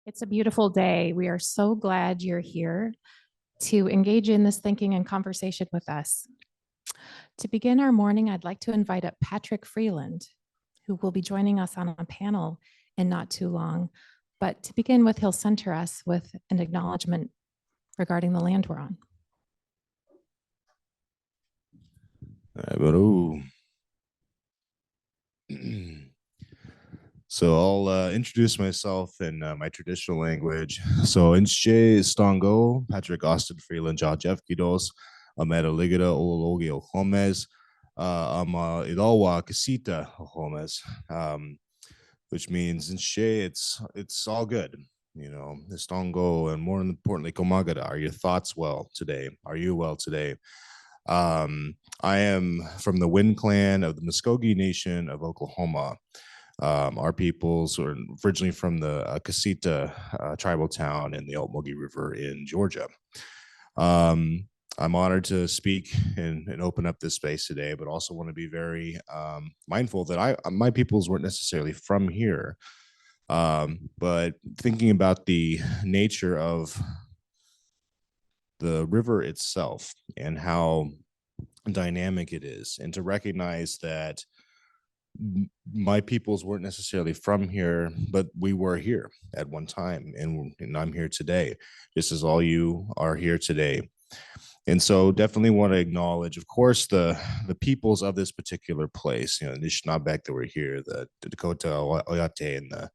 It's a beautiful day. We are so glad you're here to engage in this thinking and conversation with us. To begin our morning, I'd like to invite up Patrick Freeland, who will be joining us on a panel in not too long. But to begin with, he'll center us with an acknowledgement regarding the land we're on. So I'll introduce myself in my traditional language. So Inche Stongo, Patrick Austin Freeland, Jeff Kidos, Ameda Ligada, Olologio Gomez, Ama Idawa Casita Gomez, which means Inche, it's all good. You know, Stongo, and more importantly, Komagada, are your thoughts well today? Are you well today? I am from the Wind Clan of the Muskogee Nation of Oklahoma. Our peoples are originally from the Casita tribal town in the Ocmulgee River in Georgia. I'm honored to speak and open up this space today, but also want to be very mindful that my peoples weren't necessarily from here. But thinking about the nature of the river itself and how dynamic it is, and to recognize that my peoples weren't necessarily from here, but we were here at one time, and I'm here today, just as all you are here today. And so definitely want to acknowledge, of course, the peoples of this particular place, you know, the Anishinaabe that were here, the Dakota, Oyate, and the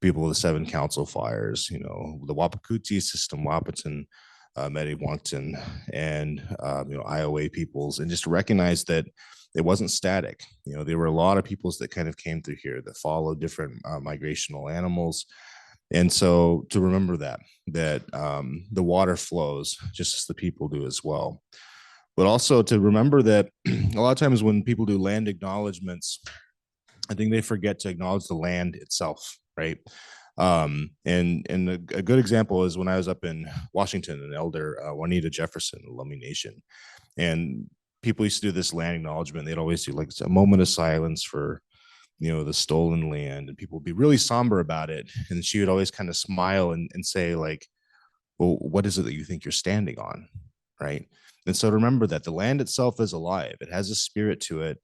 people of the Seven Council Fires, you know, the Wapakuti system, Wapitan, Mediwankton, and you know, Iowa peoples, and just recognize that it wasn't static. You know, there were a lot of peoples that kind of came through here that followed different migrational animals. And so to remember that the water flows just as the people do as well. But also to remember that a lot of times when people do land acknowledgements, I think they forget to acknowledge the land itself, right? And a good example is when I was up in Washington, and Elder Juanita Jefferson, Lummi Nation, and people used to do this land acknowledgement. They'd always do like a moment of silence for, you know, the stolen land, and people would be really somber about it. And she would always kind of smile and say like, well, what is it that you think you're standing on, right? And so remember that the land itself is alive. It has a spirit to it.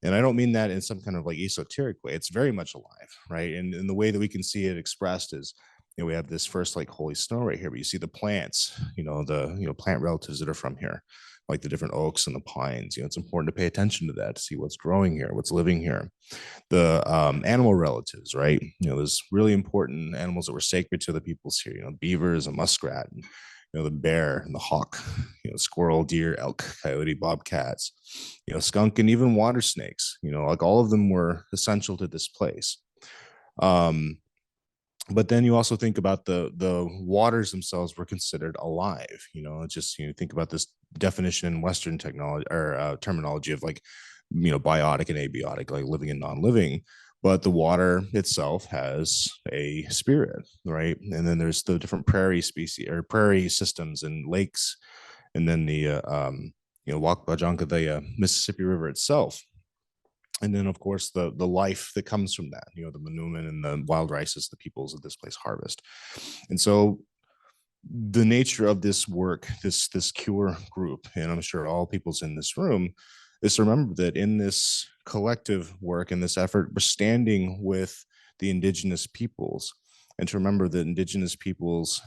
And I don't mean that in some kind of like esoteric way. It's very much alive, right? And the way that we can see it expressed is, you know, we have this first like holy snow right here, but you see the plants, you know, plant relatives that are from here, like the different oaks and the pines. You know, it's important to pay attention to that, to see what's growing here, what's living here. The animal relatives, right? You know, there's really important animals that were sacred to the peoples here. You know, beavers, a muskrat, and, you know, the bear and the hawk, you know, squirrel, deer, elk, coyote, bobcats, you know, skunk, and even water snakes. You know, like all of them were essential to this place. Um, but then you also think about the waters themselves were considered alive. You know, it's just, you know, think about this definition in Western technology or terminology of like, you know, biotic and abiotic, like living and non-living. But the water itself has a spirit, right? And then there's the different prairie species or prairie systems and lakes, and then the you know, Wakbajanka, the Mississippi River itself, and then of course the life that comes from that, you know, the manuman and the wild rices the peoples of this place harvest. And so the nature of this work, this cure group, and I'm sure all peoples in this room, is to remember that in this collective work and this effort, we're standing with the indigenous peoples, and to remember that indigenous peoples,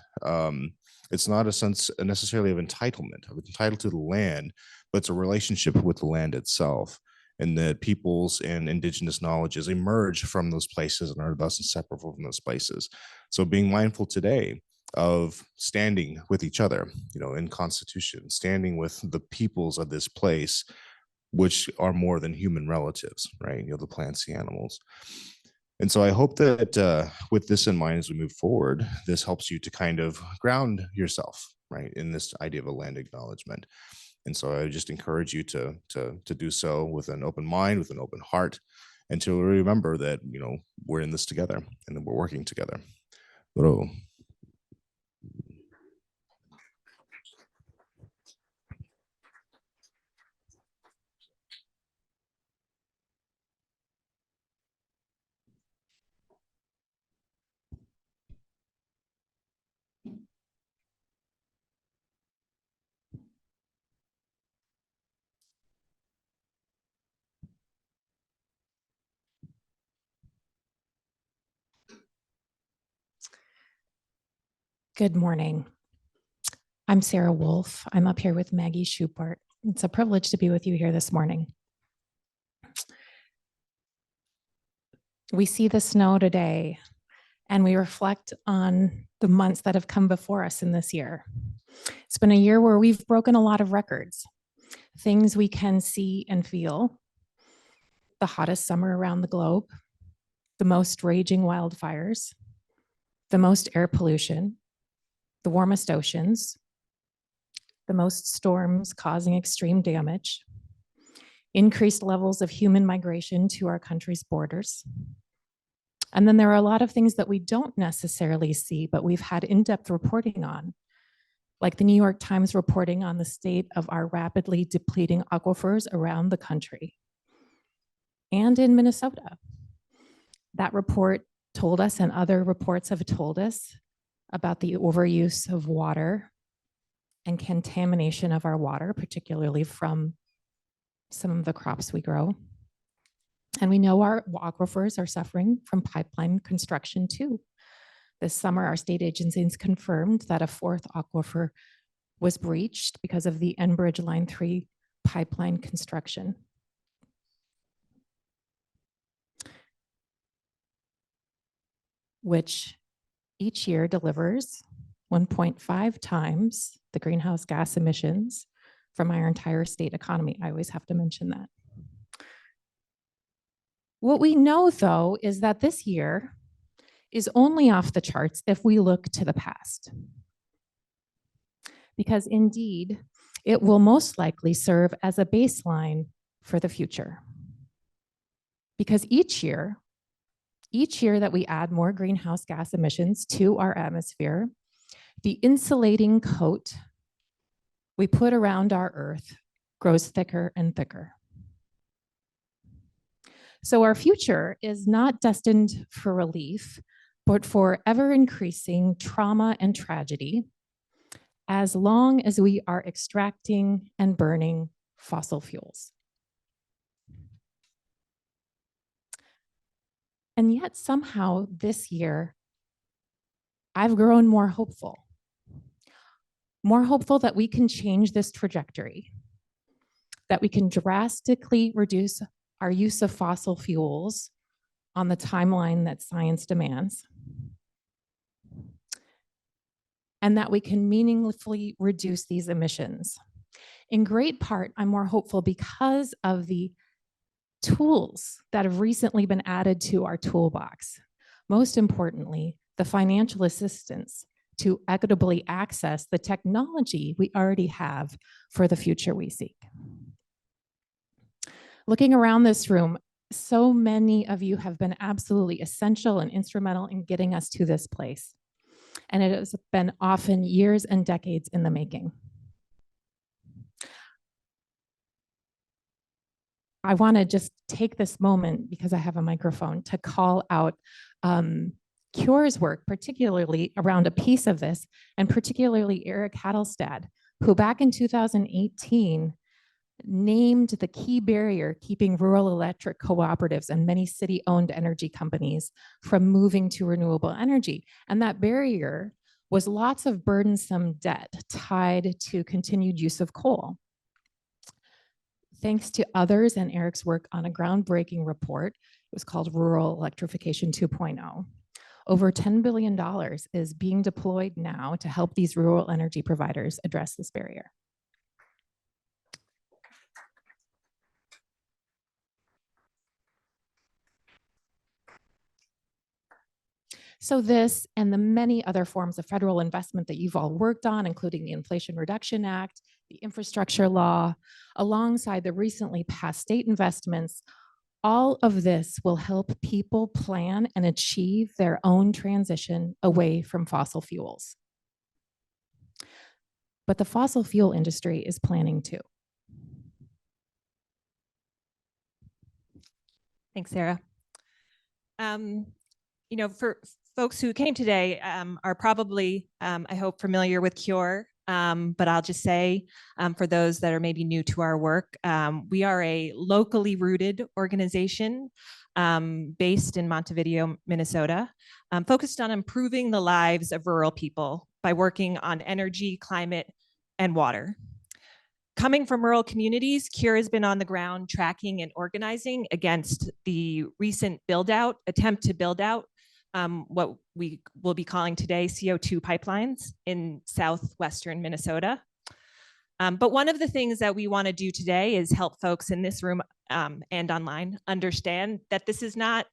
it's not a sense necessarily of entitlement, of entitled to the land, but it's a relationship with the land itself, and that peoples and indigenous knowledges emerge from those places and are thus inseparable from those places. So being mindful today of standing with each other, you know, in constitution, standing with the peoples of this place, which are more than human relatives, right? You know, the plants, the animals. And so I hope that with this in mind, as we move forward, this helps you to kind of ground yourself, right, in this idea of a land acknowledgement. And so I just encourage you to do so with an open mind, with an open heart, and to remember that, you know, we're in this together and that we're working together. Bro. Good morning. I'm Sarah Wolf. I'm up here with Maggie Schupart. It's a privilege to be with you here this morning. We see the snow today and we reflect on the months that have come before us in this year. It's been a year where we've broken a lot of records, things we can see and feel. The hottest summer around the globe, the most raging wildfires, the most air pollution, the warmest oceans, the most storms causing extreme damage, increased levels of human migration to our country's borders. And then there are a lot of things that we don't necessarily see, but we've had in-depth reporting on, like the New York Times reporting on the state of our rapidly depleting aquifers around the country and in Minnesota. That report told us, and other reports have told us, about the overuse of water and contamination of our water, particularly from some of the crops we grow. And we know our aquifers are suffering from pipeline construction too. This summer, our state agencies confirmed that a fourth aquifer was breached because of the Enbridge Line 3 pipeline construction. Which each year delivers 1.5 times the greenhouse gas emissions from our entire state economy. I always have to mention that. What we know, though, is that this year is only off the charts if we look to the past. Because indeed, it will most likely serve as a baseline for the future. Because each year that we add more greenhouse gas emissions to our atmosphere, the insulating coat we put around our Earth grows thicker and thicker. So our future is not destined for relief, but for ever-increasing trauma and tragedy, as long as we are extracting and burning fossil fuels. And yet somehow this year, I've grown more hopeful that we can change this trajectory, that we can drastically reduce our use of fossil fuels on the timeline that science demands, and that we can meaningfully reduce these emissions. In great part, I'm more hopeful because of the tools that have recently been added to our toolbox. Most importantly, the financial assistance to equitably access the technology we already have for the future we seek. Looking around this room, so many of you have been absolutely essential and instrumental in getting us to this place. And it has been often years and decades in the making. I want to just take this moment, because I have a microphone, to call out CURE's work, particularly around a piece of this, and particularly Eric Hattelstad, who back in 2018 named the key barrier keeping rural electric cooperatives and many city-owned energy companies from moving to renewable energy. And that barrier was lots of burdensome debt tied to continued use of coal. Thanks to others and Eric's work on a groundbreaking report, it was called Rural Electrification 2.0. Over $10 billion is being deployed now to help these rural energy providers address this barrier. So this and the many other forms of federal investment that you've all worked on, including the Inflation Reduction Act, the infrastructure law, alongside the recently passed state investments, all of this will help people plan and achieve their own transition away from fossil fuels. But the fossil fuel industry is planning too. Thanks, Sarah. You know, for folks who came today are probably, I hope, familiar with CURE, but I'll just say for those that are maybe new to our work, we are a locally rooted organization based in Montevideo, Minnesota, focused on improving the lives of rural people by working on energy, climate, and water. Coming from rural communities, CURE has been on the ground tracking and organizing against the recent attempt to build out what we will be calling today CO2 pipelines in southwestern Minnesota. But one of the things that we want to do today is help folks in this room and online understand that this is not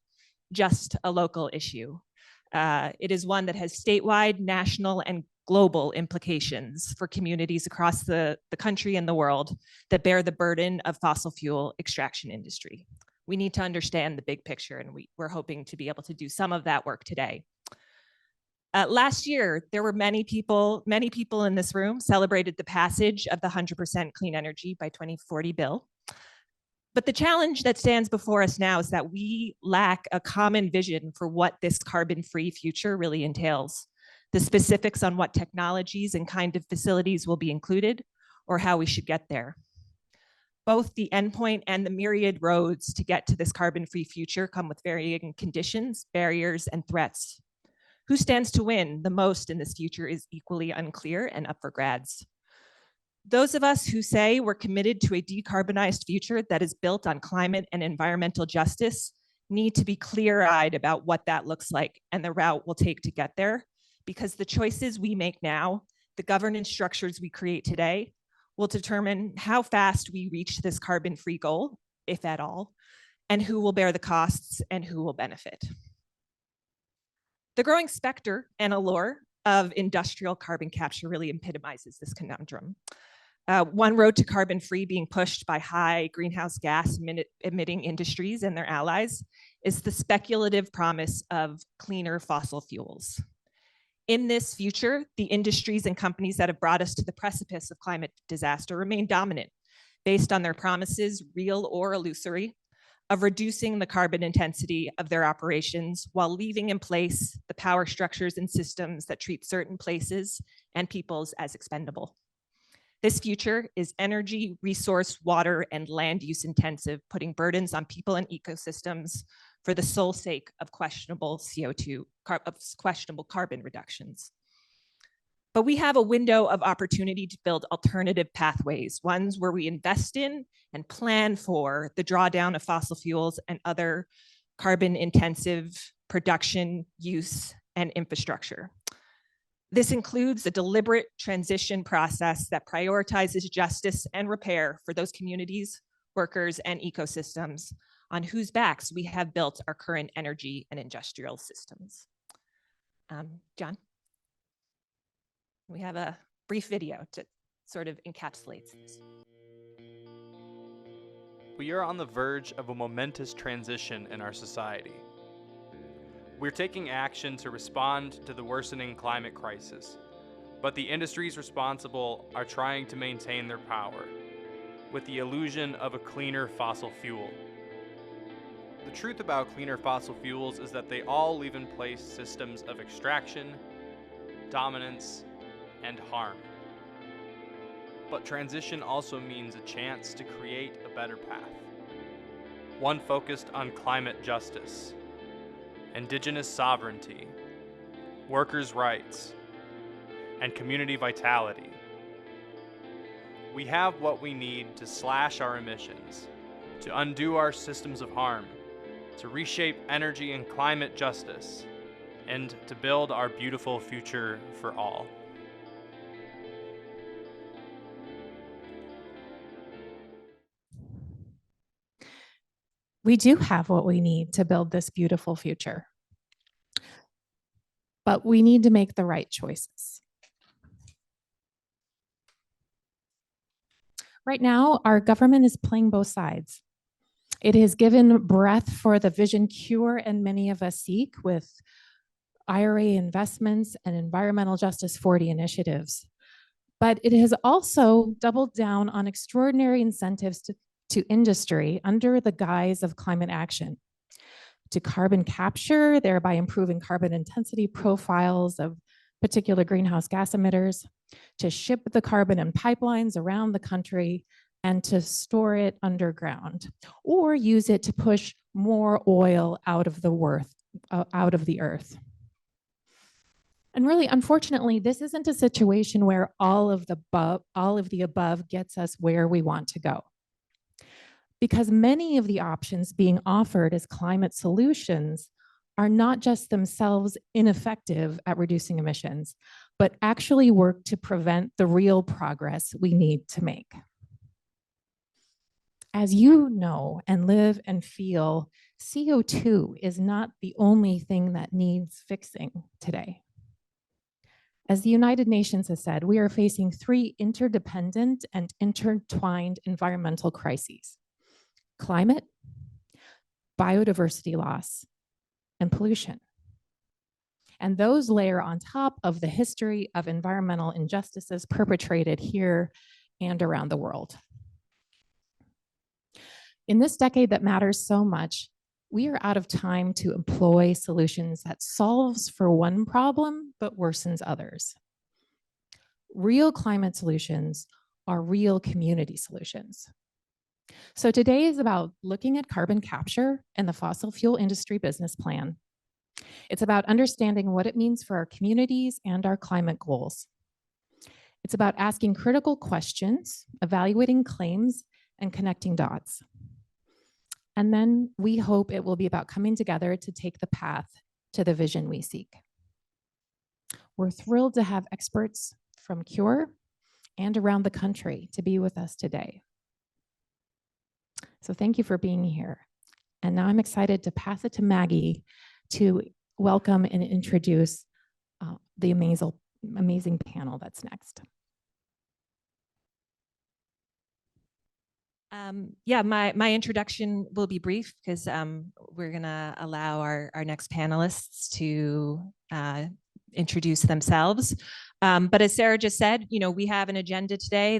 just a local issue. It is one that has statewide, national, and global implications for communities across the country and the world that bear the burden of fossil fuel extraction industry. We need to understand the big picture, and we're hoping to be able to do some of that work today. Last year, there were many people in this room celebrated the passage of the 100% Clean Energy by 2040 bill. But the challenge that stands before us now is that we lack a common vision for what this carbon-free future really entails. The specifics on what technologies and kind of facilities will be included, or how we should get there. Both the endpoint and the myriad roads to get to this carbon-free future come with varying conditions, barriers, and threats. Who stands to win the most in this future is equally unclear and up for grabs. Those of us who say we're committed to a decarbonized future that is built on climate and environmental justice need to be clear-eyed about what that looks like and the route we'll take to get there, because the choices we make now, the governance structures we create today, will determine how fast we reach this carbon-free goal, if at all, and who will bear the costs and who will benefit. The growing specter and allure of industrial carbon capture really epitomizes this conundrum. One road to carbon-free being pushed by high greenhouse gas emitting industries and their allies is the speculative promise of cleaner fossil fuels. In this future, the industries and companies that have brought us to the precipice of climate disaster remain dominant, based on their promises, real or illusory, of reducing the carbon intensity of their operations while leaving in place the power structures and systems that treat certain places and peoples as expendable. This future is energy, resource, water, and land use intensive, putting burdens on people and ecosystems for the sole sake of questionable questionable carbon reductions. But we have a window of opportunity to build alternative pathways, ones where we invest in and plan for the drawdown of fossil fuels and other carbon intensive production, use, and infrastructure. This includes a deliberate transition process that prioritizes justice and repair for those communities, workers, and ecosystems on whose backs we have built our current energy and industrial systems. John, we have a brief video to sort of encapsulate this. We are on the verge of a momentous transition in our society. We're taking action to respond to the worsening climate crisis, but the industries responsible are trying to maintain their power with the illusion of a cleaner fossil fuel. The truth about cleaner fossil fuels is that they all leave in place systems of extraction, dominance, and harm. But transition also means a chance to create a better path, one focused on climate justice, indigenous sovereignty, workers' rights, and community vitality. We have what we need to slash our emissions, to undo our systems of harm, to reshape energy and climate justice, and to build our beautiful future for all. We do have what we need to build this beautiful future, but we need to make the right choices. Right now, our government is playing both sides. It has given breath for the vision CURE and many of us seek with IRA investments and environmental justice 40 initiatives. But it has also doubled down on extraordinary incentives to industry under the guise of climate action, to carbon capture, thereby improving carbon intensity profiles of particular greenhouse gas emitters, to ship the carbon in pipelines around the country, and to store it underground, or use it to push more oil out of the earth. And really, unfortunately, this isn't a situation where all of the above gets us where we want to go. Because many of the options being offered as climate solutions are not just themselves ineffective at reducing emissions, but actually work to prevent the real progress we need to make. As you know and live and feel, CO2 is not the only thing that needs fixing today. As the United Nations has said, we are facing 3 interdependent and intertwined environmental crises: climate, biodiversity loss, and pollution. And those layer on top of the history of environmental injustices perpetrated here and around the world. In this decade that matters so much, we are out of time to employ solutions that solves for one problem but worsens others. Real climate solutions are real community solutions. So today is about looking at carbon capture and the fossil fuel industry business plan. It's about understanding what it means for our communities and our climate goals. It's about asking critical questions, evaluating claims, and connecting dots. And then we hope it will be about coming together to take the path to the vision we seek. We're thrilled to have experts from CURE and around the country to be with us today. So thank you for being here. And now I'm excited to pass it to Maggie to welcome and introduce the amazing panel that's next. Yeah, my introduction will be brief because we're going to allow our next panelists to introduce themselves. But as Sarah just said, we have an agenda today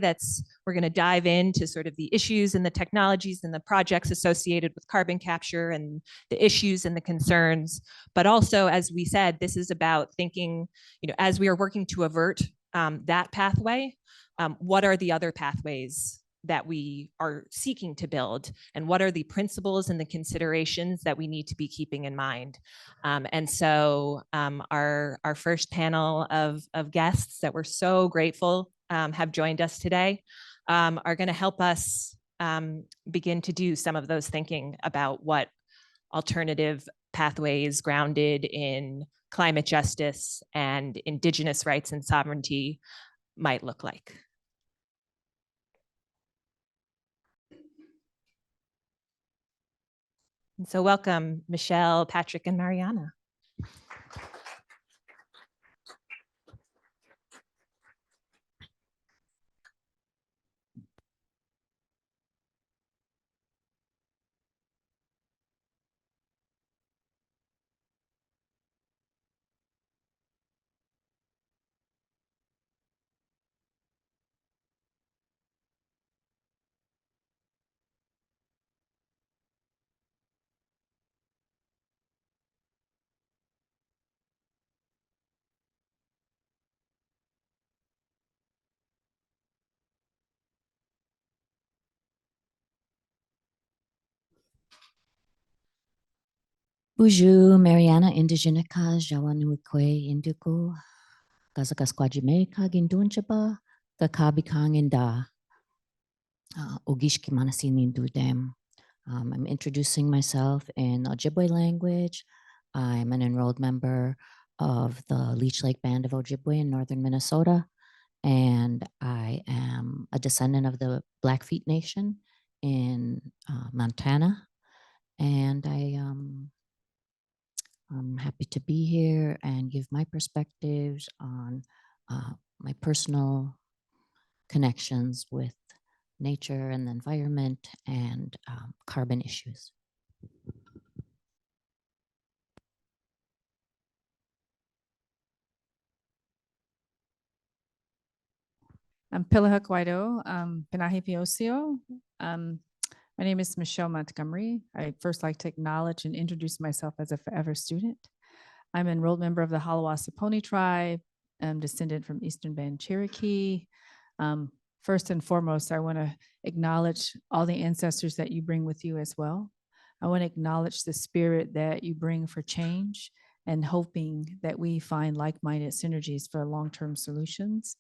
we're going to dive into sort of the issues and the technologies and the projects associated with carbon capture and the issues and the concerns. But also, as we said, this is about thinking, as we are working to avert that pathway, what are the other pathways that we are seeking to build, and what are the principles and the considerations that we need to be keeping in mind. And so our first panel of guests that we're so grateful have joined us today are going to help us begin to do some of those thinking about what alternative pathways grounded in climate justice and Indigenous rights and sovereignty might look like. And so welcome, Michelle, Patrick, and Mariana. Bonjour, Mariana Indigenica, Jawanuikwe Indigo, Kazakasquajime Kagindunchaba, Kakabikang Inda, Ogishki Manasini Dudem. I'm introducing myself in Ojibwe language. I'm an enrolled member of the Leech Lake Band of Ojibwe in northern Minnesota, and I am a descendant of the Blackfeet Nation in Montana. And I'm happy to be here and give my perspectives on my personal connections with nature and the environment and carbon issues. I'm Pilaha Guaido, Penahi Piosio. My name is Michelle Montgomery. I'd first like to acknowledge and introduce myself as a forever student. I'm an enrolled member of the Halawasa Pony Tribe. I'm descendant from Eastern Band Cherokee. First and foremost, I want to acknowledge all the ancestors that you bring with you as well. I want to acknowledge the spirit that you bring for change and hoping that we find like-minded synergies for long-term solutions.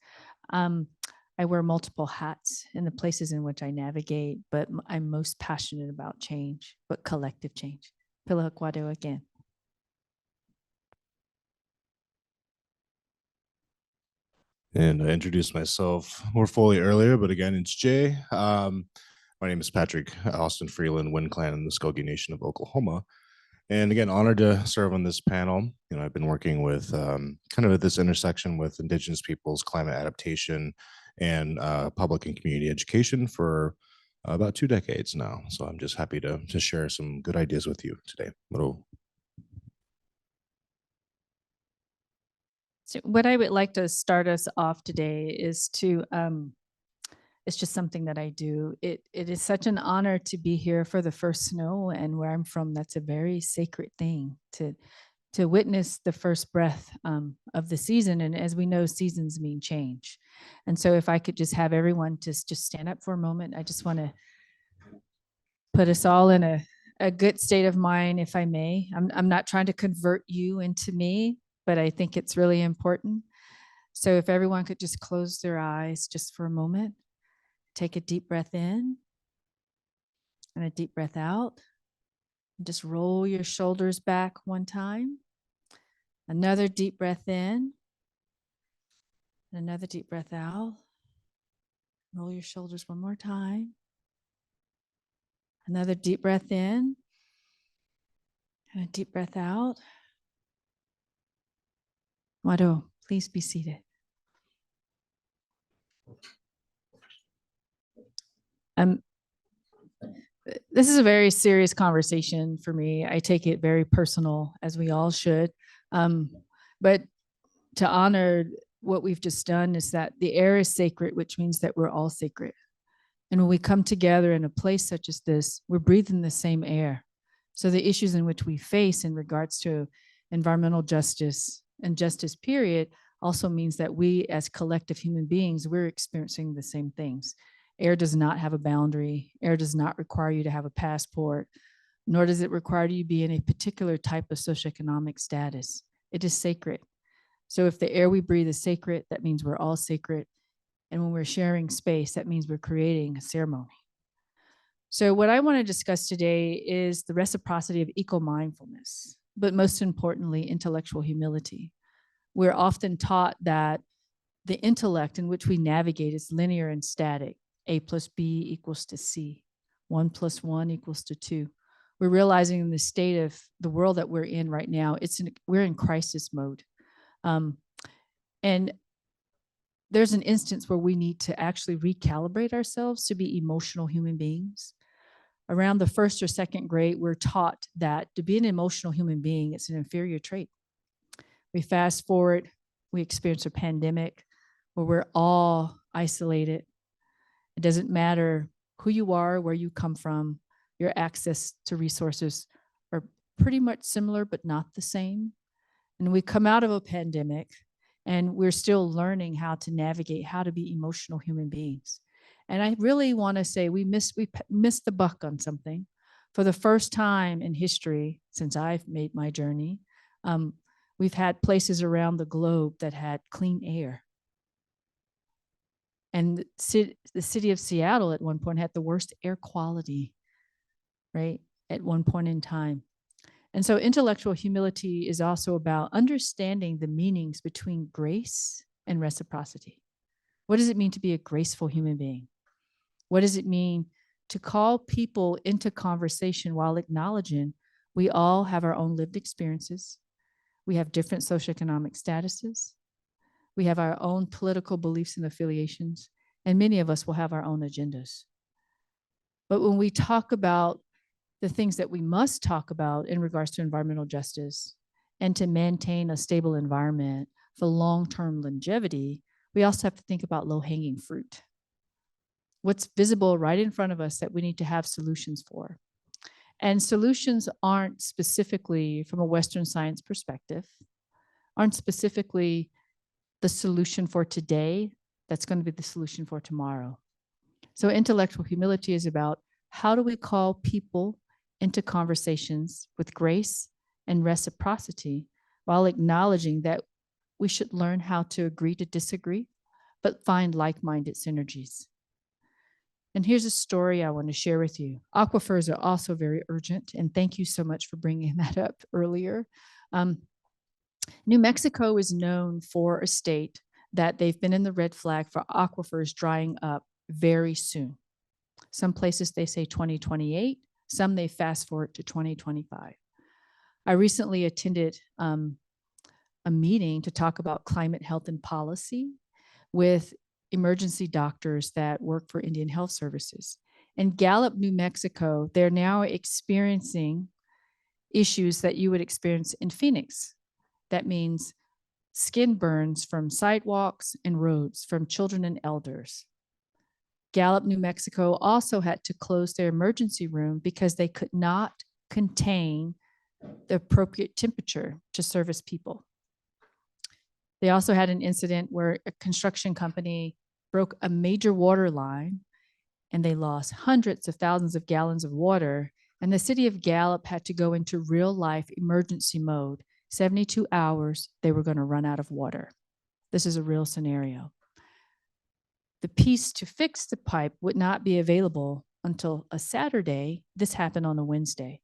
I wear multiple hats in the places in which I navigate, but I'm most passionate about change, but collective change. Pila Huacuado again. And I introduced myself more fully earlier, but again, it's Jay. My name is Patrick Austin Freeland, Wind Clan in the Skokie Nation of Oklahoma. And again, honored to serve on this panel. I've been working with kind of at this intersection with Indigenous peoples, climate adaptation, and public and community education for about 2 decades now. So I'm just happy to share some good ideas with you today. So what I would like to start us off today is to, it's just something that I do. It is such an honor to be here for the first snow, and where I'm from, that's a very sacred thing to witness the first breath of the season. And as we know, seasons mean change. And so if I could just have everyone just stand up for a moment, I just want to put us all in a good state of mind, if I may. I'm not trying to convert you into me, but I think it's really important. So if everyone could just close their eyes just for a moment, take a deep breath in and a deep breath out. And just roll your shoulders back one time. Another deep breath in. And another deep breath out. Roll your shoulders one more time. Another deep breath in. And a deep breath out. Wado, please be seated. This is a very serious conversation for me. I take it very personal, as we all should. But to honor what we've just done is that the air is sacred, which means that we're all sacred. And when we come together in a place such as this, we're breathing the same air. So the issues in which we face in regards to environmental justice and justice period also means that we as collective human beings, we're experiencing the same things. Air does not have a boundary. Air does not require you to have a passport, nor does it require you to be in a particular type of socioeconomic status. It is sacred. So if the air we breathe is sacred, that means we're all sacred. And when we're sharing space, that means we're creating a ceremony. So what I want to discuss today is the reciprocity of eco-mindfulness, but most importantly, intellectual humility. We're often taught that the intellect in which we navigate is linear and static. A plus B equals to C. 1 plus 1 equals to 2. We're realizing in the state of the world that we're in right now, we're in crisis mode. And there's an instance where we need to actually recalibrate ourselves to be emotional human beings. Around the 1st or 2nd grade, we're taught that to be an emotional human being, it's an inferior trait. We fast forward, we experience a pandemic where we're all isolated. It doesn't matter who you are, where you come from, your access to resources are pretty much similar, but not the same. And we come out of a pandemic and we're still learning how to navigate, how to be emotional human beings. And I really want to say we missed the buck on something. For the first time in history, since I've made my journey, we've had places around the globe that had clean air. And the city of Seattle at one point had the worst air quality, right, at one point in time. And so intellectual humility is also about understanding the meanings between grace and reciprocity. What does it mean to be a graceful human being? What does it mean to call people into conversation while acknowledging we all have our own lived experiences, we have different socioeconomic statuses, we have our own political beliefs and affiliations, and many of us will have our own agendas. But when we talk about the things that we must talk about in regards to environmental justice and to maintain a stable environment for long-term longevity, we also have to think about low-hanging fruit. What's visible right in front of us that we need to have solutions for. And solutions aren't specifically from a Western science perspective, aren't specifically the solution for today, that's going to be the solution for tomorrow. So intellectual humility is about how do we call people into conversations with grace and reciprocity while acknowledging that we should learn how to agree to disagree, but find like-minded synergies. And here's a story I want to share with you. Aquifers are also very urgent, and thank you so much for bringing that up earlier. New Mexico is known for a state that they've been in the red flag for aquifers drying up very soon. Some places they say 2028, some they fast forward to 2025. I recently attended a meeting to talk about climate health and policy with emergency doctors that work for Indian Health Services. In Gallup, New Mexico, they're now experiencing issues that you would experience in Phoenix. That means skin burns from sidewalks and roads, from children and elders. Gallup, New Mexico also had to close their emergency room because they could not contain the appropriate temperature to service people. They also had an incident where a construction company broke a major water line and they lost hundreds of thousands of gallons of water. And the city of Gallup had to go into real life emergency mode. 72 hours, they were going to run out of water. This is a real scenario. The piece to fix the pipe would not be available until a Saturday. This happened on a Wednesday.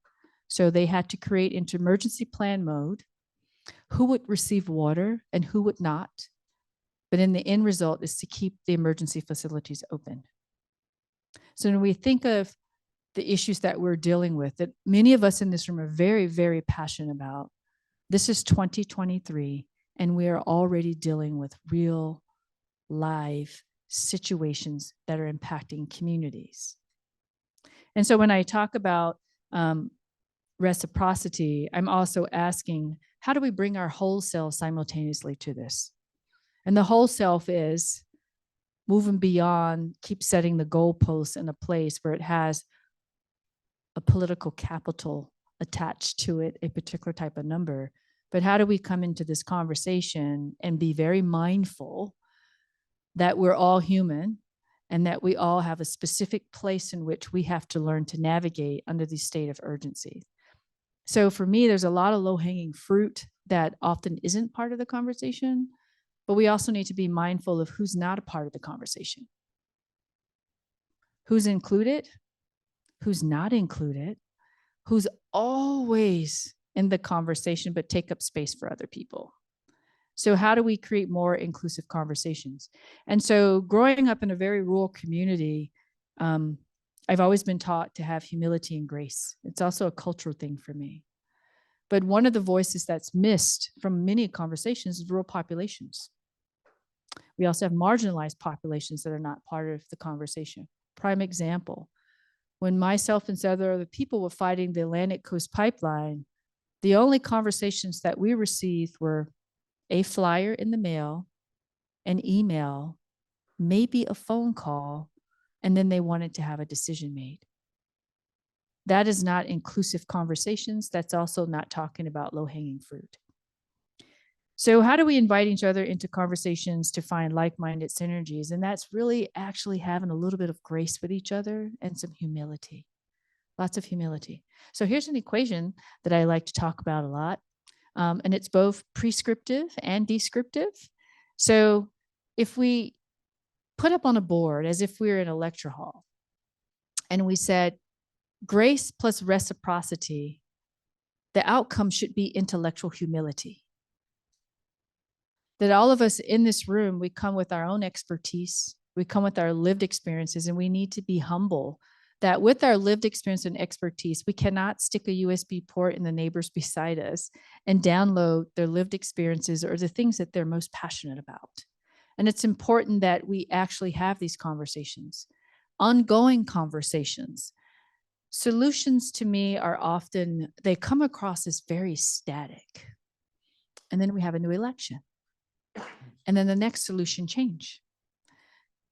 So they had to create into emergency plan mode who would receive water and who would not. But in the end result is to keep the emergency facilities open. So when we think of the issues that we're dealing with, that many of us in this room are very, very passionate about, this is 2023, and we are already dealing with real live situations that are impacting communities. And so when I talk about reciprocity, I'm also asking, how do we bring our whole self simultaneously to this? And the whole self is moving beyond, keep setting the goalposts in a place where it has a political capital attached to it, a particular type of number. But how do we come into this conversation and be very mindful that we're all human and that we all have a specific place in which we have to learn to navigate under the state of urgency? So for me, there's a lot of low-hanging fruit that often isn't part of the conversation, but we also need to be mindful of who's not a part of the conversation. Who's included, who's not included, who's always in the conversation but take up space for other people. So how do we create more inclusive conversations? And so growing up in a very rural community, I've always been taught to have humility and grace. It's also a cultural thing for me. But one of the voices that's missed from many conversations is rural populations. We also have marginalized populations that are not part of the conversation. Prime example, when myself and several other people were fighting the Atlantic Coast Pipeline, the only conversations that we received were a flyer in the mail, an email, maybe a phone call, and then they wanted to have a decision made. That is not inclusive conversations. That's also not talking about low-hanging fruit. So how do we invite each other into conversations to find like-minded synergies? And that's really actually having a little bit of grace with each other and some humility, lots of humility. So here's an equation that I like to talk about a lot. And it's both prescriptive and descriptive. So if we put up on a board as if we were in a lecture hall and we said, grace plus reciprocity, the outcome should be intellectual humility. That all of us in this room, we come with our own expertise, we come with our lived experiences, and we need to be humble that with our lived experience and expertise, we cannot stick a USB port in the neighbors beside us and download their lived experiences or the things that they're most passionate about. And it's important that we actually have these conversations, ongoing conversations. Solutions to me are often, they come across as very static. And then we have a new election. And then the next solution change.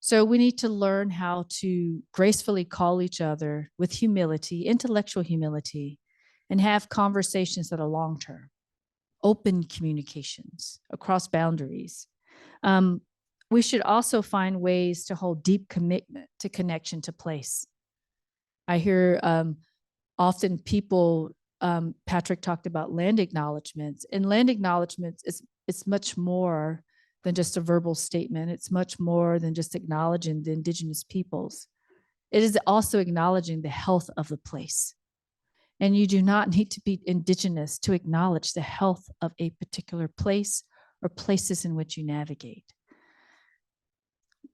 So we need to learn how to gracefully call each other with humility, intellectual humility, and have conversations that are long-term, open communications across boundaries. We should also find ways to hold deep commitment to connection to place. I hear often people Patrick talked about land acknowledgements, and land acknowledgements is it's much more than just a verbal statement. It's much more than just acknowledging the indigenous peoples. It is also acknowledging the health of the place. And you do not need to be indigenous to acknowledge the health of a particular place or places in which you navigate.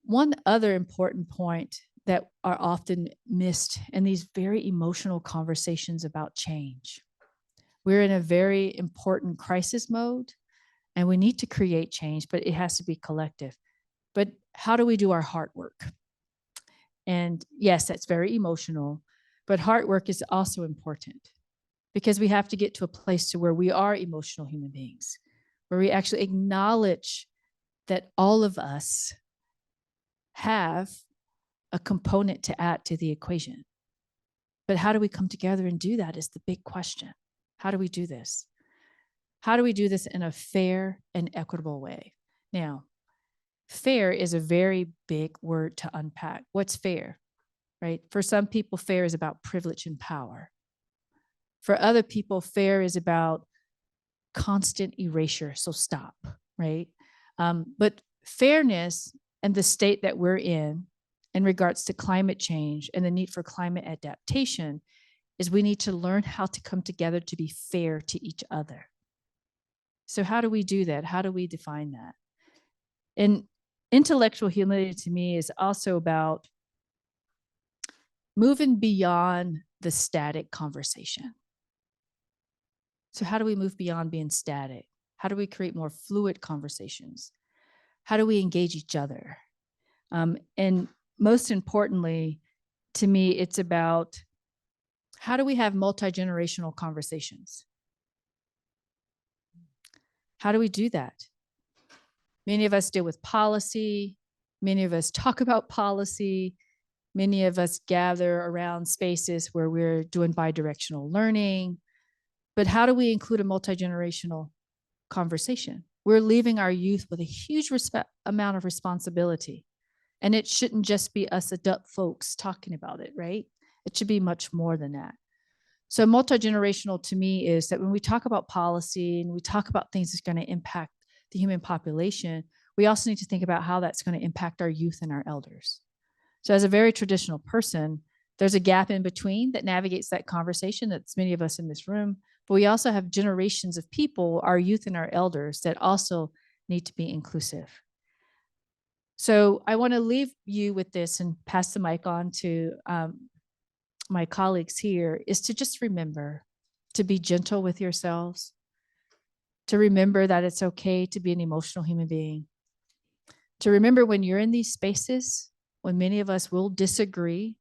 One other important point that are often missed in these very emotional conversations about change. We're in a very important crisis mode, and we need to create change, but it has to be collective. But how do we do our heart work? And yes, that's very emotional, but heart work is also important because we have to get to a place to where we are emotional human beings, where we actually acknowledge that all of us have a component to add to the equation. But how do we come together and do that is the big question. How do we do this? How do we do this in a fair and equitable way? Now, fair is a very big word to unpack. What's fair, right? For some people, fair is about privilege and power. For other people, fair is about constant erasure, so stop, right? But fairness and the state that we're in regards to climate change and the need for climate adaptation is we need to learn how to come together to be fair to each other. So how do we do that? How do we define that? And intellectual humility to me is also about moving beyond the static conversation. So how do we move beyond being static? How do we create more fluid conversations? How do we engage each other? And most importantly, to me, it's about how do we have multi-generational conversations? How do we do that? Many of us deal with policy. Many of us talk about policy. Many of us gather around spaces where we're doing bidirectional learning. But how do we include a multi-generational conversation? We're leaving our youth with a huge amount of responsibility. And it shouldn't just be us adult folks talking about it, right? It should be much more than that. So multi-generational to me is that when we talk about policy and we talk about things that's going to impact the human population, we also need to think about how that's going to impact our youth and our elders. So as a very traditional person, there's a gap in between that navigates that conversation. That's many of us in this room. But we also have generations of people, our youth and our elders, that also need to be inclusive. So I want to leave you with this and pass the mic on to my colleagues here, is to just remember to be gentle with yourselves, to remember that it's okay to be an emotional human being, to remember when you're in these spaces, when many of us will disagree,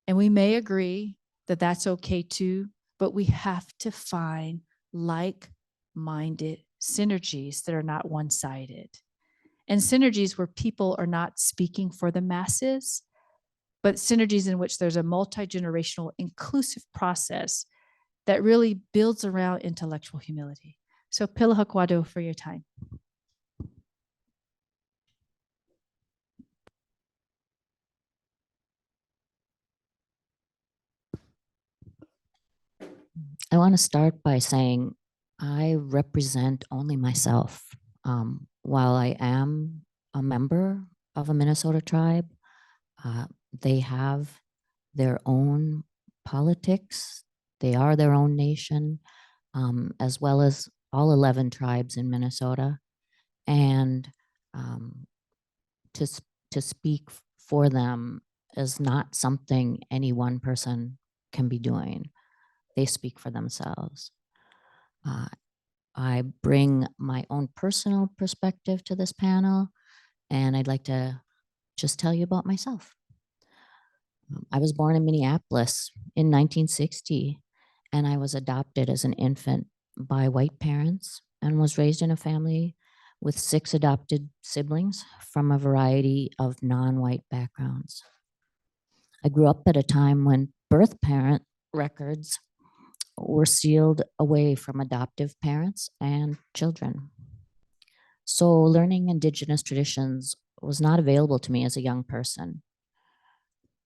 and we may agree that that's okay too, but we have to find like-minded synergies that are not one-sided. And synergies where people are not speaking for the masses, but synergies in which there's a multi-generational inclusive process that really builds around intellectual humility. So Pilaha Kwado for your time. I want to start by saying I represent only myself. While I am a member of a Minnesota tribe, they have their own politics. They are their own nation, as well as all 11 tribes in Minnesota. And to speak for them is not something any one person can be doing. They speak for themselves. I bring my own personal perspective to this panel, and I'd like to just tell you about myself. I was born in Minneapolis in 1960, and I was adopted as an infant by white parents and was raised in a family with 6 adopted siblings from a variety of non-white backgrounds. I grew up at a time when birth parent records were sealed away from adoptive parents and children. So learning Indigenous traditions was not available to me as a young person.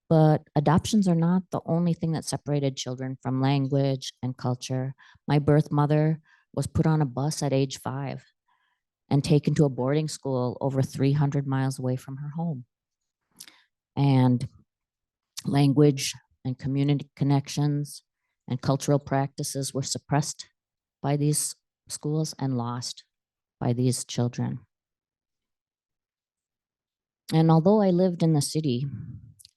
But adoptions are not the only thing that separated children from language and culture. My birth mother was put on a bus at age 5 and taken to a boarding school over 300 miles away from her home. And language and community connections and cultural practices were suppressed by these schools and lost by these children. And although I lived in the city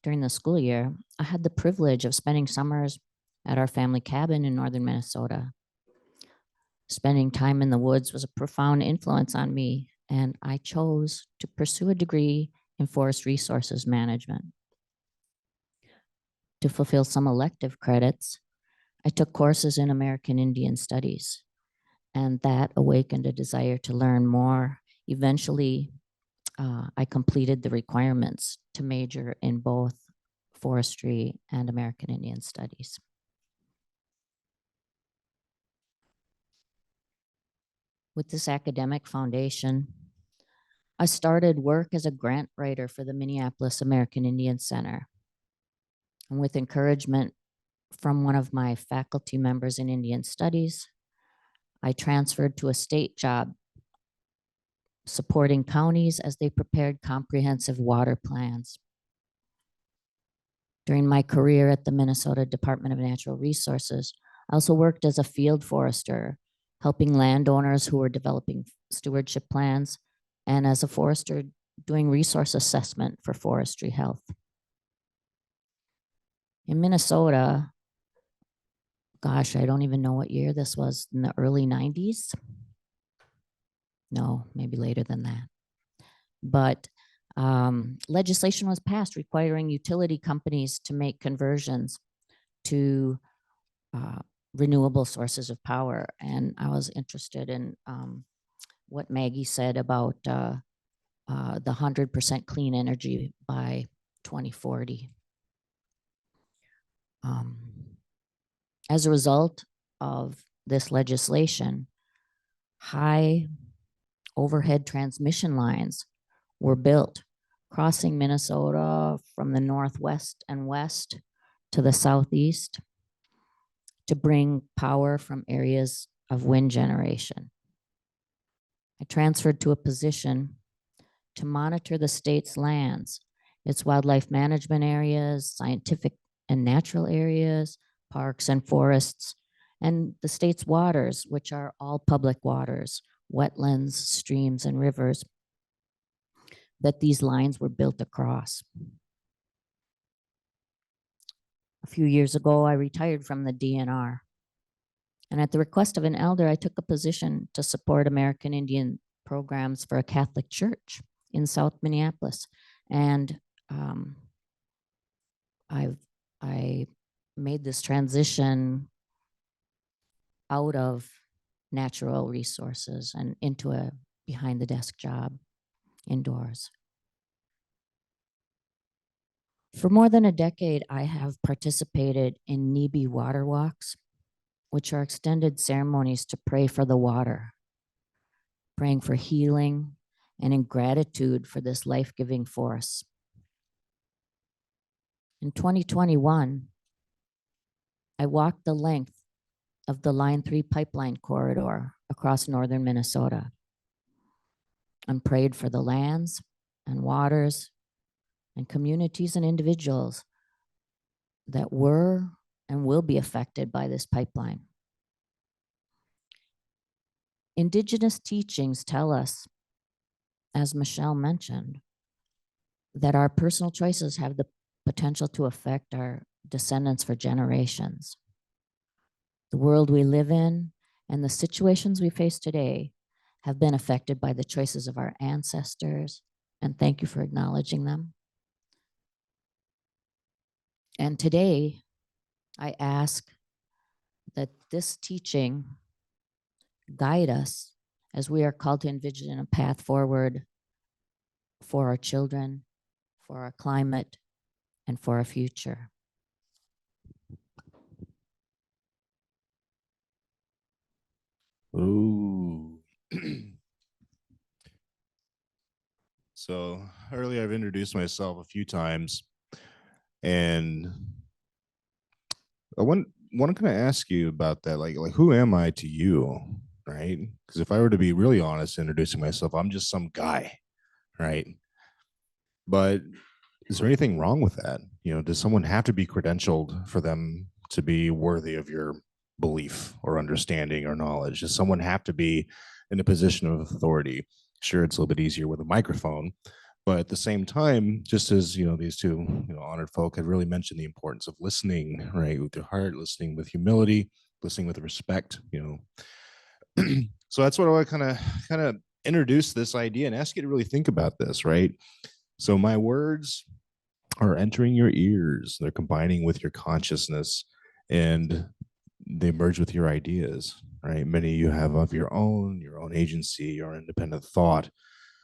during the school year, I had the privilege of spending summers at our family cabin in northern Minnesota. Spending time in the woods was a profound influence on me, and I chose to pursue a degree in forest resources management. To fulfill some elective credits, I took courses in American Indian Studies, and that awakened a desire to learn more. Eventually, I completed the requirements to major in both forestry and American Indian Studies. With this academic foundation, I started work as a grant writer for the Minneapolis American Indian Center. And with encouragement from one of my faculty members in Indian Studies, I transferred to a state job supporting counties as they prepared comprehensive water plans. During my career at the Minnesota Department of Natural Resources, I also worked as a field forester, helping landowners who were developing stewardship plans, and as a forester doing resource assessment for forestry health. In Minnesota, gosh, I don't even know what year this was, in the early 90s. No, maybe later than that. But legislation was passed requiring utility companies to make conversions to renewable sources of power. And I was interested in what Maggie said about the 100% clean energy by 2040. As a result of this legislation, high overhead transmission lines were built crossing Minnesota from the northwest and west to the southeast to bring power from areas of wind generation. I transferred to a position to monitor the state's lands, its wildlife management areas, scientific and natural areas, parks and forests, and the state's waters, which are all public waters, wetlands, streams, and rivers that these lines were built across. A few years ago, I retired from the DNR. And at the request of an elder, I took a position to support American Indian programs for a Catholic church in South Minneapolis. And I made this transition out of natural resources and into a behind the desk job indoors. For more than a decade, I have participated in NIBI water walks, which are extended ceremonies to pray for the water, praying for healing and in gratitude for this life-giving force. In 2021, I walked the length of the Line 3 pipeline corridor across northern Minnesota and prayed for the lands and waters and communities and individuals that were and will be affected by this pipeline. Indigenous teachings tell us, as Michelle mentioned, that our personal choices have the potential to affect our descendants for generations. The world we live in and the situations we face today have been affected by the choices of our ancestors, and thank you for acknowledging them. And today, I ask that this teaching guide us as we are called to envision a path forward for our children, for our climate, and for our future. Ooh. So earlier I've introduced myself a few times. And I want to kind of ask you about that. Like who am I to you? Right. Because if I were to be really honest introducing myself, I'm just some guy. Right. But is there anything wrong with that? You know, does someone have to be credentialed for them to be worthy of your belief or understanding or knowledge? Does someone have to be in a position of authority? Sure, it's a little bit easier with a microphone, but at the same time, just as you know, these two honored folk have really mentioned the importance of listening, right, with your heart, listening with humility, listening with respect. So that's what I want to kind of introduce this idea and ask you to really think about this, right? So my words are entering your ears, they're combining with your consciousness, and they merge with your ideas, right? Many you have of your own agency, your independent thought,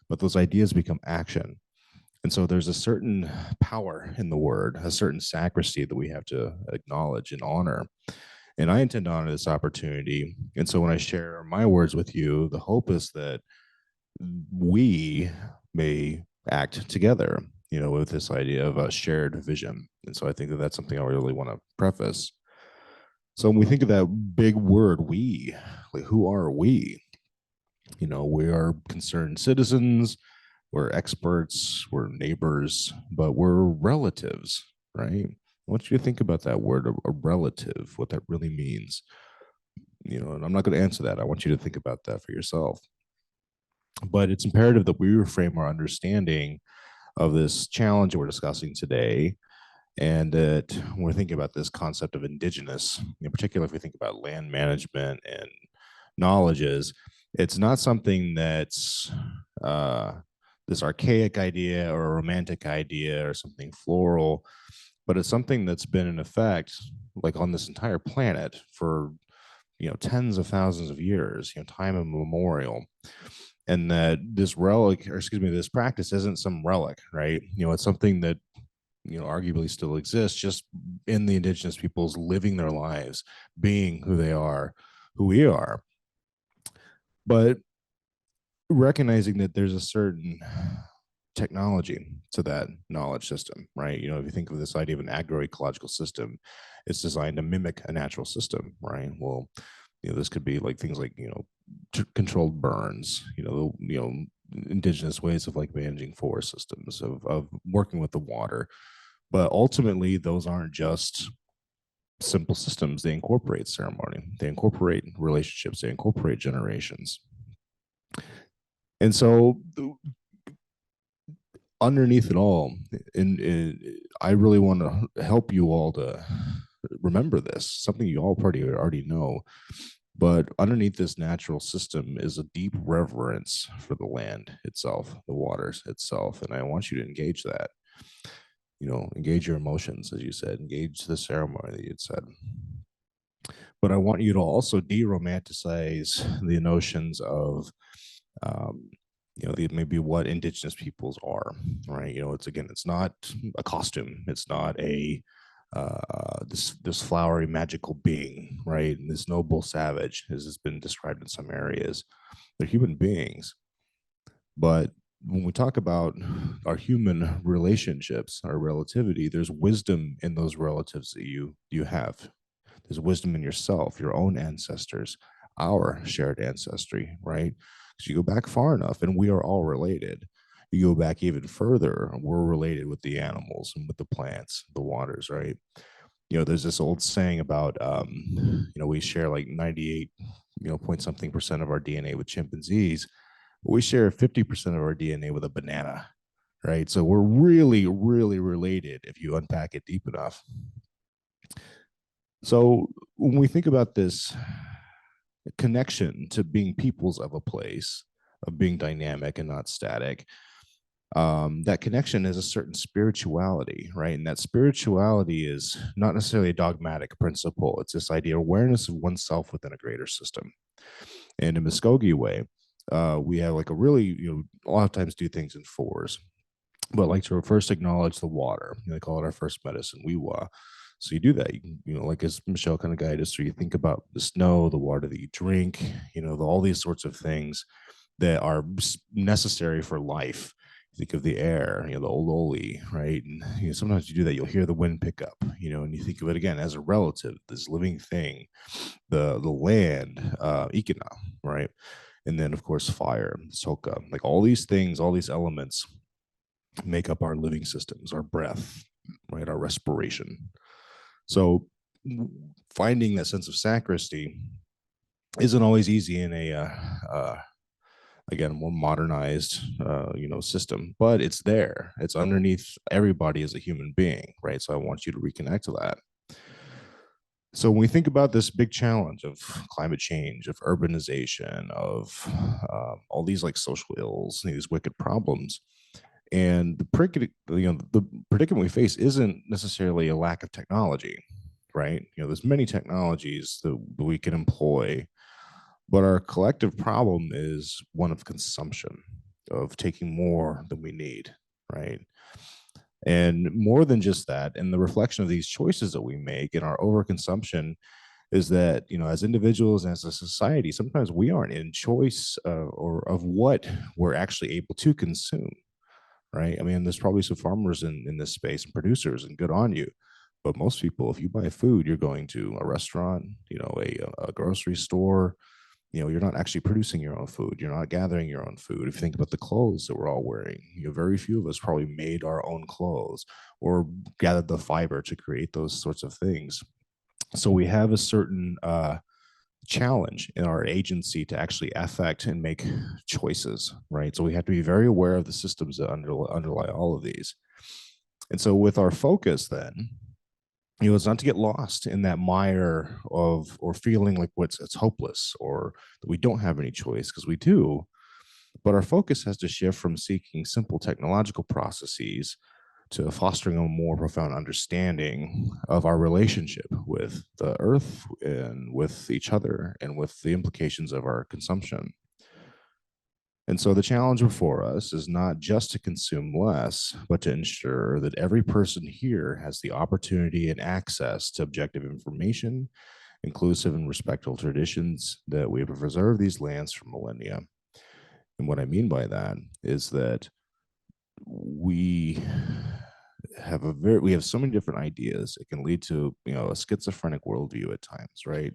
but those ideas become action. And so there's a certain power in the word, a certain sacristy that we have to acknowledge and honor. And I intend to honor this opportunity. And so when I share my words with you, the hope is that we may act together, with this idea of a shared vision. And so I think that that's something I really want to preface. So when we think of that big word, we, like, who are we? We are concerned citizens, we're experts, we're neighbors, but we're relatives, right? I want you to think about that word, a relative, what that really means. And I'm not going to answer that. I want you to think about that for yourself. But it's imperative that we reframe our understanding of this challenge we're discussing today, and that when we're thinking about this concept of indigenous, in particular, if we think about land management and knowledges, it's not something that's this archaic idea or a romantic idea or something floral, but it's something that's been in effect, like, on this entire planet for tens of thousands of years, time immemorial. And that this this practice isn't some relic, right? It's something that arguably still exists, just in the indigenous peoples living their lives, being who they are, who we are, but recognizing that there's a certain technology to that knowledge system, right? If you think of this idea of an agroecological system, it's designed to mimic a natural system, right? Well, this could be like things like controlled burns, indigenous ways of like managing forest systems, of working with the water. But ultimately, those aren't just simple systems. They incorporate ceremony, they incorporate relationships, they incorporate generations. And so underneath it all, I really want to help you all to remember this, something you all already know. But underneath this natural system is a deep reverence for the land itself, the waters itself. And I want you to engage that, engage your emotions, as you said, engage the ceremony that you had said. But I want you to also de-romanticize the notions of, maybe what indigenous peoples are, right? It's not a costume. It's not a this flowery magical being, right? And this noble savage, as has been described in some areas. They're human beings. But when we talk about our human relationships, our relativity, there's wisdom in those relatives that you have. There's wisdom in yourself, your own ancestors, our shared ancestry, right? Because you go back far enough and we are all related. You go back even further, we're related with the animals and with the plants, the waters, right? There's this old saying about, we share like 98, point something percent of our DNA with chimpanzees, but we share 50% of our DNA with a banana, right? So we're really, really related if you unpack it deep enough. So when we think about this connection to being peoples of a place, of being dynamic and not static, that connection is a certain spirituality, right? And that spirituality is not necessarily a dogmatic principle. It's this idea of awareness of oneself within a greater system. And in Muskogee way, we have like a really, a lot of times do things in fours, but like to first acknowledge the water. They call it our first medicine, Wiwa. So you do that, like as Michelle kind of guided us through, you think about the snow, the water that you drink, all these sorts of things that are necessary for life. Think of the air, the Ololi, right? And sometimes you do that, you'll hear the wind pick up, and you think of it again as a relative, this living thing, the land, Ikina, right? And then of course fire, Soka, like all these things, all these elements make up our living systems, our breath, right? Our respiration. So finding that sense of sacristy isn't always easy in a again, more modernized system, but it's there. It's underneath everybody as a human being, right? So I want you to reconnect to that. So when we think about this big challenge of climate change, of urbanization, of all these like social ills, these wicked problems, and the predicament we face isn't necessarily a lack of technology, right? There's many technologies that we can employ, but our collective problem is one of consumption, of taking more than we need, right? And more than just that, and the reflection of these choices that we make in our overconsumption is that, as individuals, as a society, sometimes we aren't in choice or of what we're actually able to consume, right? I mean, there's probably some farmers in this space and producers, and good on you. But most people, if you buy food, you're going to a restaurant, a grocery store. You're not actually producing your own food. You're not gathering your own food. If you think about the clothes that we're all wearing, very few of us probably made our own clothes or gathered the fiber to create those sorts of things. So we have a certain challenge in our agency to actually affect and make choices, right? So we have to be very aware of the systems that underlie all of these. And so with our focus then, it's not to get lost in that mire of, or feeling like it's hopeless or that we don't have any choice, because we do. But our focus has to shift from seeking simple technological processes to fostering a more profound understanding of our relationship with the earth and with each other and with the implications of our consumption. And so the challenge before us is not just to consume less, but to ensure that every person here has the opportunity and access to objective information, inclusive and respectful traditions, that we have preserved these lands for millennia. And what I mean by that is that we have so many different ideas. It can lead to a schizophrenic worldview at times, right?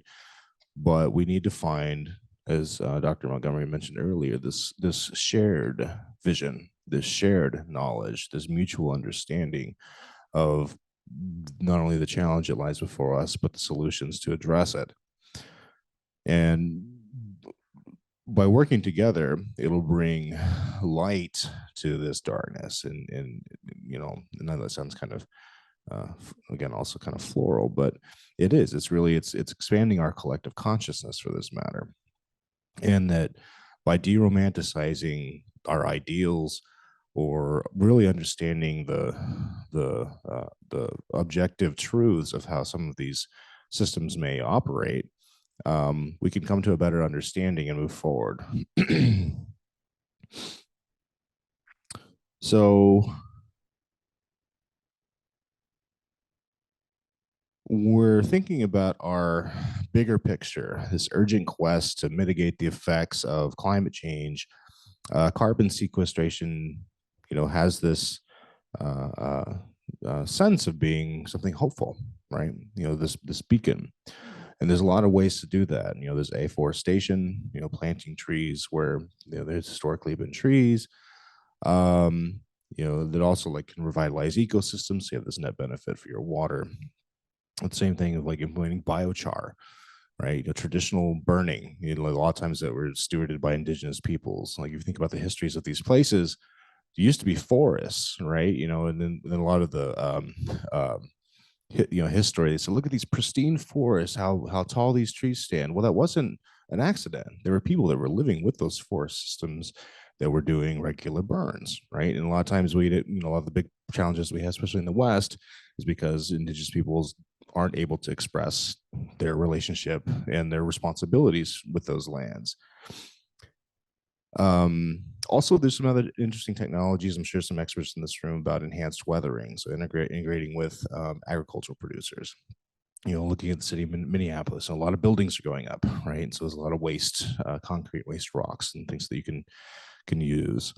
But we need to find, as Dr. Montgomery mentioned earlier, this shared vision, this shared knowledge, this mutual understanding of not only the challenge that lies before us, but the solutions to address it. And by working together, it'll bring light to this darkness. And none of that sounds kind of again, also kind of floral, but it's expanding our collective consciousness for this matter. And that by de-romanticizing our ideals, or really understanding the objective truths of how some of these systems may operate, we can come to a better understanding and move forward. So we're thinking about our bigger picture, this urgent quest to mitigate the effects of climate change. Carbon sequestration, has this sense of being something hopeful, right? This beacon. And there's a lot of ways to do that. There's afforestation, planting trees where there's historically been trees. That also can revitalize ecosystems. So you have this net benefit for your water. The same thing of implementing biochar, right? Traditional burning, a lot of times that were stewarded by indigenous peoples. If you think about the histories of these places, there used to be forests, right? And then a lot of the history, they said, look at these pristine forests, how tall these trees stand. Well, that wasn't an accident. There were people that were living with those forest systems that were doing regular burns, right? And a lot of times a lot of the big challenges we have, especially in the West, is because indigenous peoples aren't able to express their relationship and their responsibilities with those lands. Also, there's some other interesting technologies. I'm sure some experts in this room about enhanced weathering, so integrating with agricultural producers. Looking at the city of Minneapolis, a lot of buildings are going up, right? And so there's a lot of waste, concrete waste rocks and things that you can use.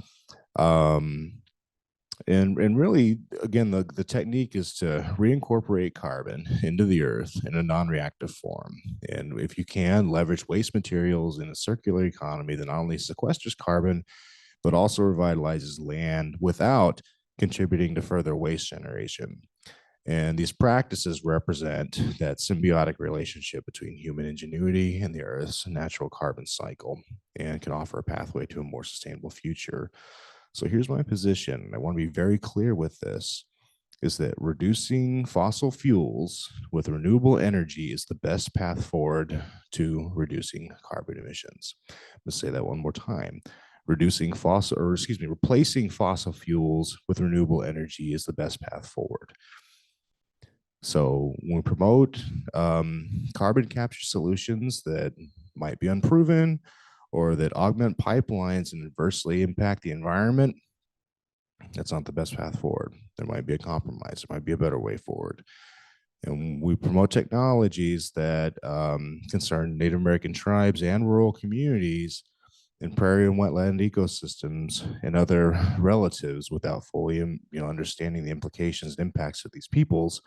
And really, again, the technique is to reincorporate carbon into the earth in a non-reactive form. And if you can leverage waste materials in a circular economy that not only sequesters carbon, but also revitalizes land without contributing to further waste generation. And these practices represent that symbiotic relationship between human ingenuity and the Earth's natural carbon cycle and can offer a pathway to a more sustainable future. So here's my position. I want to be very clear with this is that reducing fossil fuels with renewable energy is the best path forward to reducing carbon emissions. Let's say that one more time. Replacing fossil fuels with renewable energy is the best path forward. So when we promote carbon capture solutions that might be unproven or that augment pipelines and adversely impact the environment, that's not the best path forward. There might be a compromise. There might be a better way forward. And we promote technologies that concern Native American tribes and rural communities in prairie and wetland ecosystems and other relatives without fully understanding the implications and impacts of these peoples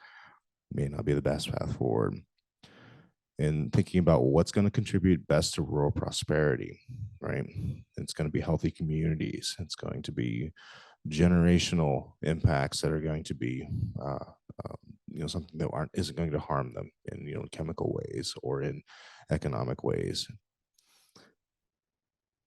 may not be the best path forward. And thinking about what's going to contribute best to rural prosperity, right? It's going to be healthy communities. It's going to be generational impacts that are going to be, something that isn't going to harm them in chemical ways or in economic ways.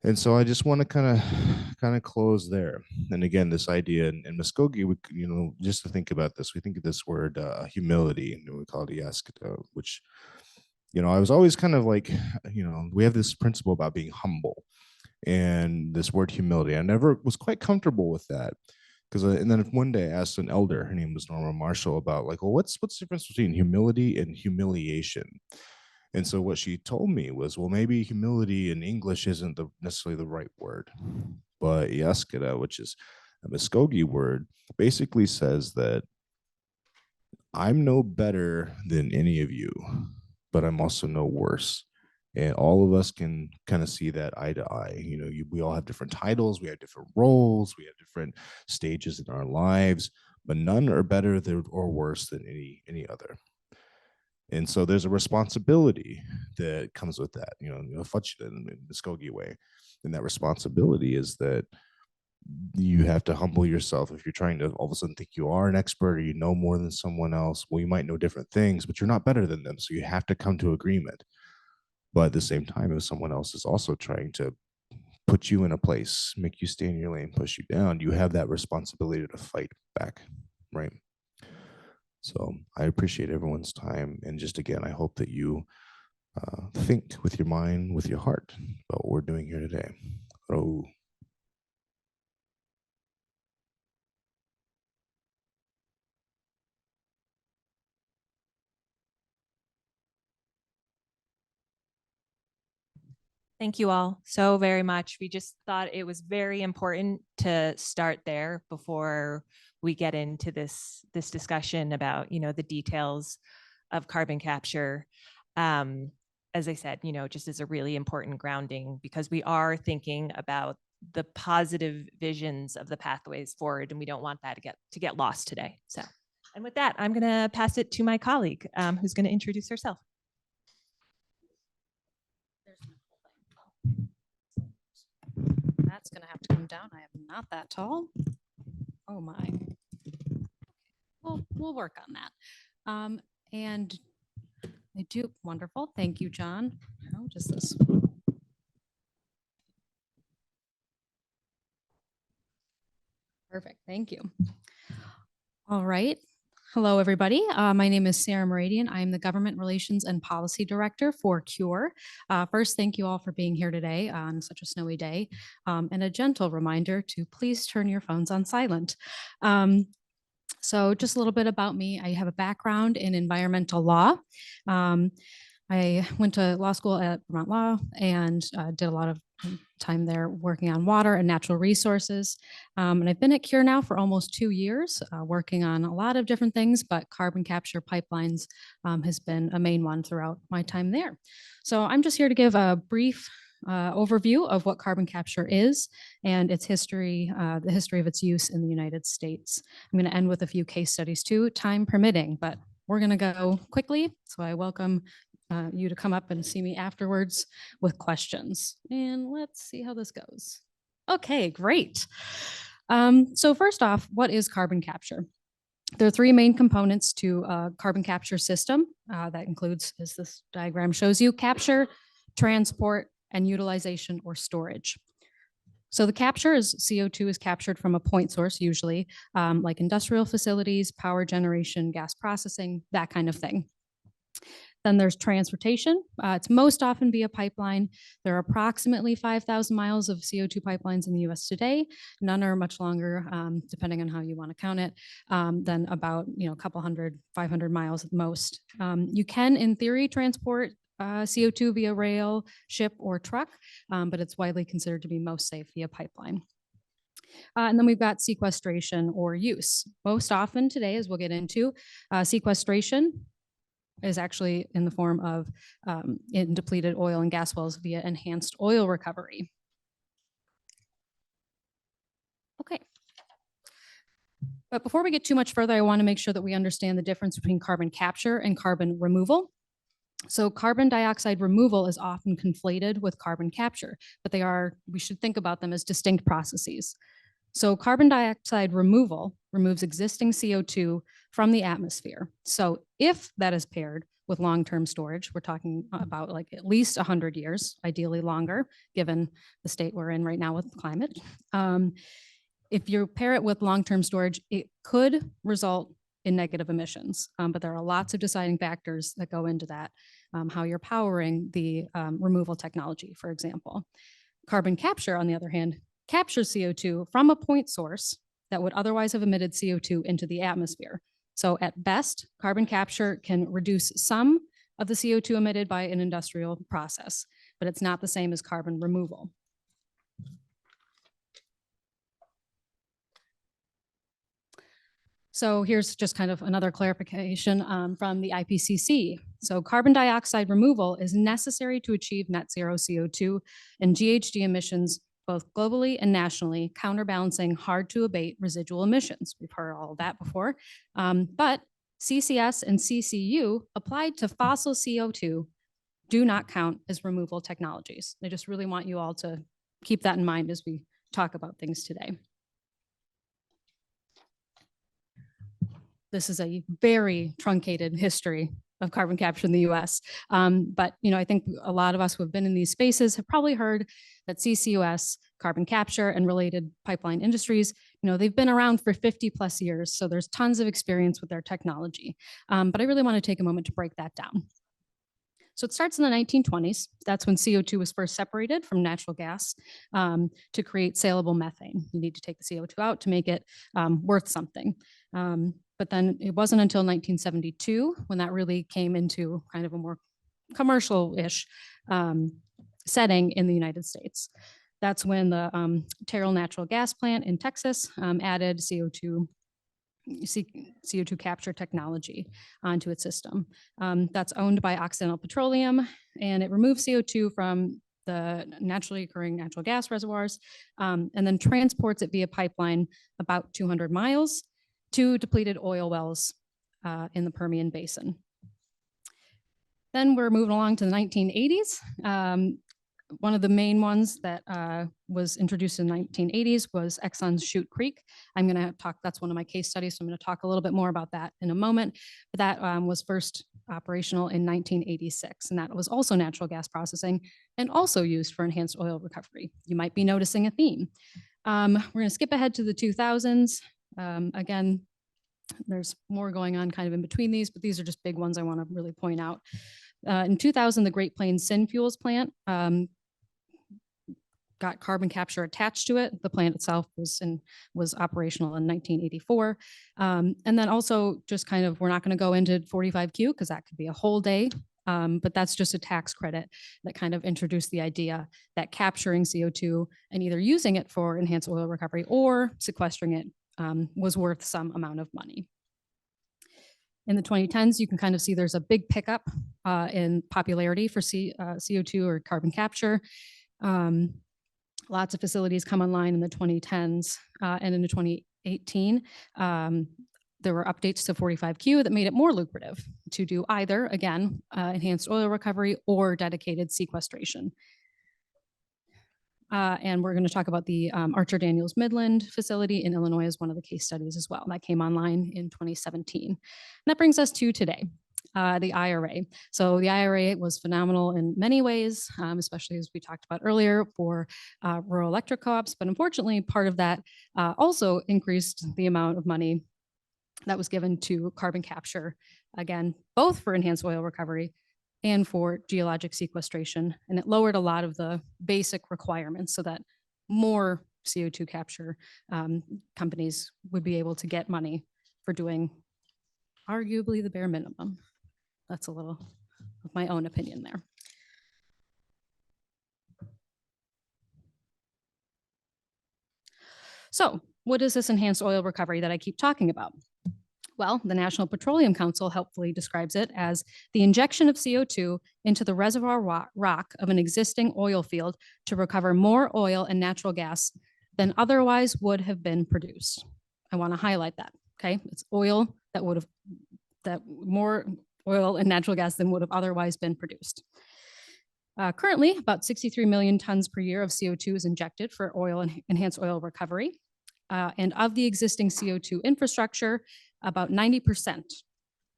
And so I just want to kind of close there. And again, this idea in Muskogee, just to think about this, we think of this word humility, and we call it yaskata, which, I was always kind of like, we have this principle about being humble and this word humility. I never was quite comfortable with that. And then one day I asked an elder, her name was Norma Marshall, about like, well, what's the difference between humility and humiliation? And so what she told me was, well, maybe humility in English isn't necessarily the right word, but yaskata, which is a Muskogee word, basically says that I'm no better than any of you, but I'm also no worse. And all of us can kind of see that eye to eye. We all have different titles, we have different roles, we have different stages in our lives, but none are better or worse than any other. And so there's a responsibility that comes with that, in the Muskogee way. And that responsibility is that you have to humble yourself. If you're trying to all of a sudden think you are an expert or you know more than someone else, well, you might know different things, but you're not better than them. So you have to come to agreement. But at the same time, if someone else is also trying to put you in a place, make you stay in your lane, push you down, you have that responsibility to fight back, right? So I appreciate everyone's time. And just again, I hope that you think with your mind, with your heart about what we're doing here today. Oh. Thank you all so very much. We just thought it was very important to start there before we get into this discussion about, the details of carbon capture. As I said, just as a really important grounding, because we are thinking about the positive visions of the pathways forward, and we don't want that to get lost today. So, and with that, I'm going to pass it to my colleague, who's going to introduce herself. That's going to have to come down. I am not that tall. Oh my. We'll work on that. And I do. Wonderful. Thank you, John. How does this? Perfect. Thank you. All right. Hello, everybody. My name is Sarah Meridian. I am the Government Relations and Policy Director for CURE. First, thank you all for being here today on such a snowy day. And a gentle reminder to please turn your phones on silent. So just a little bit about me. I have a background in environmental law. I went to law school at Vermont Law and did a lot of time there working on water and natural resources. And I've been at CURE now for almost 2 years, working on a lot of different things, but carbon capture pipelines has been a main one throughout my time there. So I'm just here to give a brief overview of what carbon capture is and its history, the history of its use in the United States. I'm going to end with a few case studies too, time permitting, but we're going to go quickly. So I welcome you to come up and see me afterwards with questions. And let's see how this goes. Okay, great. So first off, what is carbon capture? There are three main components to a carbon capture system. That includes, as this diagram shows you, capture, transport, and utilization or storage. So the capture is CO2 is captured from a point source, usually like industrial facilities, power generation, gas processing, that kind of thing. Then there's transportation. It's most often via pipeline. There are approximately 5,000 miles of CO2 pipelines in the US today. None are much longer, depending on how you want to count it, than about a couple hundred, 500 miles at most. You can, in theory, transport CO2 via rail, ship, or truck, but it's widely considered to be most safe via pipeline. And then we've got sequestration or use. Most often today, as we'll get into, sequestration is actually in the form of in depleted oil and gas wells via enhanced oil recovery. Okay. But before we get too much further, I want to make sure that we understand the difference between carbon capture and carbon removal. So carbon dioxide removal is often conflated with carbon capture, but we should think about them as distinct processes. So carbon dioxide removal removes existing CO2 from the atmosphere. So if that is paired with long-term storage, we're talking about like at least 100 years, ideally longer, given the state we're in right now with climate. If you pair it with long-term storage, it could result in negative emissions, but there are lots of deciding factors that go into that. How you're powering the removal technology, for example. Carbon capture, on the other hand, captures CO2 from a point source that would otherwise have emitted CO2 into the atmosphere. So at best, carbon capture can reduce some of the CO2 emitted by an industrial process, but it's not the same as carbon removal. So here's just kind of another clarification from the IPCC. So carbon dioxide removal is necessary to achieve net zero CO2 and GHG emissions both globally and nationally, counterbalancing hard to abate residual emissions. We've heard all of that before. But CCS and CCU applied to fossil CO2 do not count as removal technologies. I just really want you all to keep that in mind as we talk about things today. This is a very truncated history of carbon capture in the US. But I think a lot of us who have been in these spaces have probably heard that CCUS, carbon capture, and related pipeline industries, they've been around for 50 plus years. So there's tons of experience with their technology. But I really want to take a moment to break that down. So it starts in the 1920s. That's when CO2 was first separated from natural gas to create saleable methane. You need to take the CO2 out to make it worth something. But then it wasn't until 1972 when that really came into kind of a more commercial-ish setting in the United States. That's when the Terrell Natural Gas Plant in Texas added CO2 capture technology onto its system. That's owned by Occidental Petroleum, and it removes CO2 from the naturally occurring natural gas reservoirs and then transports it via pipeline about 200 miles to depleted oil wells in the Permian Basin. Then we're moving along to the 1980s. One of the main ones that was introduced in the 1980s was Exxon's Chute Creek. I'm going to talk, that's one of my case studies, so I'm going to talk a little bit more about that in a moment. But that was first operational in 1986, and that was also natural gas processing and also used for enhanced oil recovery. You might be noticing a theme. We're going to skip ahead to the 2000s. Again, there's more going on kind of in between these, but these are just big ones I want to really point out. In 2000, the Great Plains Synfuels plant got carbon capture attached to it. The plant itself was operational in 1984. And then also just kind of, we're not going to go into 45Q because that could be a whole day. But that's just a tax credit that kind of introduced the idea that capturing CO2 and either using it for enhanced oil recovery or sequestering it was worth some amount of money. In the 2010s, you can kind of see there's a big pickup in popularity for CO2 or carbon capture. Lots of facilities come online in the 2010s and in the 2018. There were updates to 45Q that made it more lucrative to do either, again, enhanced oil recovery or dedicated sequestration. And we're going to talk about the Archer Daniels Midland facility in Illinois as one of the case studies as well. That came online in 2017. And that brings us to today, the IRA. So the IRA was phenomenal in many ways, especially as we talked about earlier for rural electric co-ops. But unfortunately, part of that also increased the amount of money that was given to carbon capture, again, both for enhanced oil recovery and for geologic sequestration. And it lowered a lot of the basic requirements so that more CO2 capture companies would be able to get money for doing arguably the bare minimum. That's a little of my own opinion there. So what is this enhanced oil recovery that I keep talking about? Well, the National Petroleum Council helpfully describes it as the injection of CO2 into the reservoir rock of an existing oil field to recover more oil and natural gas than otherwise would have been produced. I want to highlight that, okay? It's oil that more oil and natural gas than would have otherwise been produced. Currently, about 63 million tons per year of CO2 is injected for oil and enhanced oil recovery. And of the existing CO2 infrastructure, about 90%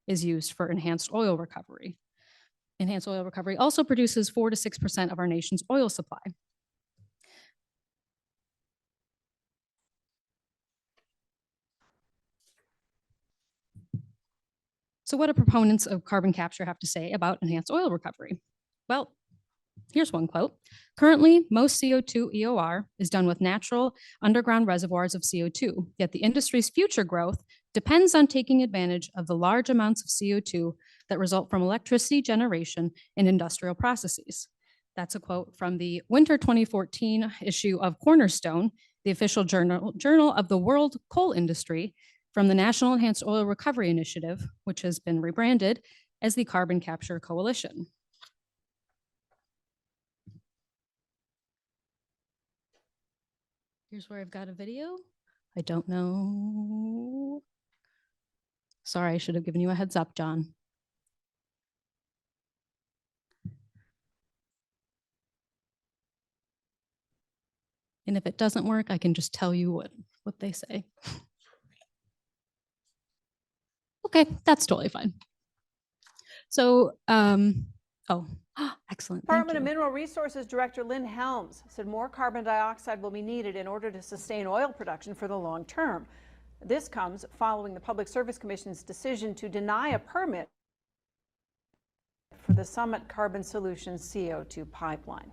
is used for enhanced oil recovery. Enhanced oil recovery also produces 4 to 6% of our nation's oil supply. So what do proponents of carbon capture have to say about enhanced oil recovery? Well, here's one quote. Currently, most CO2 EOR is done with natural underground reservoirs of CO2, yet the industry's future growth depends on taking advantage of the large amounts of CO2 that result from electricity generation in industrial processes. That's a quote from the winter 2014 issue of Cornerstone, the official journal of the world coal industry, from the National Enhanced Oil Recovery Initiative, which has been rebranded as the Carbon Capture Coalition. Here's where I've got a video. I don't know. Sorry, I should have given you a heads up, John. And if it doesn't work, I can just tell you what they say. Okay, that's totally fine. So, oh, excellent. Thank Department of you. Mineral Resources Director Lynn Helms said more carbon dioxide will be needed in order to sustain oil production for the long term. This comes following the Public Service Commission's decision to deny a permit for the Summit Carbon Solutions CO2 pipeline.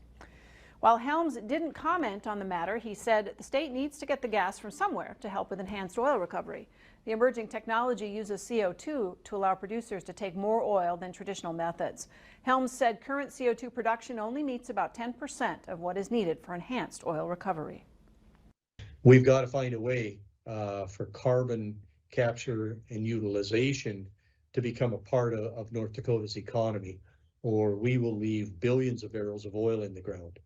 While Helms didn't comment on the matter, he said the state needs to get the gas from somewhere to help with enhanced oil recovery. The emerging technology uses CO2 to allow producers to take more oil than traditional methods. Helms said current CO2 production only meets about 10% of what is needed for enhanced oil recovery. We've got to find a way for carbon capture and utilization to become a part of North Dakota's economy, or we will leave billions of barrels of oil in the ground.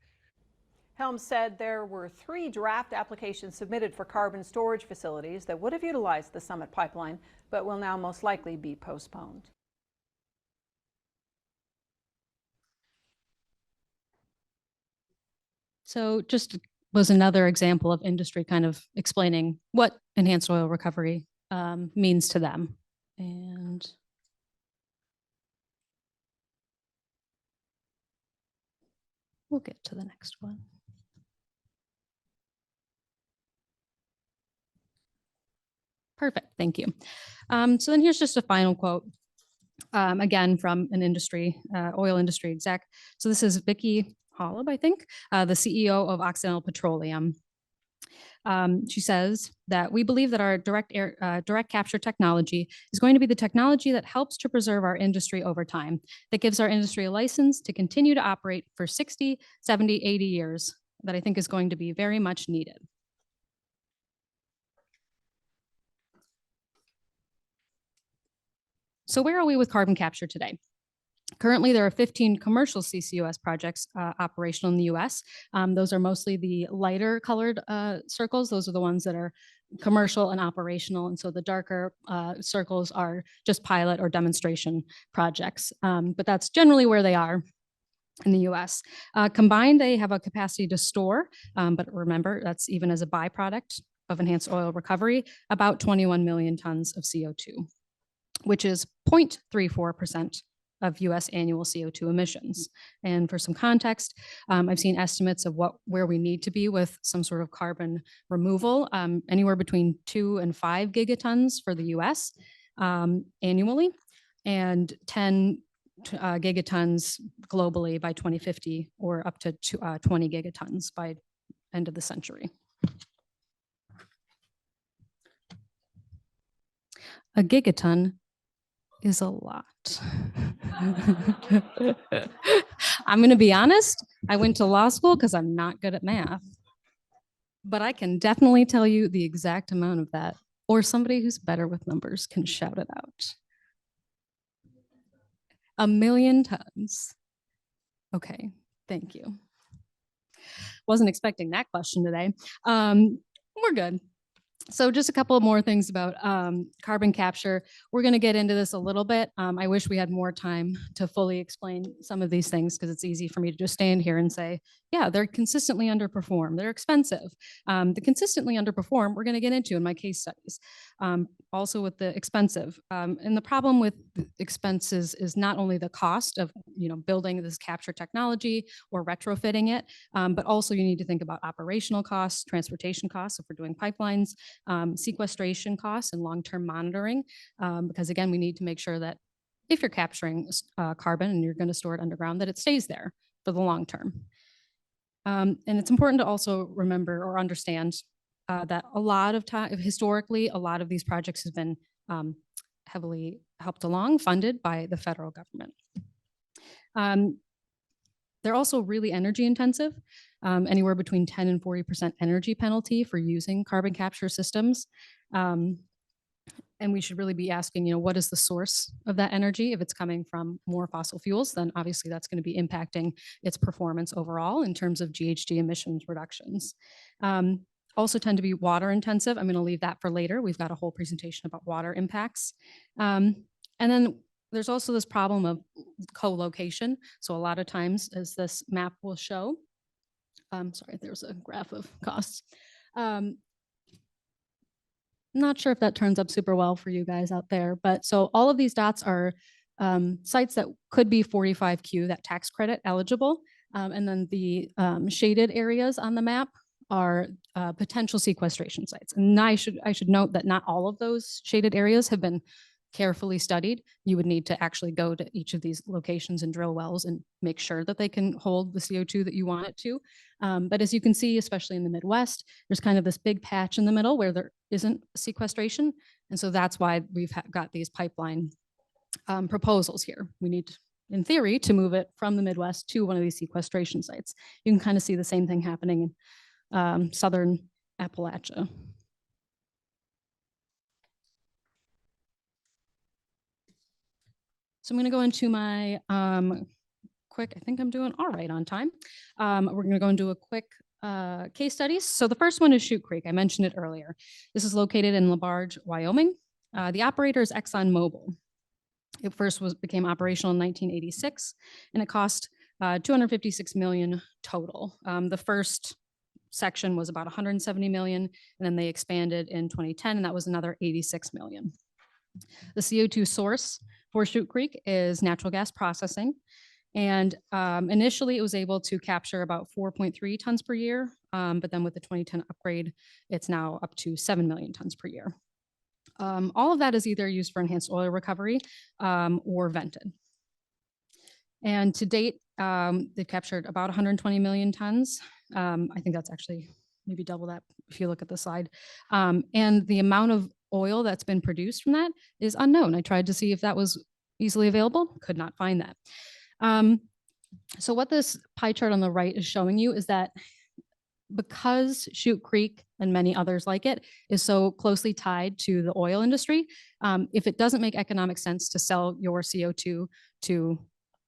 Helms said there were 3 draft applications submitted for carbon storage facilities that would have utilized the Summit pipeline, but will now most likely be postponed. So just was another example of industry kind of explaining what enhanced oil recovery means to them. And we'll get to the next one. Perfect, thank you. So then here's just a final quote, again, from an industry, oil industry exec. So this is Vicki Hollub, I think, the CEO of Occidental Petroleum. She says that we believe that our direct capture technology is going to be the technology that helps to preserve our industry over time, that gives our industry a license to continue to operate for 60, 70, 80 years, that I think is going to be very much needed. So where are we with carbon capture today? Currently, there are 15 commercial CCUS projects operational in the US. Those are mostly the lighter colored circles. Those are the ones that are commercial and operational. And so the darker circles are just pilot or demonstration projects. But that's generally where they are in the US. Combined, they have a capacity to store, but remember, that's even as a byproduct of enhanced oil recovery, about 21 million tons of CO2, which is 0.34% of US annual CO2 emissions. And for some context, I've seen estimates of where we need to be with some sort of carbon removal, anywhere between 2 and 5 gigatons for the US annually, and 10 gigatons globally by 2050, or up to 20 gigatons by end of the century. A gigaton is a lot. I'm going to be honest, I went to law school because I'm not good at math, but I can definitely tell you the exact amount of that, or somebody who's better with numbers can shout it out. 1 million tons. Okay, thank you. Wasn't expecting that question today. We're good. So just a couple more things about carbon capture. We're going to get into this a little bit. I wish we had more time to fully explain some of these things, because it's easy for me to just stand here and say, yeah, they're consistently underperformed. They're expensive. The consistently underperform, we're going to get into in my case studies. Also with the expensive. And the problem with expenses is not only the cost of building this capture technology or retrofitting it, but also you need to think about operational costs, transportation costs if we're doing pipelines, sequestration costs and long-term monitoring, because again, we need to make sure that if you're capturing carbon and you're going to store it underground, that it stays there for the long term. And it's important to also remember or understand that a lot of time, historically, a lot of these projects have been heavily helped along, funded by the federal government. They're also really energy intensive, anywhere between 10 and 40% energy penalty for using carbon capture systems. And we should really be asking, what is the source of that energy? If it's coming from more fossil fuels, then obviously that's going to be impacting its performance overall in terms of GHG emissions reductions. Also tend to be water intensive. I'm going to leave that for later. We've got a whole presentation about water impacts. And then there's also this problem of co-location. So a lot of times, as this map will show, sorry, there's a graph of costs. Not sure if that turns up super well for you guys out there, but so all of these dots are sites that could be 45Q, that tax credit eligible. And then the shaded areas on the map are potential sequestration sites. And I should note that not all of those shaded areas have been carefully studied. You would need to actually go to each of these locations and drill wells and make sure that they can hold the CO2 that you want it to. But as you can see, especially in the Midwest, there's kind of this big patch in the middle where there isn't sequestration. And so that's why we've got these pipeline proposals here. We need, in theory, to move it from the Midwest to one of these sequestration sites. You can kind of see the same thing happening in southern Appalachia. So I'm going to go into my quick, I think I'm doing all right on time. We're going to go into a quick case studies. So the first one is Chute Creek. I mentioned it earlier. This is located in LaBarge, Wyoming. The operator is ExxonMobil. It first became operational in 1986, and it cost $256 million total. The first section was about $170 million, and then they expanded in 2010, and that was another $86 million. The CO2 source for Chute Creek is natural gas processing. And initially it was able to capture about 4.3 tons per year. But then with the 2010 upgrade, it's now up to 7 million tons per year. All of that is either used for enhanced oil recovery or vented. And to date, they've captured about 120 million tons. I think that's actually maybe double that if you look at the slide. And the amount of oil that's been produced from that is unknown. I tried to see if that was easily available, could not find that. So what this pie chart on the right is showing you is that because Chute Creek and many others like it is so closely tied to the oil industry, if it doesn't make economic sense to sell your CO2 to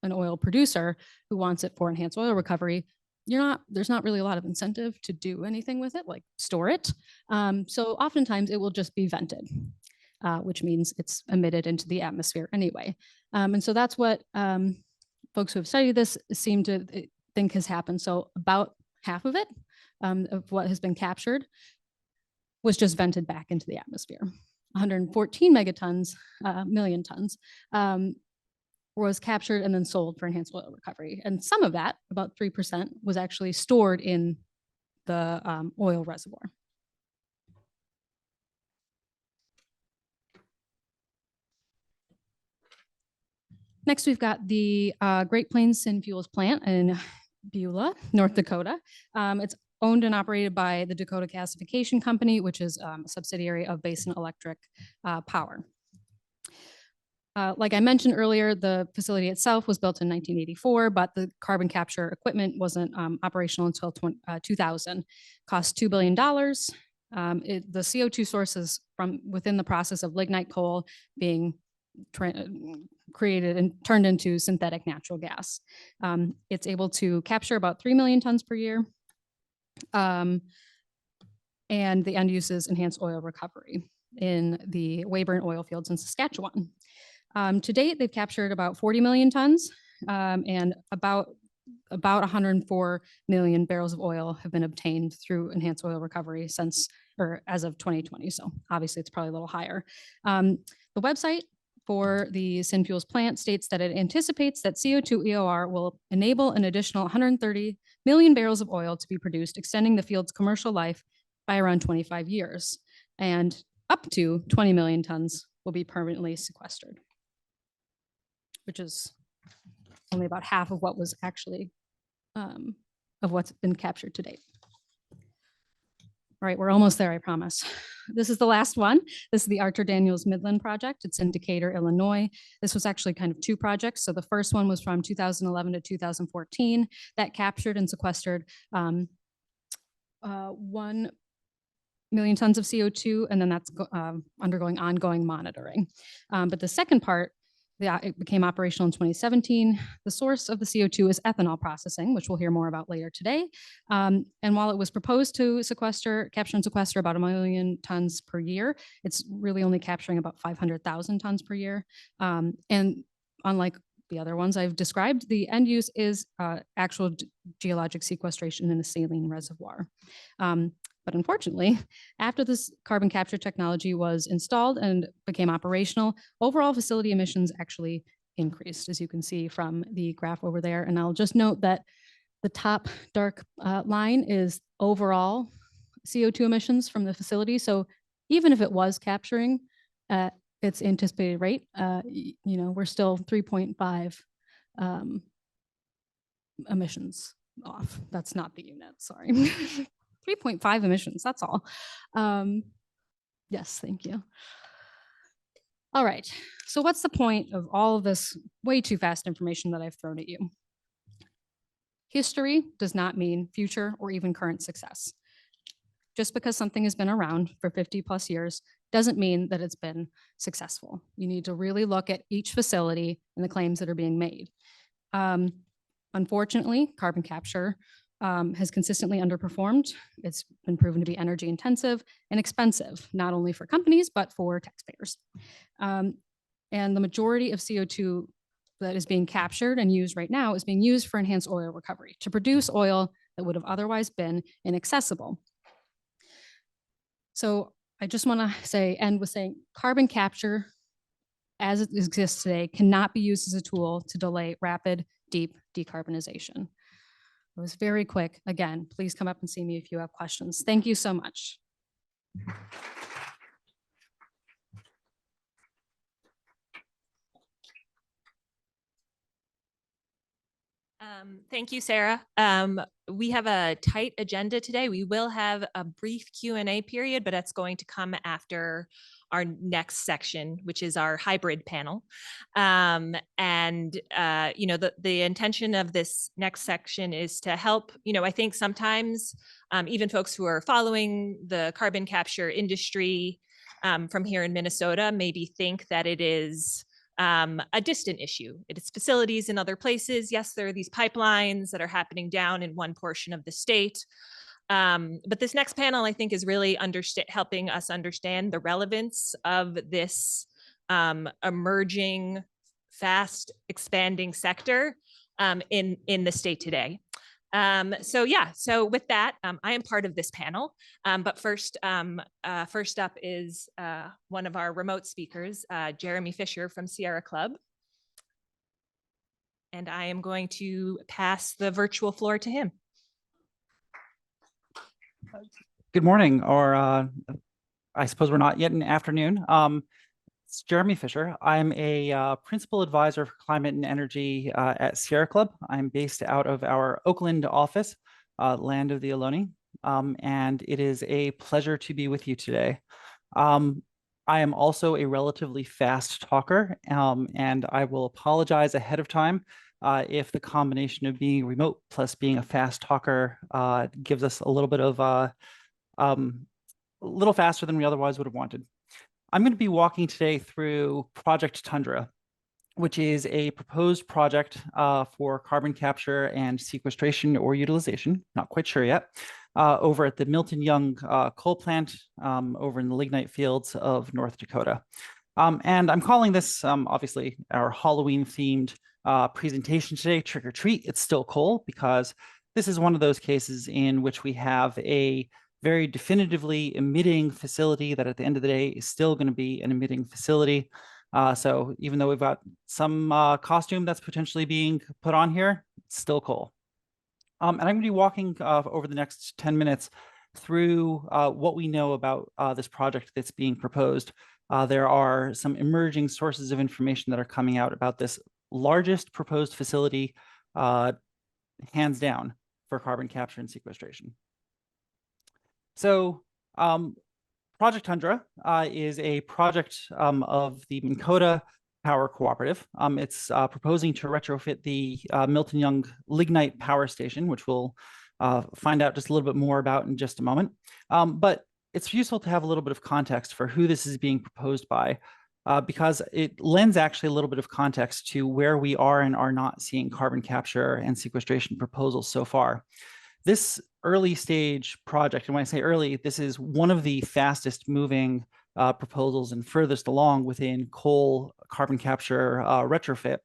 an oil producer who wants it for enhanced oil recovery, there's not really a lot of incentive to do anything with it, like store it. So oftentimes it will just be vented, which means it's emitted into the atmosphere anyway. And so that's what folks who have studied this seem to think has happened. So about half of it, of what has been captured, was just vented back into the atmosphere. 114 million tons, was captured and then sold for enhanced oil recovery. And some of that, about 3%, was actually stored in the oil reservoir. Next, we've got the Great Plains Synfuels plant in Beulah, North Dakota. It's owned and operated by the Dakota Gasification Company, which is a subsidiary of Basin Electric Power. Like I mentioned earlier, the facility itself was built in 1984, but the carbon capture equipment wasn't operational until 2000. Cost $2 billion. The CO2 sources from within the process of lignite coal being created and turned into synthetic natural gas. It's able to capture about 3 million tons per year. And the end use is enhanced oil recovery in the Weyburn oil fields in Saskatchewan. To date, they've captured about 40 million tons and about 104 million barrels of oil have been obtained through enhanced oil recovery as of 2020. So obviously it's probably a little higher. The website for the Synfuels plant states that it anticipates that CO2 EOR will enable an additional 130 million barrels of oil to be produced, extending the field's commercial life by around 25 years. And up to 20 million tons will be permanently sequestered, which is only about half of what was actually, of what's been captured to date. All right, we're almost there, I promise. This is the last one. This is the Archer Daniels Midland project. It's in Decatur, Illinois. This was actually kind of two projects. So the first one was from 2011 to 2014 that captured and sequestered 1 million tons of CO2, and then that's undergoing ongoing monitoring. But the second part, it became operational in 2017. The source of the CO2 is ethanol processing, which we'll hear more about later today. And while it was proposed to capture and sequester about 1 million tons per year, it's really only capturing about 500,000 tons per year. And unlike the other ones I've described, the end use is actual geologic sequestration in a saline reservoir. But unfortunately, after this carbon capture technology was installed and became operational, overall facility emissions actually increased, as you can see from the graph over there. And I'll just note that the top dark line is overall CO2 emissions from the facility. So even if it was capturing at its anticipated rate, we're still 3.5 emissions off. That's not the unit, sorry. 3.5 emissions, that's all. Yes, thank you. All right, so what's the point of all of this way too fast information that I've thrown at you? History does not mean future or even current success. Just because something has been around for 50 plus years doesn't mean that it's been successful. You need to really look at each facility and the claims that are being made. Unfortunately, carbon capture has consistently underperformed. It's been proven to be energy intensive and expensive, not only for companies, but for taxpayers. And the majority of CO2 that is being captured and used right now is being used for enhanced oil recovery to produce oil that would have otherwise been inaccessible. So I just want to end with saying carbon capture as it exists today cannot be used as a tool to delay rapid, deep decarbonization. It was very quick. Again, please come up and see me if you have questions. Thank you so much. Thank you, Sarah. We have a tight agenda today. We will have a brief Q&A period, but that's going to come after our next section, which is our hybrid panel. The intention of this next section is to help, I think sometimes even folks who are following the carbon capture industry from here in Minnesota maybe think that it is a distant issue. It is facilities in other places. Yes, there are these pipelines that are happening down in one portion of the state. But this next panel, I think, is really helping us understand the relevance of this emerging, fast expanding sector in the state today. So with that, I am part of this panel. But first up is one of our remote speakers, Jeremy Fisher from Sierra Club. And I am going to pass the virtual floor to him. Good morning, or I suppose we're not yet in afternoon. It's Jeremy Fisher. I'm a principal advisor for climate and energy at Sierra Club. I'm based out of our Oakland office, land of the Ohlone, and it is a pleasure to be with you today. I am also a relatively fast talker, and I will apologize ahead of time if the combination of being remote plus being a fast talker gives us a little bit of a little faster than we otherwise would have wanted. I'm going to be walking today through Project Tundra, which is a proposed project for carbon capture and sequestration or utilization, not quite sure yet, over at the Milton Young coal plant over in the lignite fields of North Dakota. And I'm calling this, obviously, our Halloween-themed presentation today, Trick or Treat. It's still coal, because this is one of those cases in which we have a very definitively emitting facility that at the end of the day is still going to be an emitting facility. So even though we've got some costume that's potentially being put on here, it's still coal. And I'm going to be walking over the next 10 minutes through what we know about this project that's being proposed. There are some emerging sources of information that are coming out about this largest proposed facility, hands down, for carbon capture and sequestration. So Project Tundra is a project of the Minn Kota Power Cooperative. It's proposing to retrofit the Milton Young Lignite Power Station, which we'll find out just a little bit more about in just a moment. But it's useful to have a little bit of context for who this is being proposed by, because it lends actually a little bit of context to where we are and are not seeing carbon capture and sequestration proposals so far. This early stage project, and when I say early, this is one of the fastest moving proposals and furthest along within coal carbon capture retrofit,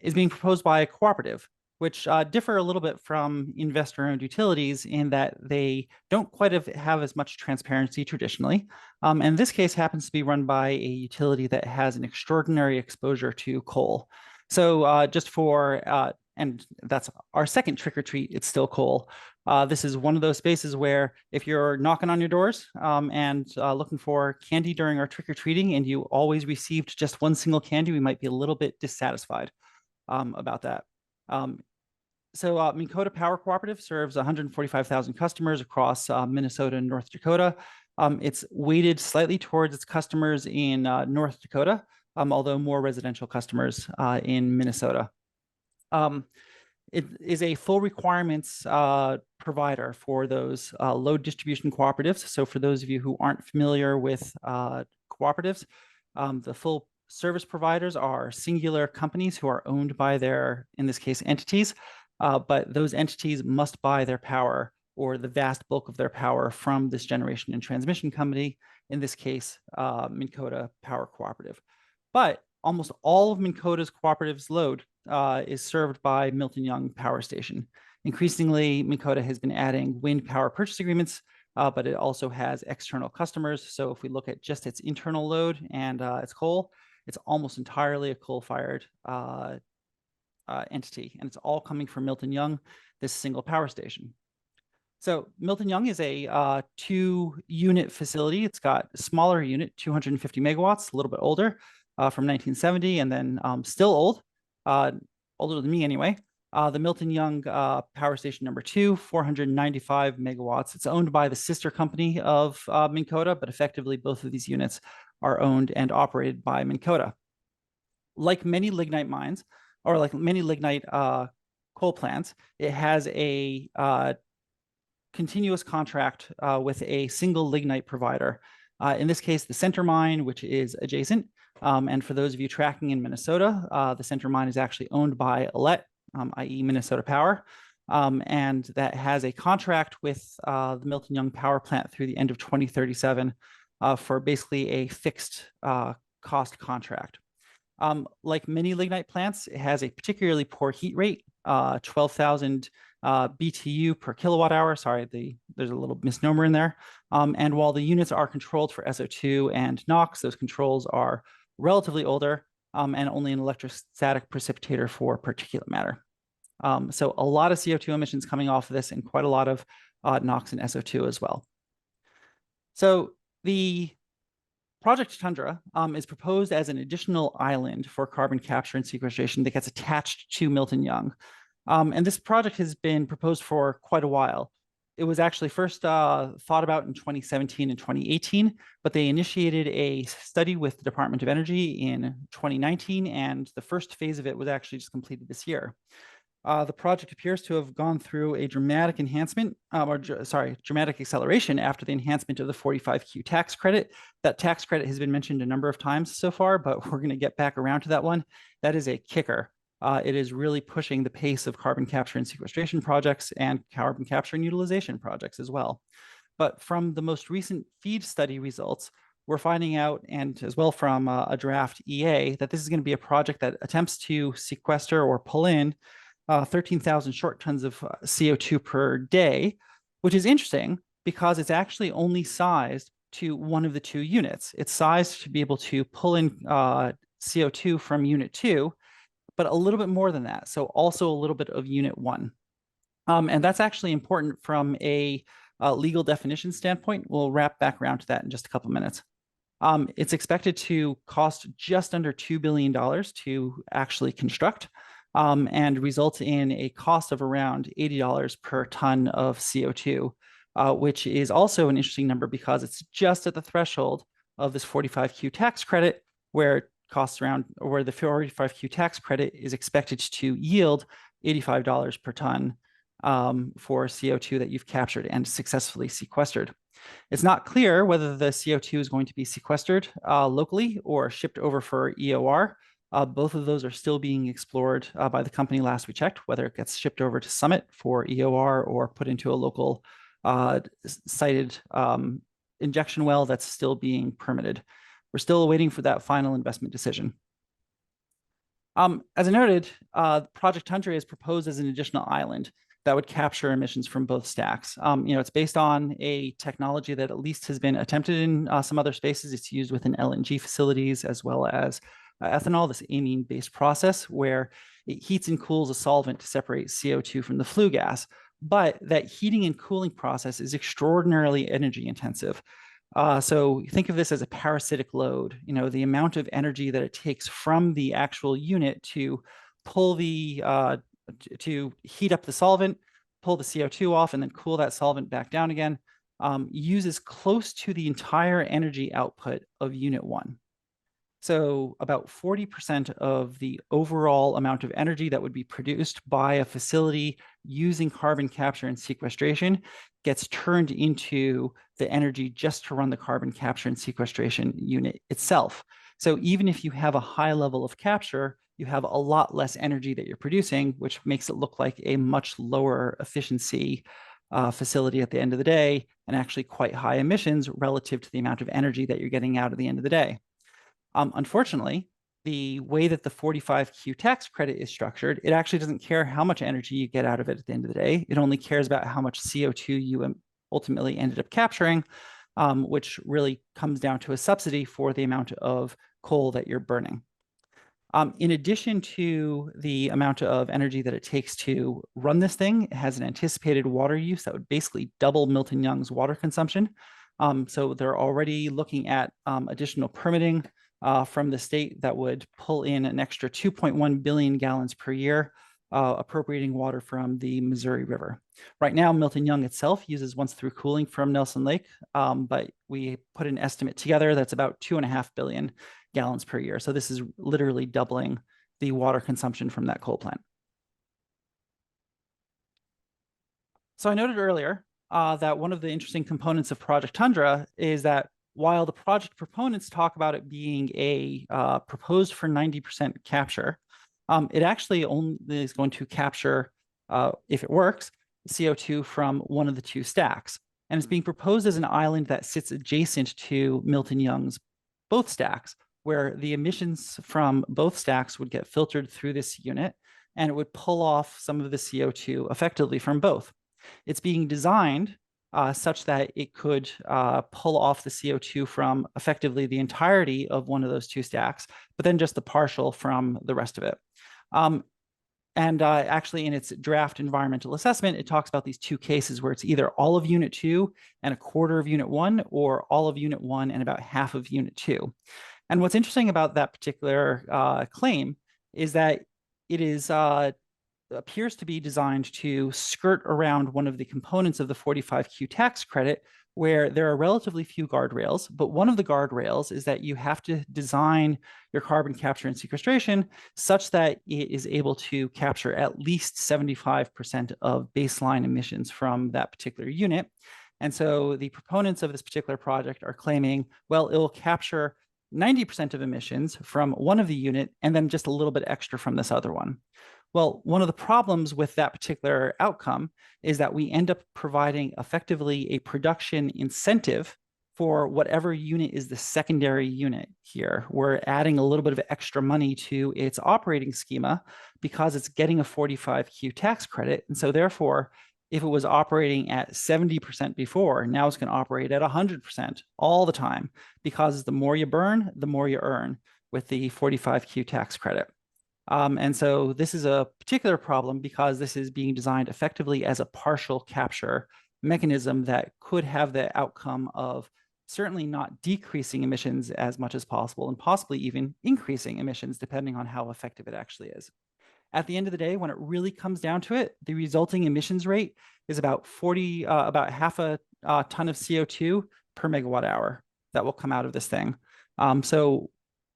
is being proposed by a cooperative, which differ a little bit from investor-owned utilities in that they don't quite have as much transparency traditionally. And this case happens to be run by a utility that has an extraordinary exposure to coal. So just for and that's our second trick or treat, it's still coal. This is one of those spaces where if you're knocking on your doors and looking for candy during our trick or treating and you always received just one single candy, we might be a little bit dissatisfied about that. So Minn Kota Power Cooperative serves 145,000 customers across Minnesota and North Dakota. It's weighted slightly towards its customers in North Dakota, although more residential customers in Minnesota. It is a full requirements provider for those load distribution cooperatives. So for those of you who aren't familiar with cooperatives, the full service providers are singular companies who are owned by their, in this case, entities, but those entities must buy their power or the vast bulk of their power from this generation and transmission company, in this case, Minn Kota Power Cooperative. But almost all of Minn Kota's cooperative's load is served by Milton Young Power Station. Increasingly, Minn Kota has been adding wind power purchase agreements, but it also has external customers. So if we look at just its internal load and its coal, it's almost entirely a coal-fired entity, and it's all coming from Milton Young, this single power station. So Milton Young is a 2-unit facility. It's got a smaller unit, 250 megawatts, a little bit older, from 1970, and then still old, older than me anyway. The Milton Young Power Station number 2, 495 megawatts. It's owned by the sister company of Minn Kota, but effectively both of these units are owned and operated by Minn Kota. Like many lignite mines, or like many lignite coal plants, it has a continuous contract with a single lignite provider. In this case, the Center Mine, which is adjacent, And for those of you tracking in Minnesota, the center mine is actually owned by ALET, i.e. Minnesota Power. And that has a contract with the Milton Young Power Plant through the end of 2037 for basically a fixed cost contract. Like many lignite plants, it has a particularly poor heat rate, 12,000 BTU per kilowatt hour. Sorry, there's a little misnomer in there. And while the units are controlled for SO2 and NOx, those controls are relatively older and only an electrostatic precipitator for particulate matter. So a lot of CO2 emissions coming off of this and quite a lot of NOx and SO2 as well. So the Project Tundra is proposed as an additional island for carbon capture and sequestration that gets attached to Milton Young. And this project has been proposed for quite a while. It was actually first thought about in 2017 and 2018, but they initiated a study with the Department of Energy in 2019, and the first phase of it was actually just completed this year. The project appears to have gone through a dramatic enhancement, dramatic acceleration after the enhancement of the 45Q tax credit. That tax credit has been mentioned a number of times so far, but we're going to get back around to that one. That is a kicker. It is really pushing the pace of carbon capture and sequestration projects and carbon capture and utilization projects as well. But from the most recent FEED study results, we're finding out, and as well from a draft EA, that this is going to be a project that attempts to sequester or pull in 13,000 short tons of CO2 per day, which is interesting because it's actually only sized to one of the two units. It's sized to be able to pull in CO2 from unit 2, but a little bit more than that. So also a little bit of unit 1. And that's actually important from a legal definition standpoint. We'll wrap back around to that in just a couple minutes. It's expected to cost just under $2 billion to actually construct. And result in a cost of around $80 per ton of CO2, which is also an interesting number because it's just at the threshold of this 45Q tax credit, where it costs around, where the 45Q tax credit is expected to yield $85 per ton for CO2 that you've captured and successfully sequestered. It's not clear whether the CO2 is going to be sequestered locally or shipped over for EOR. Both of those are still being explored by the company last we checked, whether it gets shipped over to Summit for EOR or put into a local sited injection well that's still being permitted. We're still waiting for that final investment decision. As I noted, Project Tundra is proposed as an additional island that would capture emissions from both stacks. It's based on a technology that at least has been attempted in some other spaces. It's used within LNG facilities as well as ethanol, this amine-based process where it heats and cools a solvent to separate CO2 from the flue gas. But that heating and cooling process is extraordinarily energy intensive. So think of this as a parasitic load. The amount of energy that it takes from the actual unit to pull to heat up the solvent, pull the CO2 off, and then cool that solvent back down again, uses close to the entire energy output of unit 1. So about 40% of the overall amount of energy that would be produced by a facility using carbon capture and sequestration gets turned into the energy just to run the carbon capture and sequestration unit itself. So even if you have a high level of capture, you have a lot less energy that you're producing, which makes it look like a much lower efficiency facility at the end of the day, and actually quite high emissions relative to the amount of energy that you're getting out at the end of the day. Unfortunately, the way that the 45Q tax credit is structured, it actually doesn't care how much energy you get out of it at the end of the day. It only cares about how much CO2 you ultimately ended up capturing, which really comes down to a subsidy for the amount of coal that you're burning. In addition to the amount of energy that it takes to run this thing, it has an anticipated water use that would basically double Milton Young's water consumption. So they're already looking at additional permitting from the state that would pull in an extra 2.1 billion gallons per year, appropriating water from the Missouri River. Right now, Milton Young itself uses once-through cooling from Nelson Lake, but we put an estimate together that's about 2.5 billion gallons per year. So this is literally doubling the water consumption from that coal plant. So I noted earlier that one of the interesting components of Project Tundra is that while the project proponents talk about it being a proposed for 90% capture, it actually only is going to capture, if it works, CO2 from one of the two stacks. And it's being proposed as an island that sits adjacent to Milton Young's both stacks, where the emissions from both stacks would get filtered through this unit, and it would pull off some of the CO2 effectively from both. It's being designed such that it could pull off the CO2 from effectively the entirety of one of those two stacks, but then just the partial from the rest of it. And actually, in its draft environmental assessment, it talks about these two cases where it's either all of Unit 2 and a quarter of Unit 1, or all of Unit 1 and about half of Unit 2. And what's interesting about that particular claim is that it is appears to be designed to skirt around one of the components of the 45Q tax credit, where there are relatively few guardrails, but one of the guardrails is that you have to design your carbon capture and sequestration such that it is able to capture at least 75% of baseline emissions from that particular unit. And so the proponents of this particular project are claiming, well, it will capture 90% of emissions from one of the unit and then just a little bit extra from this other one. Well, one of the problems with that particular outcome is that we end up providing effectively a production incentive for whatever unit is the secondary unit here. We're adding a little bit of extra money to its operating schema because it's getting a 45Q tax credit. And so therefore, if it was operating at 70% before, now it's going to operate at 100% all the time, because the more you burn, the more you earn with the 45Q tax credit. And so this is a particular problem because this is being designed effectively as a partial capture mechanism that could have the outcome of certainly not decreasing emissions as much as possible, and possibly even increasing emissions depending on how effective it actually is. At the end of the day, when it really comes down to it, the resulting emissions rate is about half a ton of CO2 per megawatt hour that will come out of this thing. So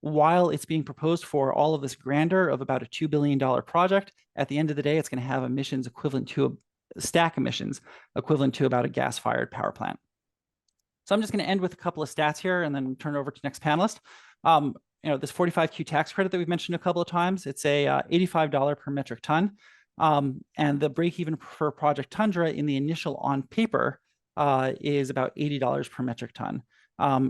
while it's being proposed for all of this grandeur of about a $2 billion project, at the end of the day, it's going to have emissions equivalent to stack emissions equivalent to about a gas-fired power plant. So I'm just going to end with a couple of stats here and then turn it over to the next panelist. This 45Q tax credit that we've mentioned a couple of times, it's a $85 per metric ton. And the break even for Project Tundra in the initial on paper is about $80 per metric ton.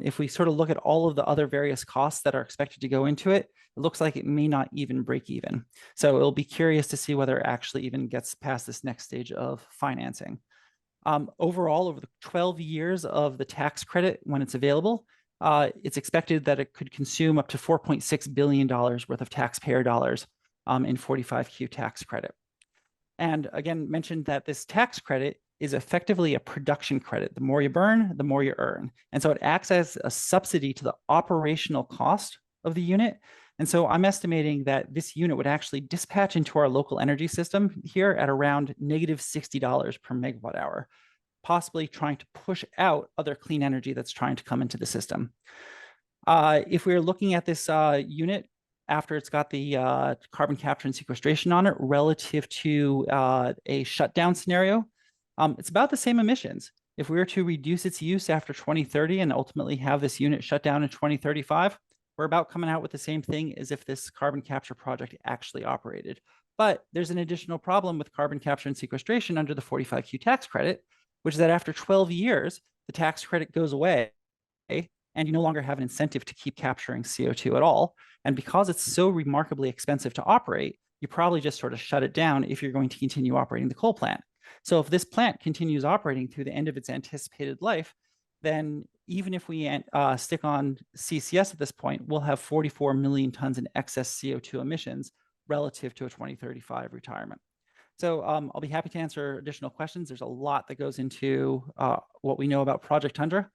If we sort of look at all of the other various costs that are expected to go into it, it looks like it may not even break even. So it'll be curious to see whether it actually even gets past this next stage of financing. Overall, over the 12 years of the tax credit when it's available, it's expected that it could consume up to $4.6 billion worth of taxpayer dollars in 45Q tax credit. And again, mentioned that this tax credit is effectively a production credit. The more you burn, the more you earn. And so it acts as a subsidy to the operational cost of the unit. And so I'm estimating that this unit would actually dispatch into our local energy system here at around -$60 per megawatt hour, possibly trying to push out other clean energy that's trying to come into the system. If we're looking at this unit after it's got the carbon capture and sequestration on it relative to a shutdown scenario, it's about the same emissions. If we were to reduce its use after 2030 and ultimately have this unit shut down in 2035, we're about coming out with the same thing as if this carbon capture project actually operated. But there's an additional problem with carbon capture and sequestration under the 45Q tax credit, which is that after 12 years, the tax credit goes away and you no longer have an incentive to keep capturing CO2 at all. And because it's so remarkably expensive to operate, you probably just sort of shut it down if you're going to continue operating the coal plant. So if this plant continues operating through the end of its anticipated life, then even if we stick on CCS at this point, we'll have 44 million tons in excess CO2 emissions relative to a 2035 retirement. So I'll be happy to answer additional questions. There's a lot that goes into what we know about Project Tundra,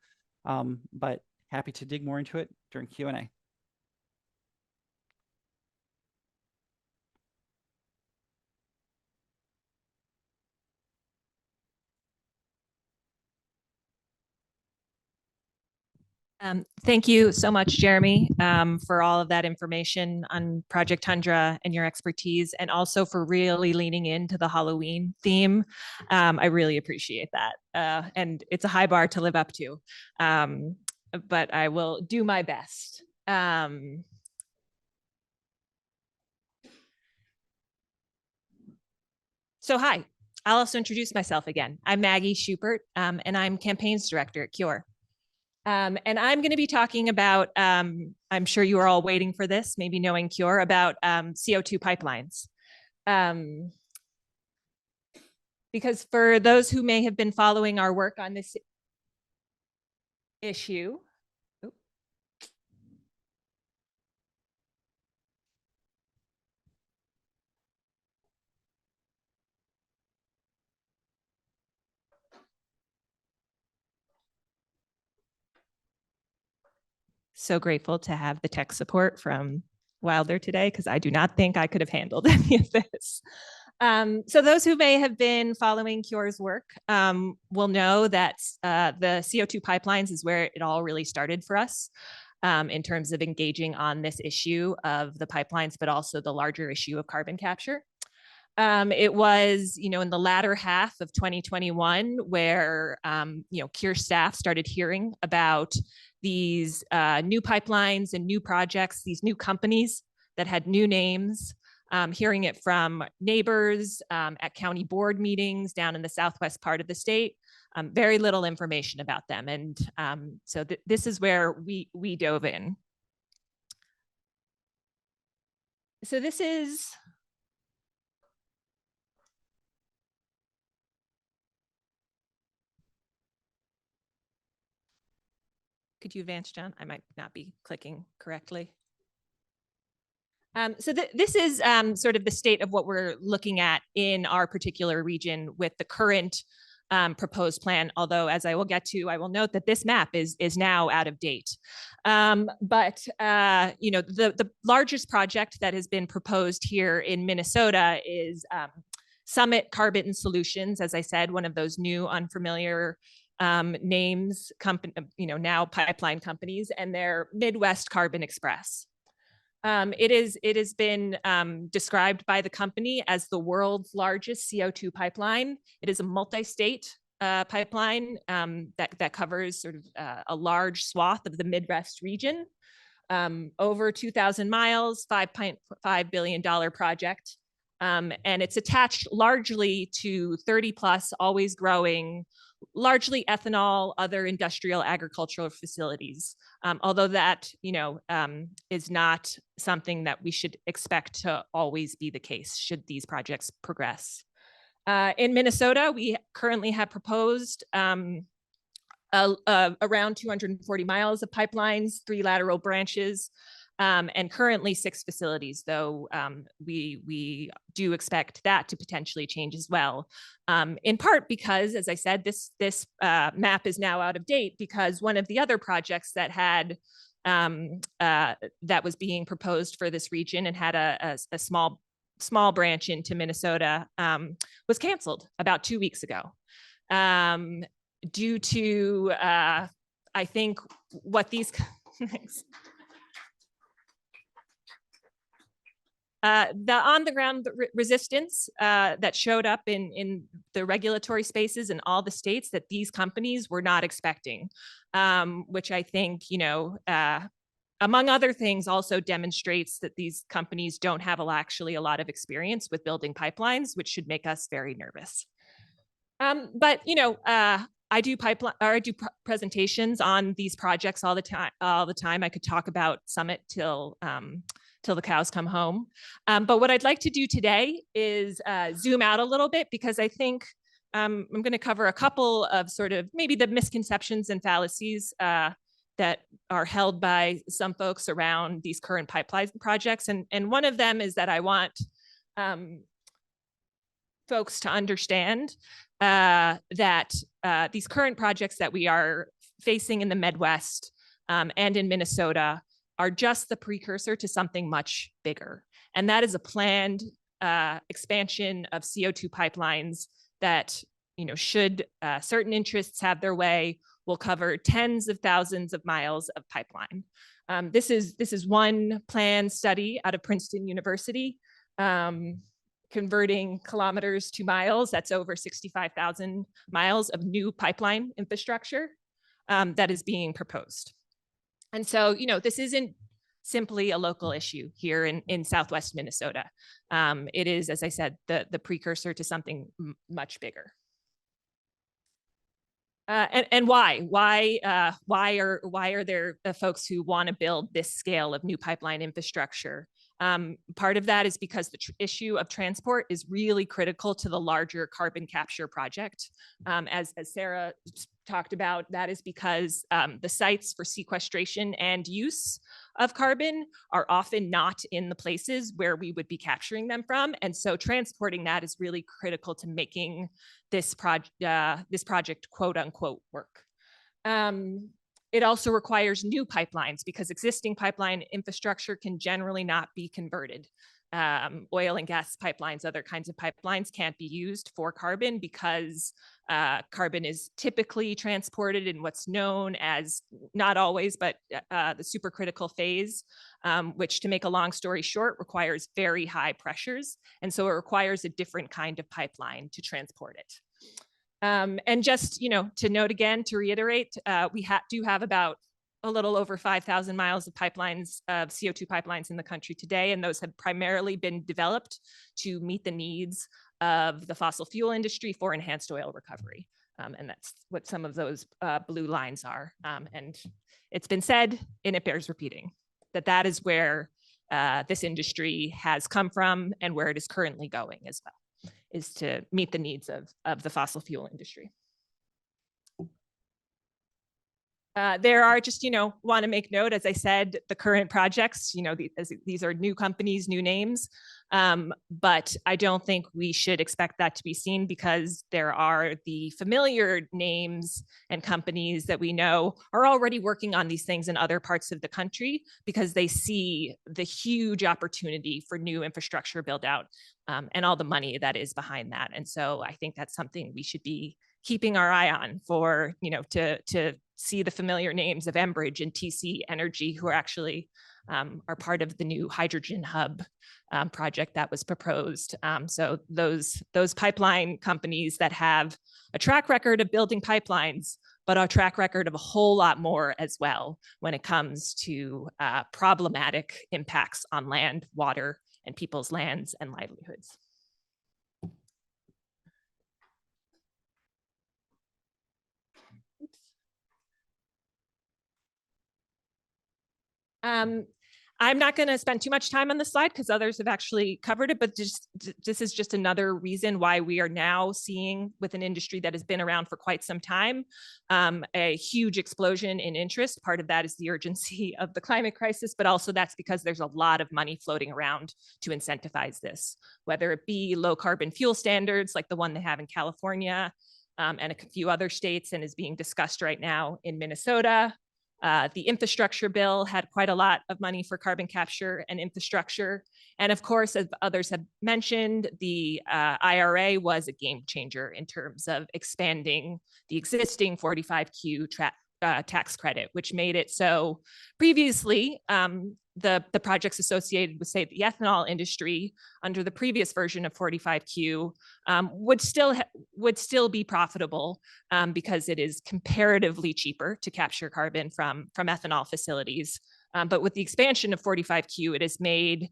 but happy to dig more into it during Q&A. Thank you so much, Jeremy, for all of that information on Project Tundra and your expertise, and also for really leaning into the Halloween theme. I really appreciate that. And it's a high bar to live up to. but I will do my best. So hi, I'll also introduce myself again. I'm Maggie Schubert, and I'm campaigns director at CURE. And I'm going to be talking about, I'm sure you are all waiting for this, maybe knowing CURE, about CO2 pipelines. Because for those who may have been following our work on this issue, so grateful to have the tech support from Wilder today, because I do not think I could have handled any of this. So those who may have been following CURE's work will know that the CO2 pipelines is where it all really started for us in terms of engaging on this issue of the pipelines, but also the larger issue of carbon capture. It was, in the latter half of 2021 where, CURE staff started hearing about these new pipelines and new projects, these new companies that had new names, hearing it from neighbors at county board meetings down in the southwest part of the state. Very little information about them. And so this is where we dove in. So this is could you advance, John? I might not be clicking correctly. So this is sort of the state of what we're looking at in our particular region with the current proposed plan. Although, as I will get to, I will note that this map is now out of date. But the largest project that has been proposed here in Minnesota is Summit Carbon Solutions. As I said, one of those new unfamiliar names, now pipeline companies, and their Midwest Carbon Express. It has been described by the company as the world's largest CO2 pipeline. It is a multi-state pipeline that covers sort of a large swath of the Midwest region, over 2,000 miles, $5.5 billion project. And it's attached largely to 30 plus, always growing, largely ethanol, other industrial agricultural facilities. Although that, is not something that we should expect to always be the case should these projects progress. In Minnesota, we currently have proposed around 240 miles of pipelines, 3 lateral branches, and currently 6 facilities, though we do expect that to potentially change as well. In part because, as I said, this map is now out of date because one of the other projects that had that was being proposed for this region and had a small branch into Minnesota was canceled about 2 weeks ago due to I think what these the on-the-ground resistance that showed up in the regulatory spaces in all the states that these companies were not expecting, which I think, among other things, also demonstrates that these companies don't have actually a lot of experience with building pipelines, which should make us very nervous. But I do presentations on these projects all the time. I could talk about Summit till the cows come home. But what I'd like to do today is zoom out a little bit because I think I'm going to cover a couple of sort of maybe the misconceptions and fallacies that are held by some folks around these current pipeline projects. And one of them is that I want folks to understand that these current projects that we are facing in the Midwest and in Minnesota are just the precursor to something much bigger. And that is a planned expansion of CO2 pipelines that, should certain interests have their way, will cover tens of thousands of miles of pipeline. This is one planned study out of Princeton University, converting kilometers to miles. That's over 65,000 miles of new pipeline infrastructure that is being proposed. And so, this isn't simply a local issue here in Southwest Minnesota. It is, as I said, the precursor to something much bigger. And why? Why are there folks who want to build this scale of new pipeline infrastructure? Part of that is because the issue of transport is really critical to the larger carbon capture project. As Sarah talked about, that is because the sites for sequestration and use of carbon are often not in the places where we would be capturing them from. And so transporting that is really critical to making this project quote unquote work. It also requires new pipelines because existing pipeline infrastructure can generally not be converted. Oil and gas pipelines, other kinds of pipelines can't be used for carbon because carbon is typically transported in what's known as, not always, but the supercritical phase, which, to make a long story short, requires very high pressures. And so it requires a different kind of pipeline to transport it. And just, to note again, to reiterate, we do have about a little over 5,000 miles of pipelines, of CO2 pipelines in the country today, and those have primarily been developed to meet the needs of the fossil fuel industry for enhanced oil recovery. And that's what some of those blue lines are. And it's been said, and it bears repeating, that is where this industry has come from and where it is currently going as well, is to meet the needs of the fossil fuel industry. There are just, want to make note, as I said, the current projects, these are new companies, new names, but I don't think we should expect that to be seen because there are the familiar names and companies that we know are already working on these things in other parts of the country because they see the huge opportunity for new infrastructure build out and all the money that is behind that. And so I think that's something we should be keeping our eye on for, to see the familiar names of Enbridge and TC Energy, who are actually are part of the new hydrogen hub project that was proposed. So those pipeline companies that have a track record of building pipelines, but a track record of a whole lot more as well when it comes to problematic impacts on land, water, and people's lands and livelihoods. I'm not going to spend too much time on this slide because others have actually covered it, but this is just another reason why we are now seeing, with an industry that has been around for quite some time, a huge explosion in interest. Part of that is the urgency of the climate crisis, but also that's because there's a lot of money floating around to incentivize this, whether it be low carbon fuel standards like the one they have in California and a few other states and is being discussed right now in Minnesota. The infrastructure bill had quite a lot of money for carbon capture and infrastructure. And of course, as others have mentioned, the IRA was a game changer in terms of expanding the existing 45Q tax credit, which made it so previously the projects associated with, say, the ethanol industry under the previous version of 45Q would still be profitable because it is comparatively cheaper to capture carbon from ethanol facilities. But with the expansion of 45Q, it has made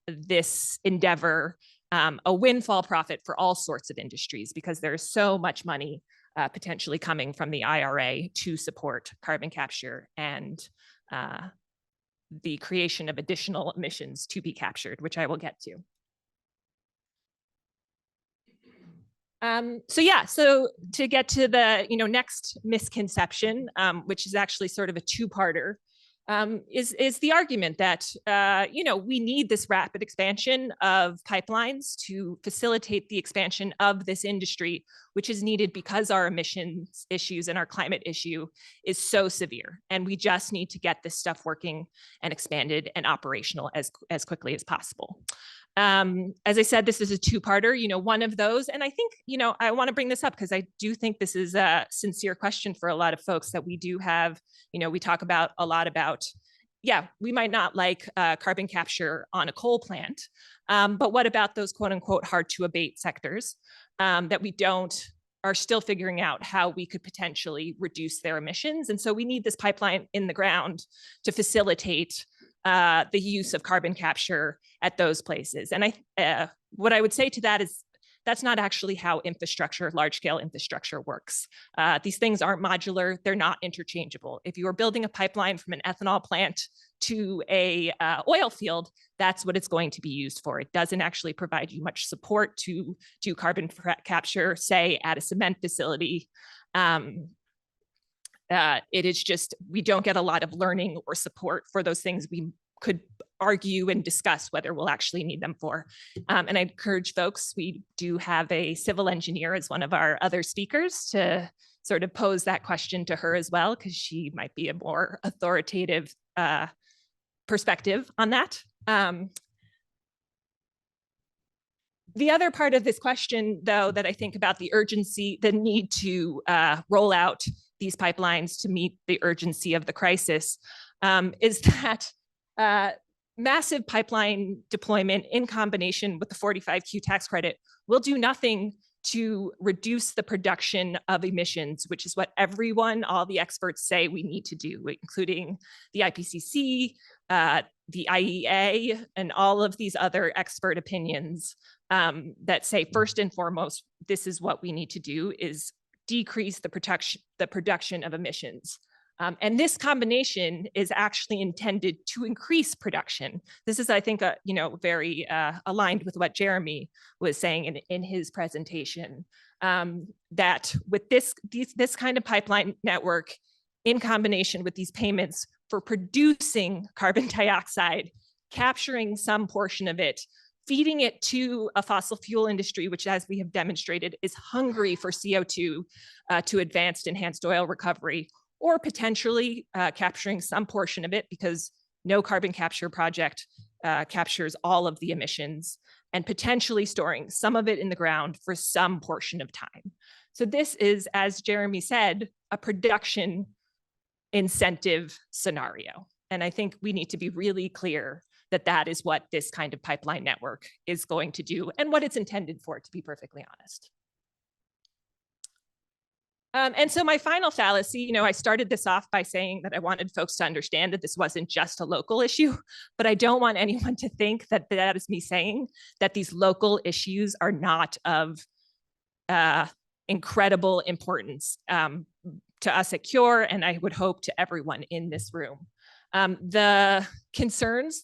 this endeavor a windfall profit for all sorts of industries because there's so much money potentially coming from the IRA to support carbon capture and the creation of additional emissions to be captured, which I will get to. So to get to the next misconception, which is actually sort of a two-parter, is the argument that we need this rapid expansion of pipelines to facilitate the expansion of this industry, which is needed because our emissions issues and our climate issue is so severe. And we just need to get this stuff working and expanded and operational as quickly as possible. As I said, this is a two-parter, one of those. And I think, I want to bring this up because I do think this is a sincere question for a lot of folks that we do have, we talk about a lot about, we might not like carbon capture on a coal plant, but what about those quote unquote hard to abate sectors that we don't are still figuring out how we could potentially reduce their emissions. And so we need this pipeline in the ground to facilitate the use of carbon capture at those places. And what I would say to that is that's not actually how infrastructure, large-scale infrastructure works. These things aren't modular, they're not interchangeable. If you are building a pipeline from an ethanol plant to a oil field, that's what it's going to be used for. It doesn't actually provide you much support to do carbon capture, say, at a cement facility. It is just, we don't get a lot of learning or support for those things we could argue and discuss whether we'll actually need them for. And I encourage folks, we do have a civil engineer as one of our other speakers to sort of pose that question to her as well, because she might be a more authoritative perspective on that. The other part of this question, though, that I think about the urgency, the need to roll out these pipelines to meet the urgency of the crisis, is that massive pipeline deployment in combination with the 45Q tax credit will do nothing to reduce the production of emissions, which is what everyone, all the experts say we need to do, including the IPCC, the IEA, and all of these other expert opinions that say, first and foremost, this is what we need to do, is decrease the production of emissions. And this combination is actually intended to increase production. This is, I think, very aligned with what Jeremy was saying in his presentation, that with this kind of pipeline network in combination with these payments for producing carbon dioxide, capturing some portion of it, feeding it to a fossil fuel industry, which, as we have demonstrated, is hungry for CO2 to advanced enhanced oil recovery, or potentially capturing some portion of it, because no carbon capture project captures all of the emissions, and potentially storing some of it in the ground for some portion of time. So this is, as Jeremy said, a production incentive scenario. And I think we need to be really clear that that is what this kind of pipeline network is going to do and what it's intended for, to be perfectly honest. And so my final fallacy, I started this off by saying that I wanted folks to understand that this wasn't just a local issue, but I don't want anyone to think that that is me saying that these local issues are not of incredible importance to us at CURE, and I would hope to everyone in this room. The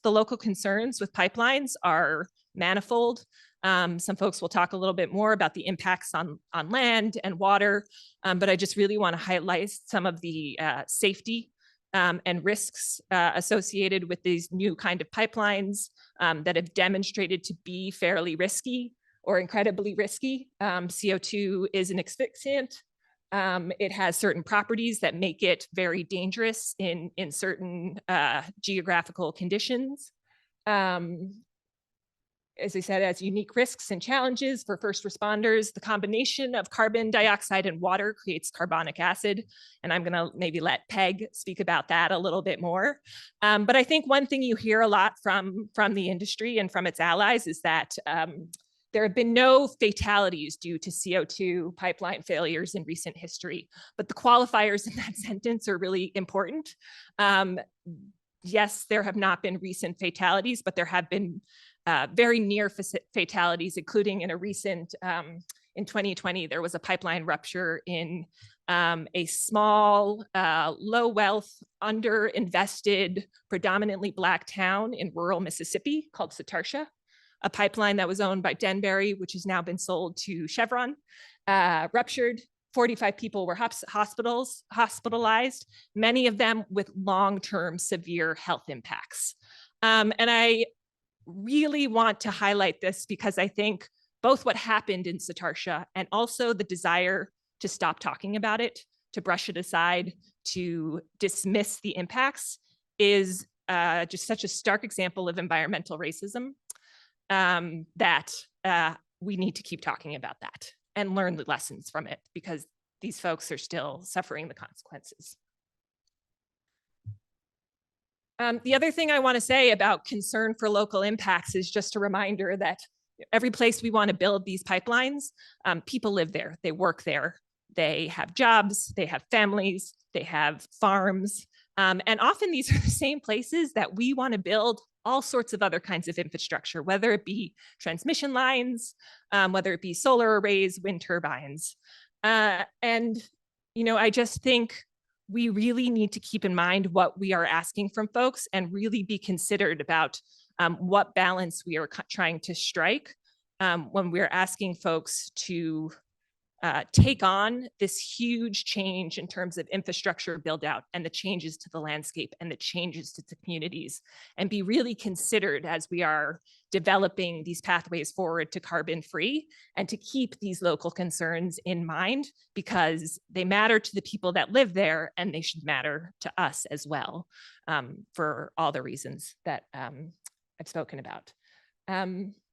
local concerns with pipelines are manifold. Some folks will talk a little bit more about the impacts on land and water, but I just really want to highlight some of the safety and risks associated with these new kind of pipelines that have demonstrated to be fairly risky or incredibly risky. CO2 is an asphyxiant. It has certain properties that make it very dangerous in certain geographical conditions. As I said, has unique risks and challenges for first responders. The combination of carbon dioxide and water creates carbonic acid. And I'm gonna maybe let Peg speak about that a little bit more. But I think one thing you hear a lot from the industry and from its allies is that there have been no fatalities due to CO2 pipeline failures in recent history, but the qualifiers in that sentence are really important. Yes, there have not been recent fatalities, but there have been very near fatalities, including in a recent, in 2020, there was a pipeline rupture in a small, low wealth, underinvested, predominantly Black town in rural Mississippi called Satartia, a pipeline that was owned by Denbury, which has now been sold to Chevron, ruptured. 45 people were hospitalized, many of them with long-term severe health impacts. And I really want to highlight this because I think both what happened in Satartia and also the desire to stop talking about it, to brush it aside, to dismiss the impacts is just such a stark example of environmental racism that we need to keep talking about that and learn the lessons from it, because these folks are still suffering the consequences. The other thing I want to say about concern for local impacts is just a reminder that every place we want to build these pipelines, people live there, they work there, they have jobs, they have families, they have farms. And often these are the same places that we want to build all sorts of other kinds of infrastructure, whether it be transmission lines, whether it be solar arrays, wind turbines. And, you know, I just think we really need to keep in mind what we are asking from folks and really be considered about what balance we are trying to strike when we're asking folks to take on this huge change in terms of infrastructure build out and the changes to the landscape and the changes to the communities, and be really considered as we are developing these pathways forward to carbon free, and to keep these local concerns in mind, because they matter to the people that live there and they should matter to us as well, for all the reasons that I've spoken about.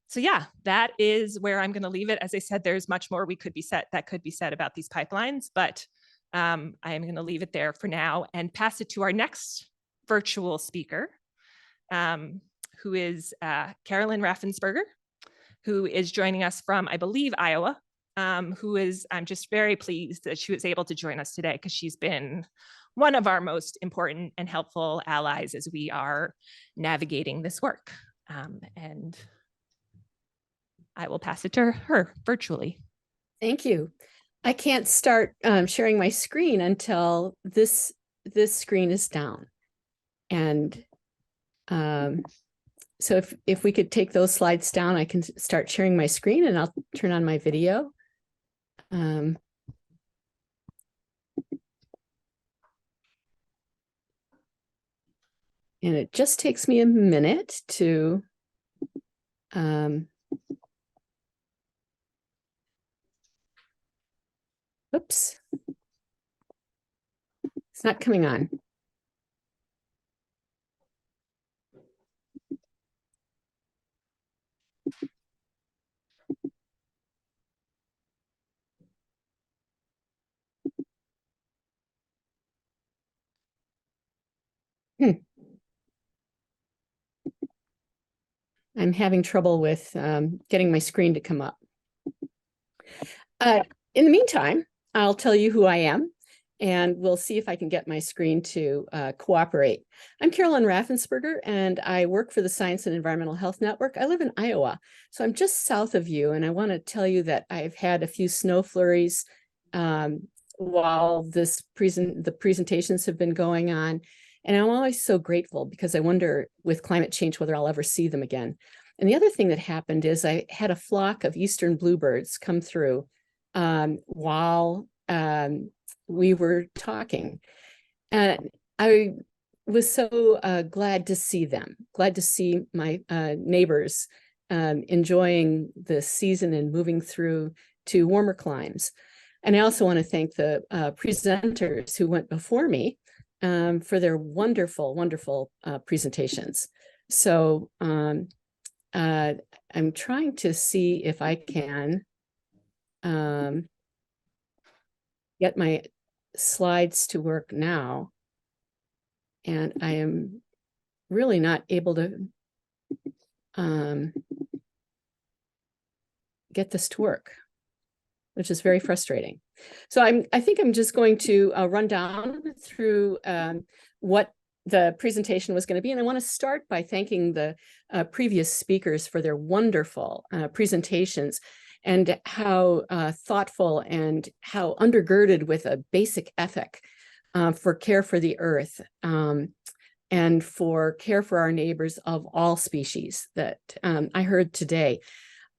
So yeah, that is where I'm going to leave it. As I said, there's much more that could be said about these pipelines, but I am going to leave it there for now and pass it to our next virtual speaker, who is Carolyn Raffensperger, who is joining us from, I believe, Iowa, I'm just very pleased that she was able to join us today, because she's been one of our most important and helpful allies as we are navigating this work. And I will pass it to her virtually. Thank you. I can't start sharing my screen until this screen is down. And so if we could take those slides down, I can start sharing my screen, and I'll turn on my video. And it just takes me a minute to oops, it's not coming on. I'm having trouble with getting my screen to come up. In the meantime, I'll tell you who I am, and we'll see if I can get my screen to cooperate. I'm Carolyn Raffensperger, and I work for the Science and Environmental Health Network. I live in Iowa, so I'm just south of you, and I want to tell you that I've had a few snow flurries while the presentations have been going on. And I'm always so grateful, because I wonder with climate change whether I'll ever see them again. And the other thing that happened is I had a flock of eastern bluebirds come through while we were talking. And I was so glad to see them, glad to see my neighbors enjoying the season and moving through to warmer climes. And I also want to thank the presenters who went before me for their wonderful, wonderful presentations. So I'm trying to see if I can get my slides to work now. And I am really not able to get this to work, which is very frustrating. So I think I'm just going to run down through what the presentation was going to be. And I want to start by thanking the previous speakers for their wonderful presentations, and how thoughtful and how undergirded with a basic ethic for care for the earth and for care for our neighbors of all species that I heard today.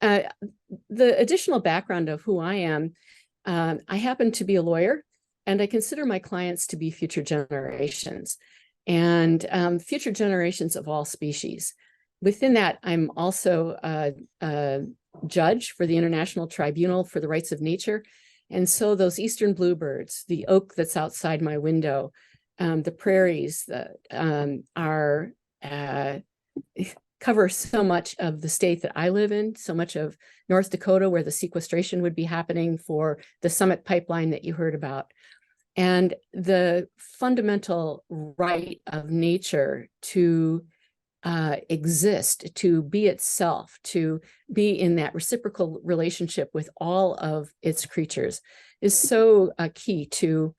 The additional background of who I am, I happen to be a lawyer, and I consider my clients to be future generations, and future generations of all species. Within that, I'm also a judge for the International Tribunal for the Rights of Nature. And so those eastern bluebirds, the oak that's outside my window, the prairies that cover so much of the state that I live in, so much of North Dakota, where the sequestration would be happening for the Summit pipeline that you heard about. And the fundamental right of nature to exist, to be itself, to be in that reciprocal relationship with all of its creatures is so key to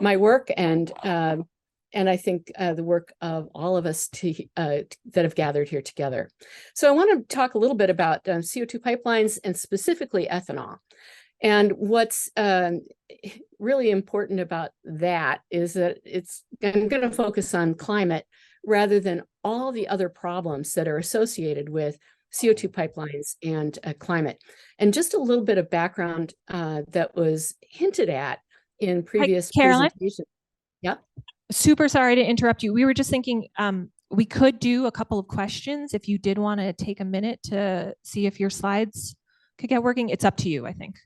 my work and I think the work of all of us that have gathered here together. So I want to talk a little bit about CO2 pipelines and specifically ethanol. And what's really important about that is that I'm going to focus on climate rather than all the other problems that are associated with CO2 pipelines and climate. And just a little bit of background that was hinted at in previous Carolyn? presentations. Yep. Super sorry to interrupt you. We were just thinking we could do a couple of questions if you did want to take a minute to see if your slides could get working. It's up to you, I think.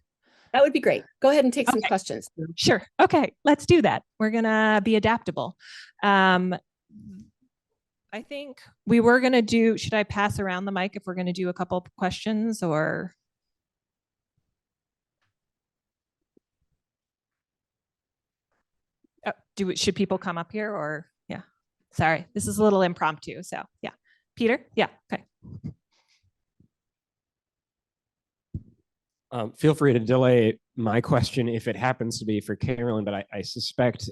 That would be great. Go ahead and take some questions. Sure. Okay, let's do that. We're going to be adaptable. I think we were going to do, should I pass around the mic if we're going to do a couple of questions or? Should people come up here or, yeah, sorry, this is a little impromptu. So yeah, Peter. Yeah. Okay. Feel free to delay my question if it happens to be for Carolyn, but I suspect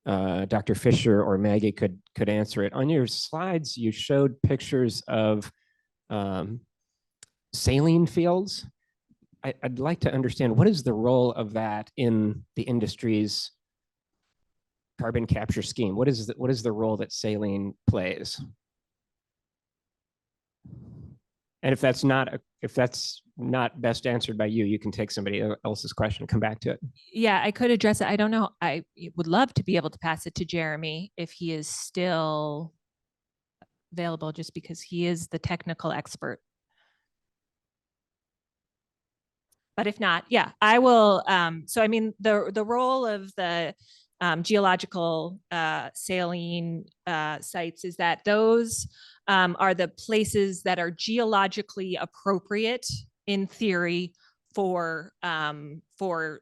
Dr. Fisher or Maggie could answer it. On your slides, you showed pictures of saline fields. I'd like to understand, what is the role of that in the industry's carbon capture scheme? What is the role that saline plays? And if that's not best answered by you, you can take somebody else's question and come back to it. Yeah, I could address it. I don't know. I would love to be able to pass it to Jeremy if he is still available, just because he is the technical expert. But if not, yeah, I will. So I mean, the role of the geological saline sites is that those are the places that are geologically appropriate in theory for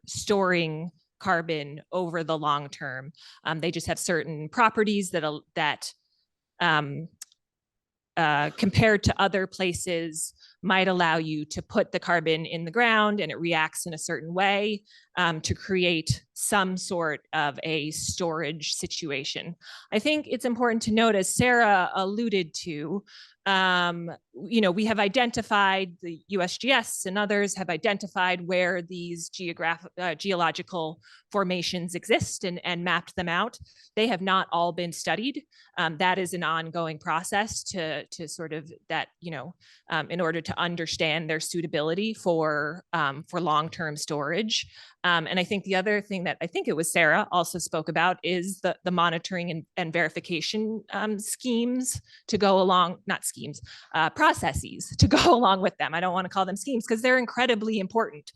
storing carbon over the long term. They just have certain properties that compared to other places might allow you to put the carbon in the ground and it reacts in a certain way to create some sort of a storage situation. I think it's important to note, as Sarah alluded to, we have identified, the USGS and others have identified where these geological formations exist and mapped them out. They have not all been studied. That is an ongoing process to sort of that, in order to understand their suitability for long-term storage. And I think the other thing that I think it was Sarah also spoke about is the monitoring and verification schemes to go along, not schemes, processes to go along with them. I don't want to call them schemes because they're incredibly important.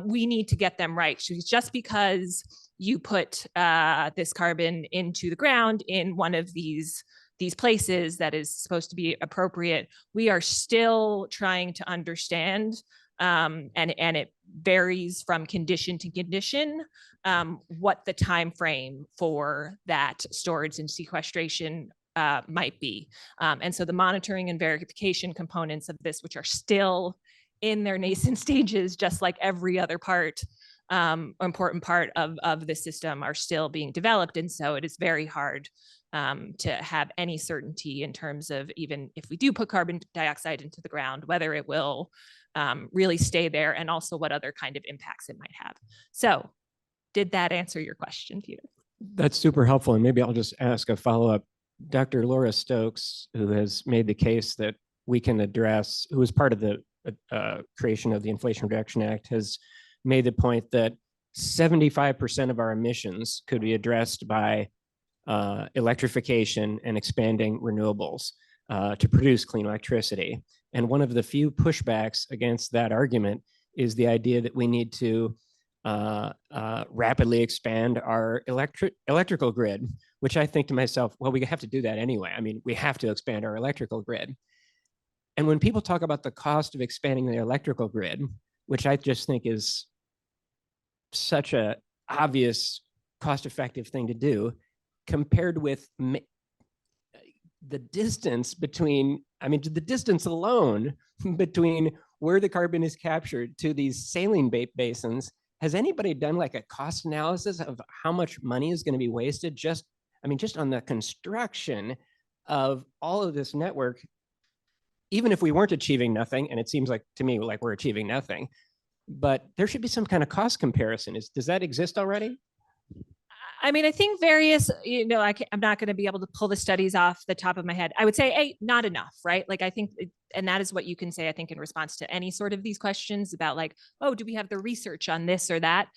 We need to get them right. Just because you put this carbon into the ground in one of these places that is supposed to be appropriate, we are still trying to understand, and it varies from condition to condition, what the time frame for that storage and sequestration might be. And so the monitoring and verification components of this, which are still in their nascent stages, just like every other important part of the system, are still being developed. And so it is very hard to have any certainty in terms of, even if we do put carbon dioxide into the ground, whether it will really stay there and also what other kind of impacts it might have. So did that answer your question, Peter? That's super helpful. And maybe I'll just ask a follow-up. Dr. Laura Stokes, who has made the case that we can address, who was part of the creation of the Inflation Reduction Act, has made the point that 75% of our emissions could be addressed by electrification and expanding renewables to produce clean electricity. And one of the few pushbacks against that argument is the idea that we need to rapidly expand our electrical grid, which I think to myself, well, we have to do that anyway. I mean, we have to expand our electrical grid. And when people talk about the cost of expanding the electrical grid, which I just think is such a obvious cost-effective thing to do, compared with the distance between, I mean, the distance alone between where the carbon is captured to these saline basins, has anybody done like a cost analysis of how much money is going to be wasted just, I mean, just on the construction of all of this network, even if we weren't achieving nothing, and it seems like to me like we're achieving nothing, but there should be some kind of cost comparison. Does that exist already? I mean, I think various, you know, I'm not going to be able to pull the studies off the top of my head. I would say, hey, not enough, right? Like, I think, and that is what you can say, I think, in response to any sort of these questions about like, oh, do we have the research on this or that?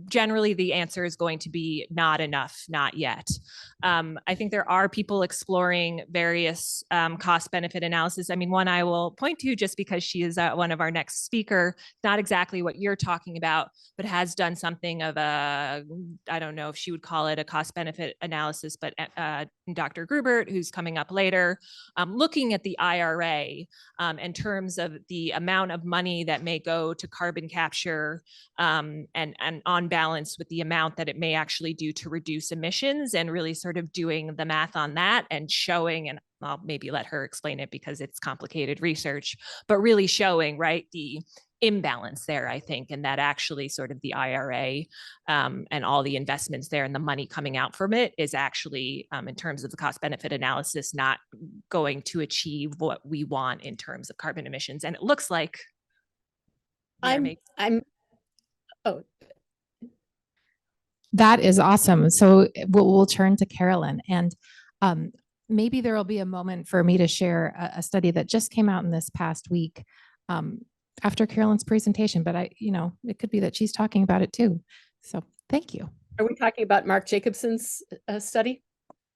Generally, the answer is going to be not enough, not yet. I think there are people exploring various cost benefit analysis. I mean, one I will point to just because she is one of our next speaker, not exactly what you're talking about, but has done something of a, I don't know if she would call it a cost benefit analysis, but Dr. Grubert, who's coming up later, looking at the IRA in terms of the amount of money that may go to carbon capture and on balance with the amount that it may actually do to reduce emissions, and really sort of doing the math on that and showing, and I'll maybe let her explain it because it's complicated research, but really showing, right, the imbalance there, I think, and that actually sort of the IRA and all the investments there and the money coming out from it is actually, in terms of the cost benefit analysis, not going to achieve what we want in terms of carbon emissions. And it looks like That is awesome. So we'll turn to Carolyn, and maybe there will be a moment for me to share a study that just came out in this past week after Carolyn's presentation, but it could be that she's talking about it too. So thank you. Are we talking about Mark Jacobson's study?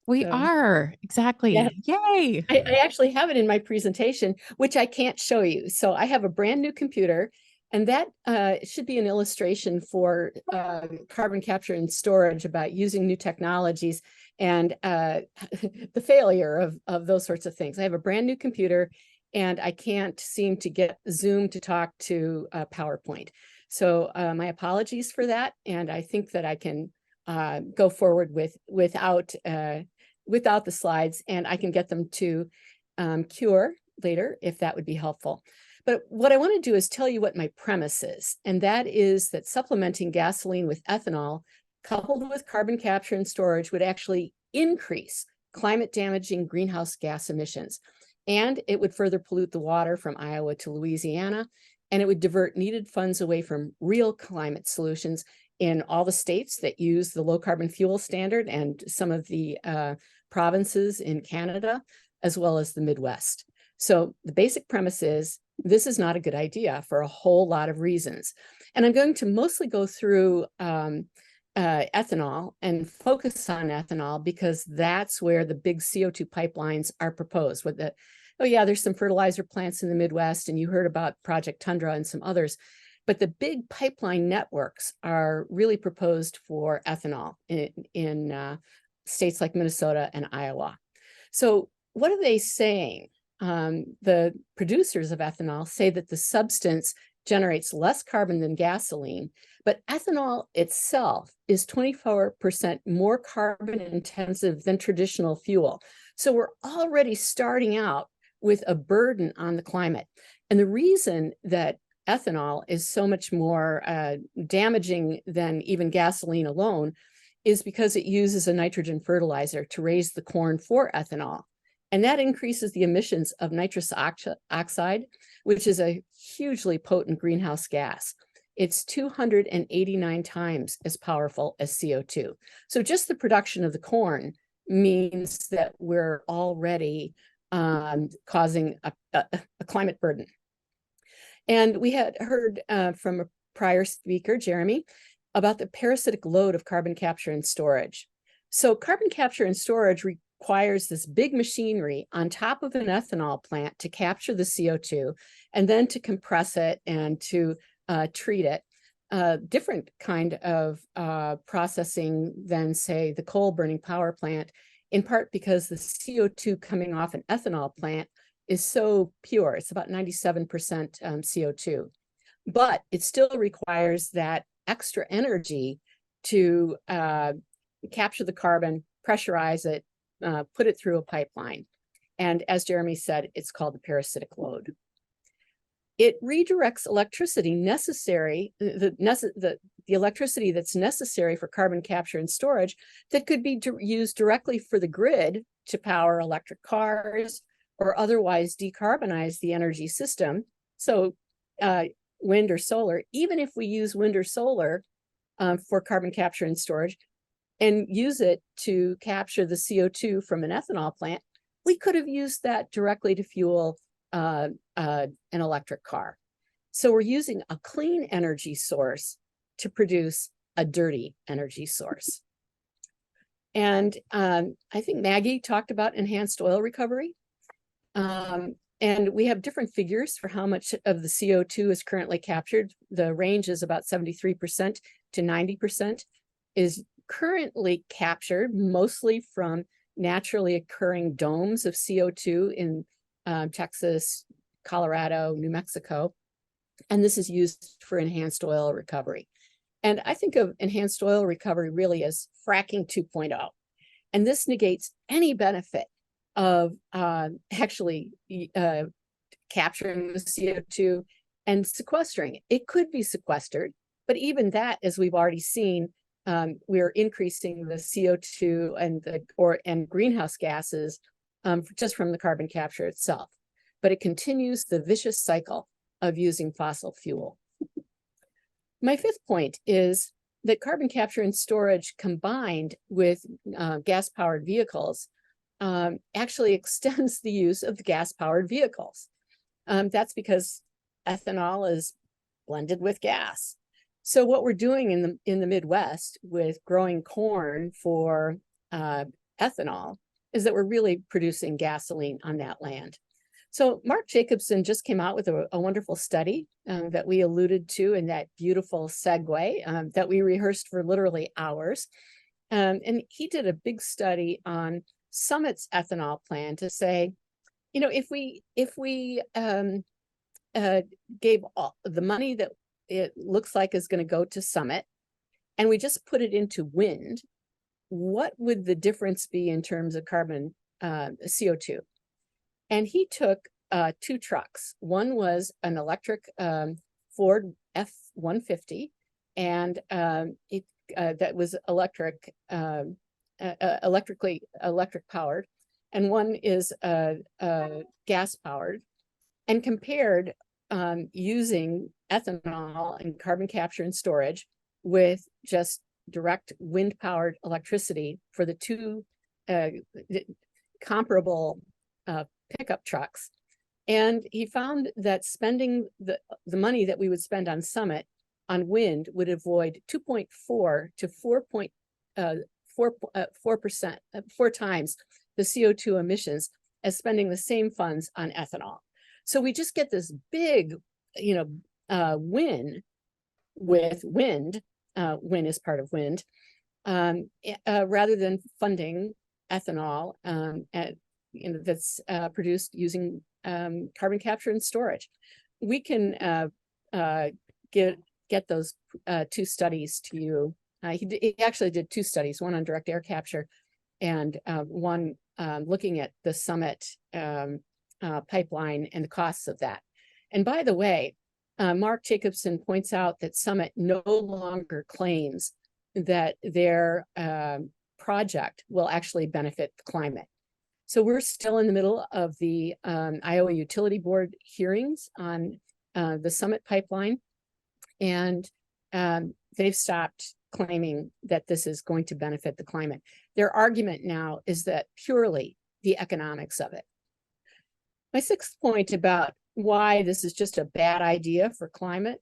We are, exactly. Yeah. Yay. I actually have it in my presentation, which I can't show you. So I have a brand new computer, and that should be an illustration for carbon capture and storage, about using new technologies and the failure of those sorts of things. I have a brand new computer, and I can't seem to get Zoom to talk to PowerPoint. So my apologies for that. And I think that I can go forward without the slides, and I can get them to Cure later if that would be helpful. But what I want to do is tell you what my premise is, and that is that supplementing gasoline with ethanol coupled with carbon capture and storage would actually increase climate damaging greenhouse gas emissions. And it would further pollute the water from Iowa to Louisiana, and it would divert needed funds away from real climate solutions in all the states that use the low carbon fuel standard and some of the provinces in Canada, as well as the Midwest. So the basic premise is this is not a good idea for a whole lot of reasons. And I'm going to mostly go through ethanol and focus on ethanol because that's where the big CO2 pipelines are proposed. There's some fertilizer plants in the Midwest, and you heard about Project Tundra and some others. But the big pipeline networks are really proposed for ethanol in states like Minnesota and Iowa. So what are they saying? The producers of ethanol say that the substance generates less carbon than gasoline, but ethanol itself is 24% more carbon intensive than traditional fuel. So we're already starting out with a burden on the climate. And the reason that ethanol is so much more damaging than even gasoline alone is because it uses a nitrogen fertilizer to raise the corn for ethanol. And that increases the emissions of nitrous oxide, which is a hugely potent greenhouse gas. It's 289 times as powerful as CO2. So just the production of the corn means that we're already causing a climate burden. And we had heard from a prior speaker, Jeremy, about the parasitic load of carbon capture and storage. So carbon capture and storage requires this big machinery on top of an ethanol plant to capture the CO2 and then to compress it and to treat it. Different kind of processing than, say, the coal burning power plant, in part because the CO2 coming off an ethanol plant is so pure. It's about 97% CO2. But it still requires that extra energy to capture the carbon, pressurize it, put it through a pipeline. And as Jeremy said, it's called the parasitic load. It redirects electricity necessary, the electricity that's necessary for carbon capture and storage that could be used directly for the grid to power electric cars or otherwise decarbonize the energy system. So wind or solar, even if we use wind or solar for carbon capture and storage and use it to capture the CO2 from an ethanol plant, we could have used that directly to fuel an electric car. So we're using a clean energy source to produce a dirty energy source. And I think Maggie talked about enhanced oil recovery. And we have different figures for how much of the CO2 is currently captured. The range is about 73% to 90% is currently captured mostly from naturally occurring domes of CO2 in Texas, Colorado, New Mexico. And this is used for enhanced oil recovery. And I think of enhanced oil recovery really as fracking 2.0. And this negates any benefit of actually capturing the CO2 and sequestering it. It could be sequestered, but even that, as we've already seen, we're increasing the CO2 and greenhouse gases just from the carbon capture itself. But it continues the vicious cycle of using fossil fuel. My fifth point is that carbon capture and storage combined with gas-powered vehicles actually extends the use of the gas-powered vehicles. That's because ethanol is blended with gas. So what we're doing in the Midwest with growing corn for ethanol is that we're really producing gasoline on that land. So Mark Jacobson just came out with a wonderful study that we alluded to in that beautiful segue that we rehearsed for literally hours. And he did a big study on Summit's ethanol plan to say, you know, if we gave all the money that it looks like is going to go to Summit and we just put it into wind, what would the difference be in terms of carbon CO2? And he took two trucks. One was an electric Ford F-150, and that was electric powered, and one is gas powered, and compared using ethanol and carbon capture and storage with just direct wind powered electricity for the two comparable pickup trucks. And he found that spending the money that we would spend on Summit on wind would avoid 2.4 to 4 times the CO2 emissions as spending the same funds on ethanol. So we just get this big, win with wind. Wind is part of wind, rather than funding ethanol that's produced using carbon capture and storage. We can get those two studies to you. He actually did two studies, one on direct air capture and one looking at the Summit pipeline and the costs of that. And by the way, Mark Jacobson points out that Summit no longer claims that their project will actually benefit the climate. So we're still in the middle of the Iowa Utility Board hearings on the Summit pipeline, and they've stopped claiming that this is going to benefit the climate. Their argument now is that purely the economics of it. My sixth point about why this is just a bad idea for climate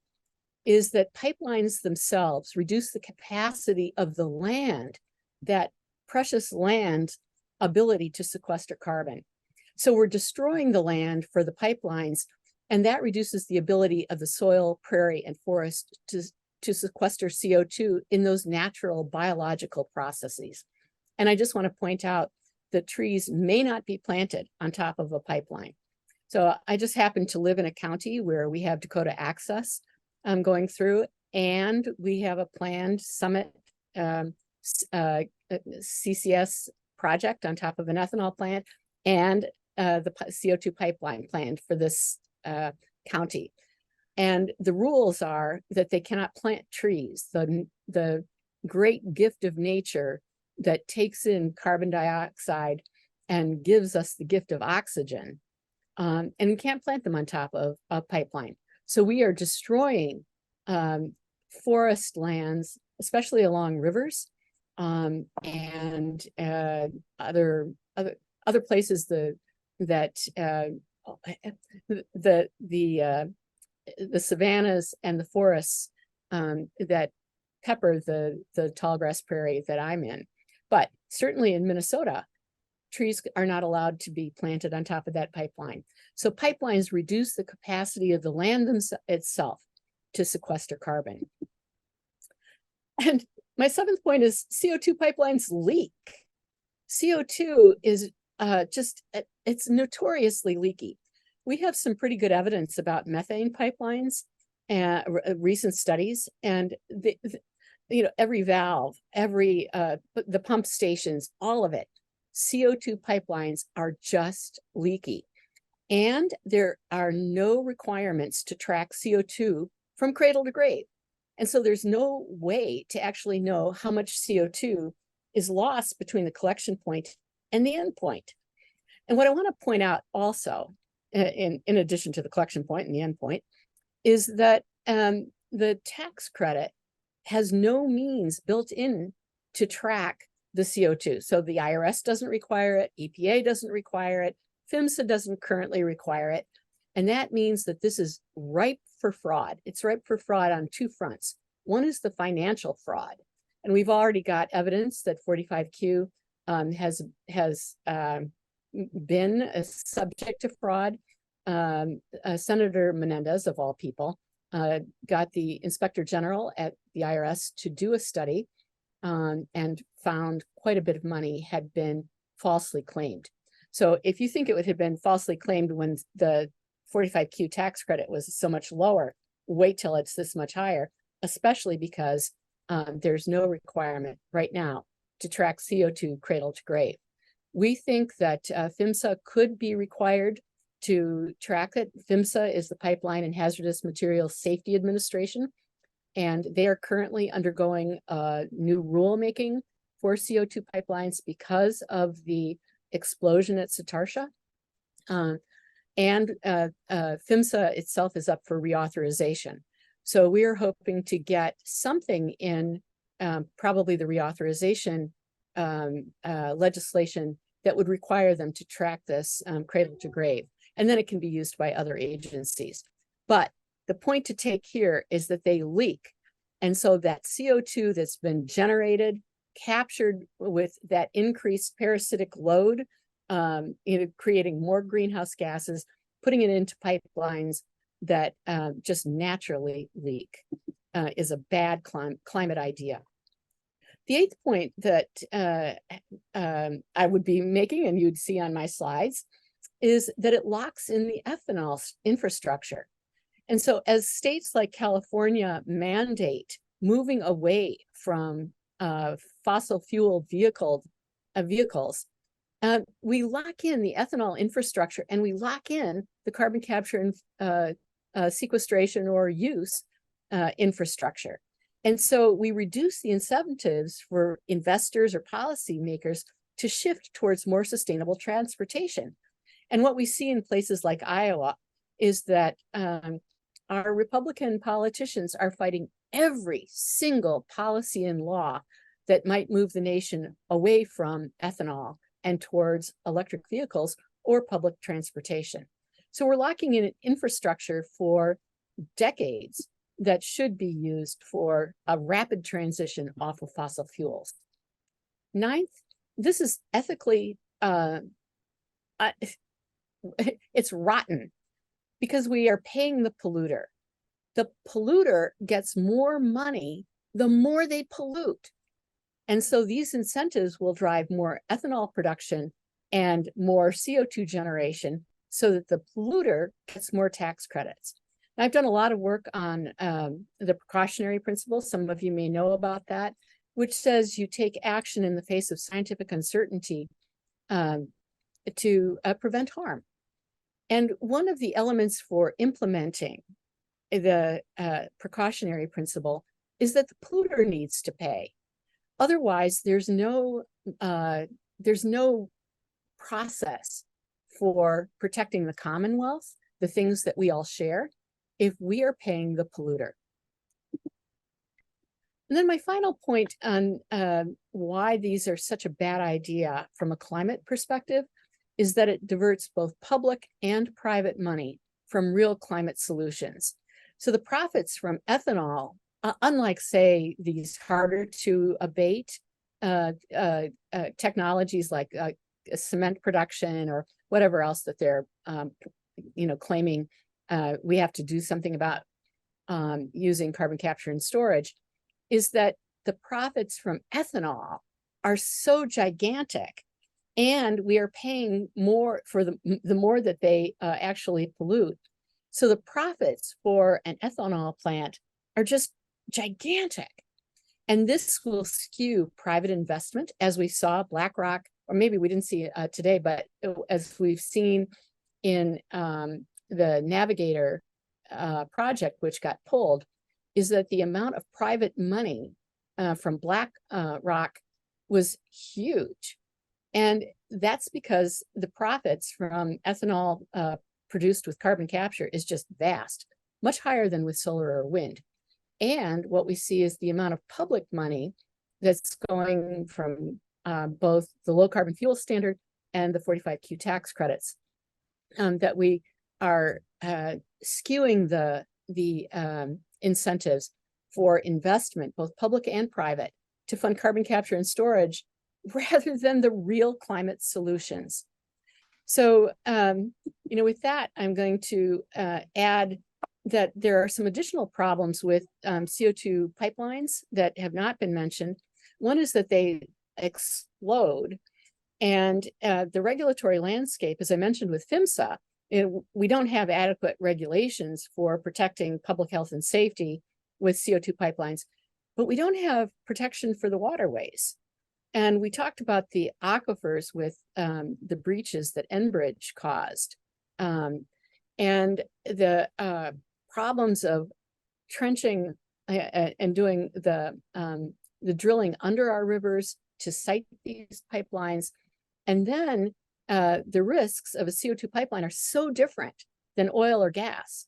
is that pipelines themselves reduce the capacity of the land, that precious land ability to sequester carbon. So we're destroying the land for the pipelines, and that reduces the ability of the soil, prairie, and forest to sequester CO2 in those natural biological processes. And I just want to point out that trees may not be planted on top of a pipeline. So I just happen to live in a county where we have Dakota Access going through, and we have a planned Summit CCS project on top of an ethanol plant and the CO2 pipeline planned for this county. And the rules are that they cannot plant trees. The great gift of nature that takes in carbon dioxide and gives us the gift of oxygen. And we can't plant them on top of a pipeline. So we are destroying forest lands, especially along rivers, and other places that the savannas and the forests that pepper the tall grass prairie that I'm in. But certainly in Minnesota, trees are not allowed to be planted on top of that pipeline. So pipelines reduce the capacity of the land itself to sequester carbon. And my seventh point is CO2 pipelines leak. CO2 is it's notoriously leaky. We have some pretty good evidence about methane pipelines and recent studies, and every valve, the pump stations, all of it, CO2 pipelines are just leaky. And there are no requirements to track CO2 from cradle to grave. And so there's no way to actually know how much CO2 is lost between the collection point and the end point. And what I want to point out also, in addition to the collection point and the end point, is that the tax credit has no means built in to track the CO2. So the IRS doesn't require it, EPA doesn't require it, PHMSA doesn't currently require it. And that means that this is ripe for fraud. It's ripe for fraud on two fronts. One is the financial fraud. And we've already got evidence that 45Q has been a subject to fraud. Senator Menendez, of all people, got the Inspector General at the IRS to do a study and found quite a bit of money had been falsely claimed. So if you think it would have been falsely claimed when the 45Q tax credit was so much lower, wait till it's this much higher, especially because there's no requirement right now to track CO2 cradle to grave. We think that PHMSA could be required to track it. PHMSA is the Pipeline and Hazardous Materials Safety Administration, and they are currently undergoing new rulemaking for CO2 pipelines because of the explosion at Satartia. And PHMSA itself is up for reauthorization. So we are hoping to get something in probably the reauthorization legislation that would require them to track this cradle to grave. And then it can be used by other agencies. But the point to take here is that they leak. And so that CO2 that's been generated, captured with that increased parasitic load, creating more greenhouse gases, putting it into pipelines that just naturally leak is a bad climate idea. The eighth point that I would be making, and you'd see on my slides, is that it locks in the ethanol infrastructure. And so as states like California mandate moving away from fossil fuel vehicles, we lock in the ethanol infrastructure and we lock in the carbon capture and sequestration or use infrastructure. And so we reduce the incentives for investors or policymakers to shift towards more sustainable transportation. And what we see in places like Iowa is that our Republican politicians are fighting every single policy and law that might move the nation away from ethanol and towards electric vehicles or public transportation. So we're locking in an infrastructure for decades that should be used for a rapid transition off of fossil fuels. Ninth, this is ethically, it's rotten because we are paying the polluter. The polluter gets more money the more they pollute. And so these incentives will drive more ethanol production and more CO2 generation so that the polluter gets more tax credits. I've done a lot of work on the precautionary principle. Some of you may know about that. which says you take action in the face of scientific uncertainty to prevent harm. And one of the elements for implementing the precautionary principle is that the polluter needs to pay. Otherwise, there's no process for protecting the Commonwealth, the things that we all share, if we are paying the polluter. And then my final point on why these are such a bad idea from a climate perspective is that it diverts both public and private money from real climate solutions. So the profits from ethanol, unlike, say, these harder to abate technologies like cement production or whatever else that they're claiming we have to do something about using carbon capture and storage, is that the profits from ethanol are so gigantic, and we are paying more for the more that they actually pollute. So the profits for an ethanol plant are just gigantic. And this will skew private investment, as we saw BlackRock, or maybe we didn't see it today, but as we've seen in the Navigator project, which got pulled, is that the amount of private money from BlackRock was huge. And that's because the profits from ethanol produced with carbon capture is just vast, much higher than with solar or wind. And what we see is the amount of public money that's going from both the low carbon fuel standard and the 45Q tax credits, that we are skewing the incentives for investment, both public and private, to fund carbon capture and storage rather than the real climate solutions. So, with that, I'm going to add that there are some additional problems with CO2 pipelines that have not been mentioned. One is that they explode, and the regulatory landscape, as I mentioned with PHMSA, we don't have adequate regulations for protecting public health and safety with CO2 pipelines, but we don't have protection for the waterways. And we talked about the aquifers with the breaches that Enbridge caused, and the problems of trenching and doing the drilling under our rivers to site these pipelines. And then the risks of a CO2 pipeline are so different than oil or gas.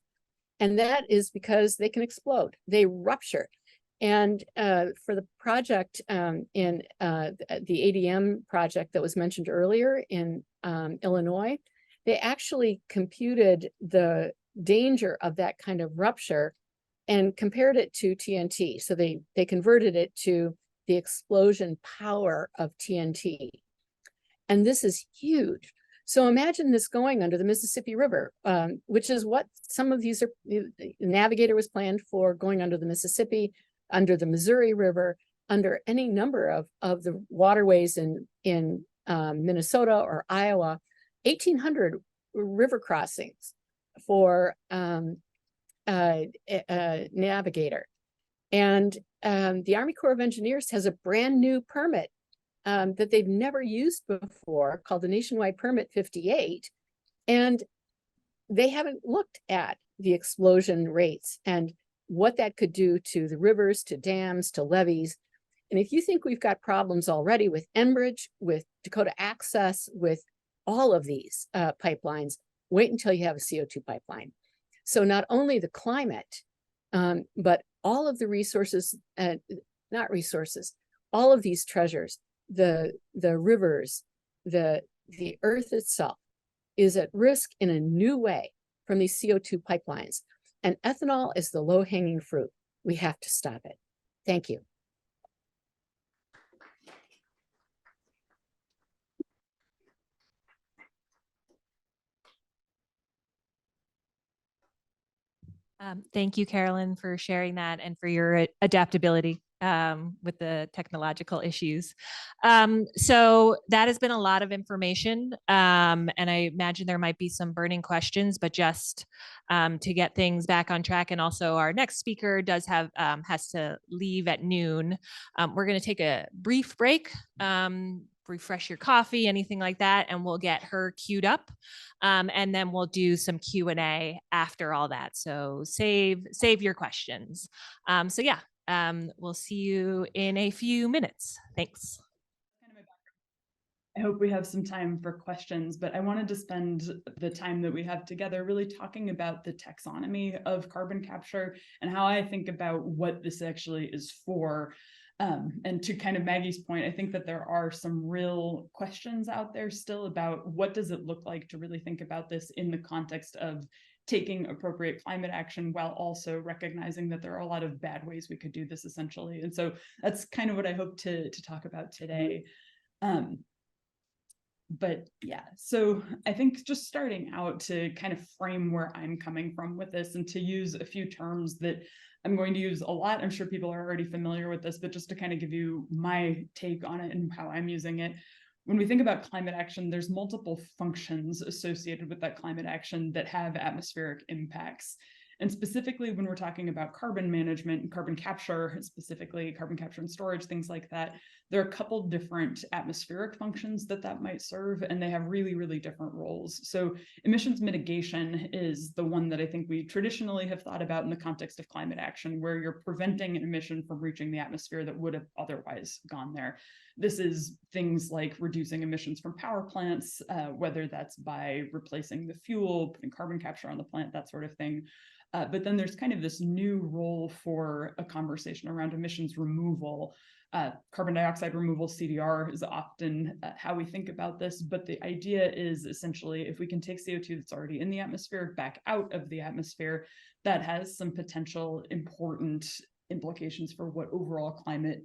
And that is because they can explode, they rupture. And for the project in the ADM project that was mentioned earlier in Illinois, they actually computed the danger of that kind of rupture and compared it to TNT. So they converted it to the explosion power of TNT. And this is huge. So imagine this going under the Mississippi River, which is what some of these are. Navigator was planned for going under the Mississippi, under the Missouri River, under any number of the waterways in Minnesota or Iowa, 1,800 river crossings for Navigator. And the Army Corps of Engineers has a brand new permit that they've never used before, called the Nationwide Permit 58. And they haven't looked at the explosion rates and what that could do to the rivers, to dams, to levees. And if you think we've got problems already with Enbridge, with Dakota Access, with all of these pipelines, wait until you have a CO2 pipeline. So not only the climate, but all of the resources, not resources, all of these treasures, the rivers, the earth itself is at risk in a new way from these CO2 pipelines. And ethanol is the low-hanging fruit. We have to stop it. Thank you. Thank you, Carolyn, for sharing that and for your adaptability. with the technological issues. So that has been a lot of information, and I imagine there might be some burning questions, but just to get things back on track, and also our next speaker does have has to leave at noon. We're going to take a brief break, refresh your coffee, anything like that, and we'll get her queued up, and then we'll do some Q&A after all that. So save your questions. So yeah. We'll see you in a few minutes. Thanks. I hope we have some time for questions, but I wanted to spend the time that we have together really talking about the taxonomy of carbon capture and how I think about what this actually is for. And to kind of Maggie's point, I think that there are some real questions out there still about what does it look like to really think about this in the context of taking appropriate climate action while also recognizing that there are a lot of bad ways we could do this essentially. And so that's kind of what I hope to talk about today. But yeah, so I think just starting out to kind of frame where I'm coming from with this and to use a few terms that I'm going to use a lot. I'm sure people are already familiar with this, but just to kind of give you my take on it and how I'm using it. When we think about climate action, there's multiple functions associated with that climate action that have atmospheric impacts. And specifically, when we're talking about carbon management and carbon capture, specifically carbon capture and storage, things like that, there are a couple different atmospheric functions that might serve, and they have really, really different roles. So emissions mitigation is the one that I think we traditionally have thought about in the context of climate action, where you're preventing an emission from reaching the atmosphere that would have otherwise gone there. This is things like reducing emissions from power plants, whether that's by replacing the fuel, putting carbon capture on the plant, that sort of thing. But then there's kind of this new role for a conversation around emissions removal. Carbon dioxide removal, CDR, is often how we think about this, but the idea is essentially if we can take CO2 that's already in the atmosphere back out of the atmosphere, that has some potential important implications for what overall climate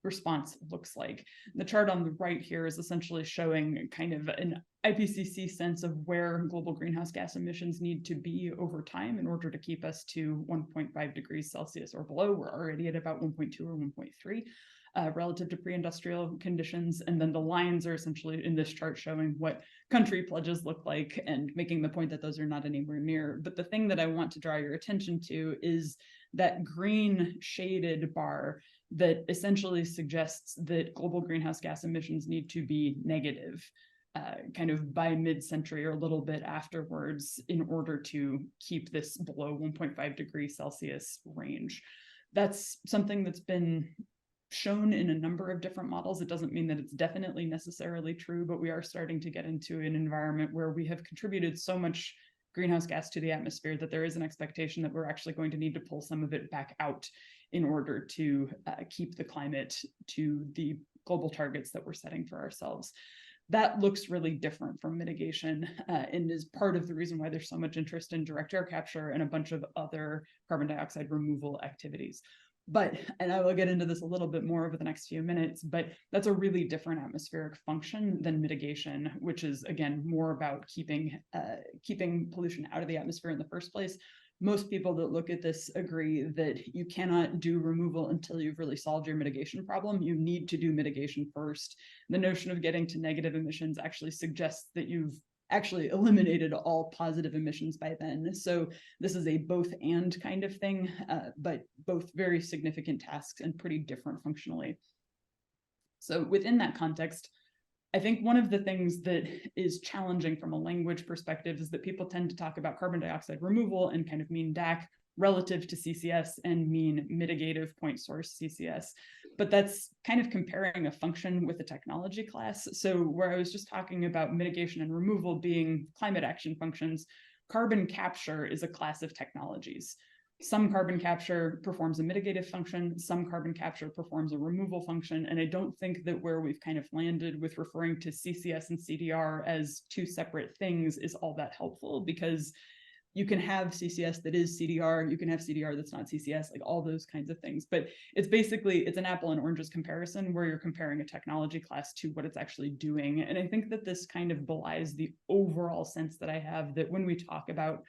response looks like. The chart on the right here is essentially showing kind of an IPCC sense of where global greenhouse gas emissions need to be over time in order to keep us to 1.5 degrees Celsius or below. We're already at about 1.2 or 1.3 relative to pre-industrial conditions. And then the lines are essentially in this chart showing what country pledges look like and making the point that those are not anywhere near. But the thing that I want to draw your attention to is that green shaded bar that essentially suggests that global greenhouse gas emissions need to be negative kind of by mid-century or a little bit afterwards in order to keep this below 1.5 degrees Celsius range. That's something that's been shown in a number of different models. It doesn't mean that it's definitely necessarily true, but we are starting to get into an environment where we have contributed so much greenhouse gas to the atmosphere that there is an expectation that we're actually going to need to pull some of it back out in order to keep the climate to the global targets that we're setting for ourselves. That looks really different from mitigation and is part of the reason why there's so much interest in direct air capture and a bunch of other carbon dioxide removal activities. But, and I will get into this a little bit more over the next few minutes, but that's a really different atmospheric function than mitigation, which is, again, more about keeping pollution out of the atmosphere in the first place. Most people that look at this agree that you cannot do removal until you've really solved your mitigation problem. You need to do mitigation first. The notion of getting to negative emissions actually suggests that you've actually eliminated all positive emissions by then. So this is a both and kind of thing, but both very significant tasks and pretty different functionally. So within that context, I think one of the things that is challenging from a language perspective is that people tend to talk about carbon dioxide removal and kind of mean DAC relative to CCS and mean mitigative point source CCS. But that's kind of comparing a function with a technology class. So where I was just talking about mitigation and removal being climate action functions, carbon capture is a class of technologies. Some carbon capture performs a mitigative function, some carbon capture performs a removal function, and I don't think that where we've kind of landed with referring to CCS and CDR as two separate things is all that helpful, because you can have CCS that is CDR, you can have CDR that's not CCS, like all those kinds of things. But it's basically, it's an apple and oranges comparison where you're comparing a technology class to what it's actually doing. And I think that this kind of belies the overall sense that I have that when we talk about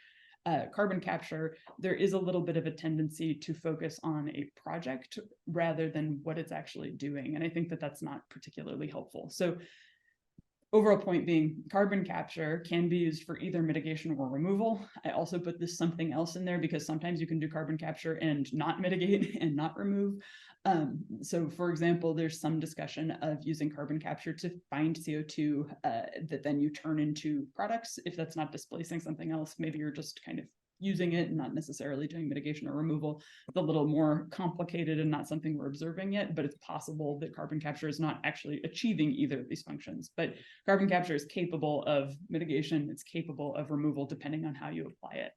carbon capture, there is a little bit of a tendency to focus on a project rather than what it's actually doing. And I think that that's not particularly helpful. So overall point being, carbon capture can be used for either mitigation or removal. I also put this something else in there because sometimes you can do carbon capture and not mitigate and not remove. So for example, there's some discussion of using carbon capture to find CO2 that then you turn into products. If that's not displacing something else, maybe you're just kind of using it and not necessarily doing mitigation or removal. It's a little more complicated and not something we're observing yet, but it's possible that carbon capture is not actually achieving either of these functions. But carbon capture is capable of mitigation, it's capable of removal depending on how you apply it.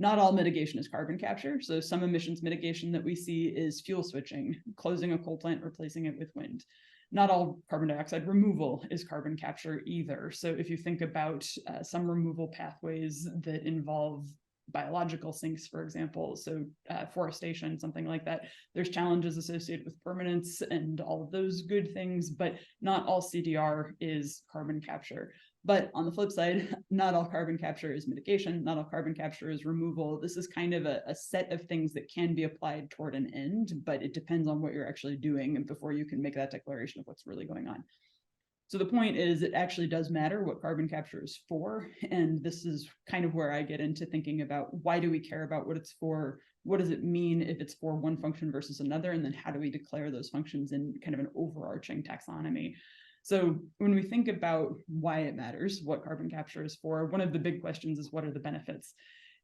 Not all mitigation is carbon capture. So some emissions mitigation that we see is fuel switching, closing a coal plant, replacing it with wind. Not all carbon dioxide removal is carbon capture either. So if you think about some removal pathways that involve biological sinks, for example, so forestation, something like that, there's challenges associated with permanence and all of those good things, but not all CDR is carbon capture. But on the flip side, not all carbon capture is mitigation, not all carbon capture is removal. This is kind of a set of things that can be applied toward an end, but it depends on what you're actually doing and before you can make that declaration of what's really going on. So the point is, it actually does matter what carbon capture is for. And this is kind of where I get into thinking about why do we care about what it's for? What does it mean if it's for one function versus another? And then how do we declare those functions in kind of an overarching taxonomy? So when we think about why it matters, what carbon capture is for, one of the big questions is what are the benefits?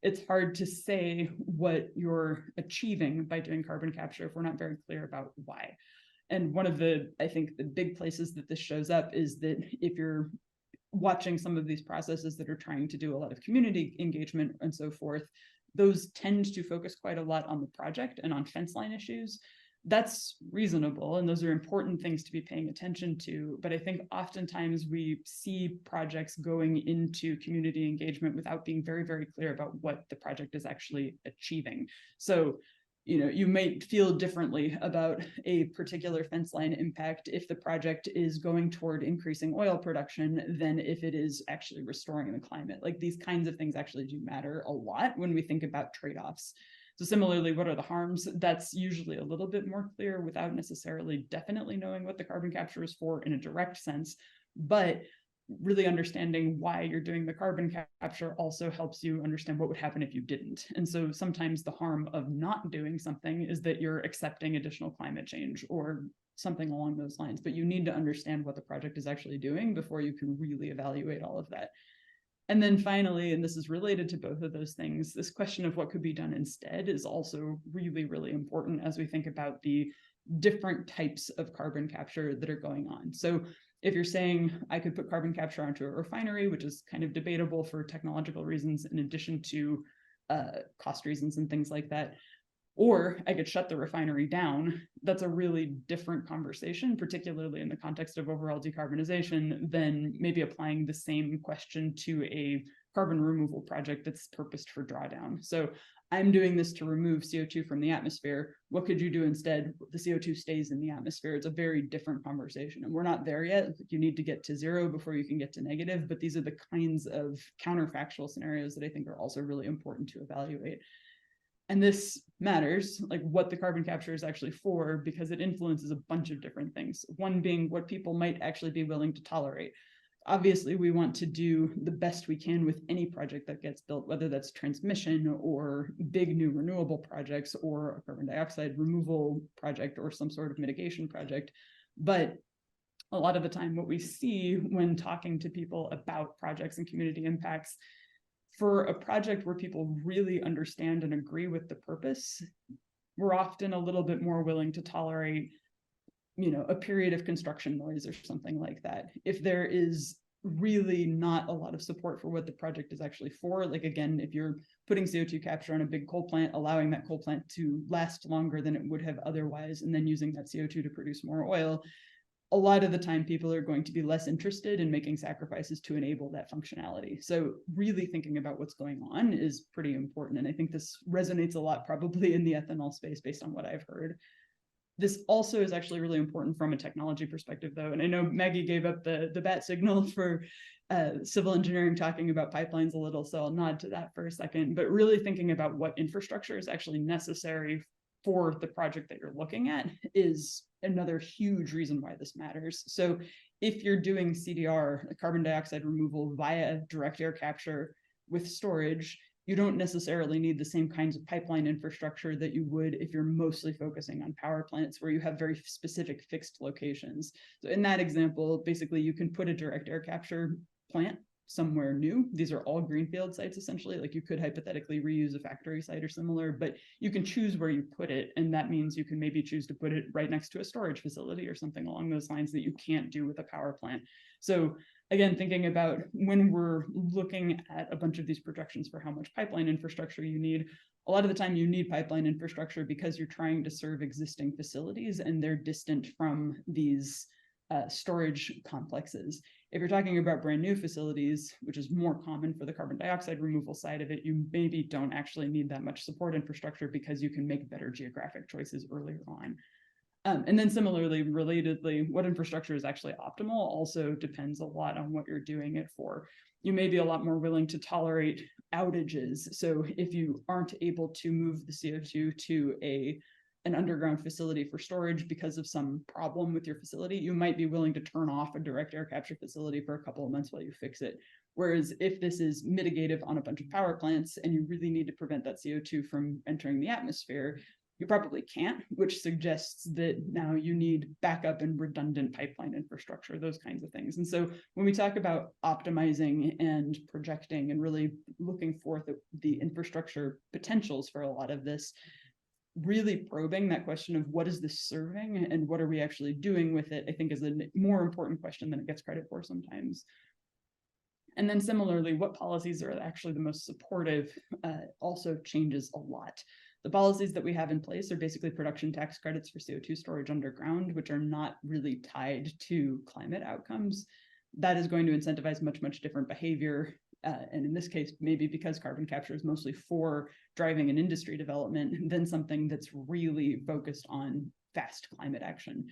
It's hard to say what you're achieving by doing carbon capture if we're not very clear about why. And one of the, I think, the big places that this shows up is that if you're watching some of these processes that are trying to do a lot of community engagement and so forth, those tend to focus quite a lot on the project and on fence line issues. That's reasonable, and those are important things to be paying attention to. But I think oftentimes we see projects going into community engagement without being very, very clear about what the project is actually achieving. So, you know, you might feel differently about a particular fence line impact if the project is going toward increasing oil production than if it is actually restoring the climate. Like, these kinds of things actually do matter a lot when we think about trade-offs. So similarly, what are the harms? That's usually a little bit more clear without necessarily definitely knowing what the carbon capture is for in a direct sense, but really understanding why you're doing the carbon capture also helps you understand what would happen if you didn't. And so sometimes the harm of not doing something is that you're accepting additional climate change or something along those lines, but you need to understand what the project is actually doing before you can really evaluate all of that. And then finally, and this is related to both of those things, this question of what could be done instead is also really, really important as we think about the different types of carbon capture that are going on. So if you're saying I could put carbon capture onto a refinery, which is kind of debatable for technological reasons, in addition to cost reasons and things like that, or I could shut the refinery down, that's a really different conversation, particularly in the context of overall decarbonization, than maybe applying the same question to a carbon removal project that's purposed for drawdown. So I'm doing this to remove CO2 from the atmosphere. What could you do instead? The CO2 stays in the atmosphere. It's a very different conversation, and we're not there yet. You need to get to zero before you can get to negative, but these are the kinds of counterfactual scenarios that I think are also really important to evaluate. And this matters, like what the carbon capture is actually for, because it influences a bunch of different things. One being what people might actually be willing to tolerate. Obviously, we want to do the best we can with any project that gets built, whether that's transmission or big new renewable projects or a carbon dioxide removal project or some sort of mitigation project. But a lot of the time, what we see when talking to people about projects and community impacts, for a project where people really understand and agree with the purpose, we're often a little bit more willing to tolerate, you know, a period of construction noise or something like that. If there is really not a lot of support for what the project is actually for, like, again, if you're putting CO2 capture on a big coal plant, allowing that coal plant to last longer than it would have otherwise, and then using that CO2 to produce more oil, a lot of the time people are going to be less interested in making sacrifices to enable that functionality. So really thinking about what's going on is pretty important. And I think this resonates a lot probably in the ethanol space based on what I've heard. This also is actually really important from a technology perspective, though. And I know Maggie gave up the bat signal for civil engineering talking about pipelines a little, so I'll nod to that for a second. But really thinking about what infrastructure is actually necessary for the project that you're looking at is another huge reason why this matters. So if you're doing CDR, carbon dioxide removal via direct air capture with storage, you don't necessarily need the same kinds of pipeline infrastructure that you would if you're mostly focusing on power plants where you have very specific fixed locations. So in that example, basically you can put a direct air capture plant somewhere new. These are all greenfield sites, essentially. Like you could hypothetically reuse a factory site or similar, but you can choose where you put it. And that means you can maybe choose to put it right next to a storage facility or something along those lines that you can't do with a power plant. So again, thinking about when we're looking at a bunch of these projections for how much pipeline infrastructure you need, a lot of the time you need pipeline infrastructure because you're trying to serve existing facilities and they're distant from these storage complexes. If you're talking about brand new facilities, which is more common for the carbon dioxide removal side of it, you maybe don't actually need that much support infrastructure because you can make better geographic choices earlier on. And then similarly, relatedly, what infrastructure is actually optimal also depends a lot on what you're doing it for. You may be a lot more willing to tolerate outages. So if you aren't able to move the CO2 to an underground facility for storage because of some problem with your facility, you might be willing to turn off a direct air capture facility for a couple of months while you fix it. Whereas if this is mitigative on a bunch of power plants and you really need to prevent that CO2 from entering the atmosphere, you probably can't, which suggests that now you need backup and redundant pipeline infrastructure, those kinds of things. And so when we talk about optimizing and projecting and really looking for the infrastructure potentials for a lot of this, really probing that question of what is this serving and what are we actually doing with it, I think is a more important question than it gets credit for sometimes. And then similarly, what policies are actually the most supportive also changes a lot. The policies that we have in place are basically production tax credits for CO2 storage underground, which are not really tied to climate outcomes. That is going to incentivize much, much different behavior. And in this case, maybe because carbon capture is mostly for driving an industry development than something that's really focused on fast climate action.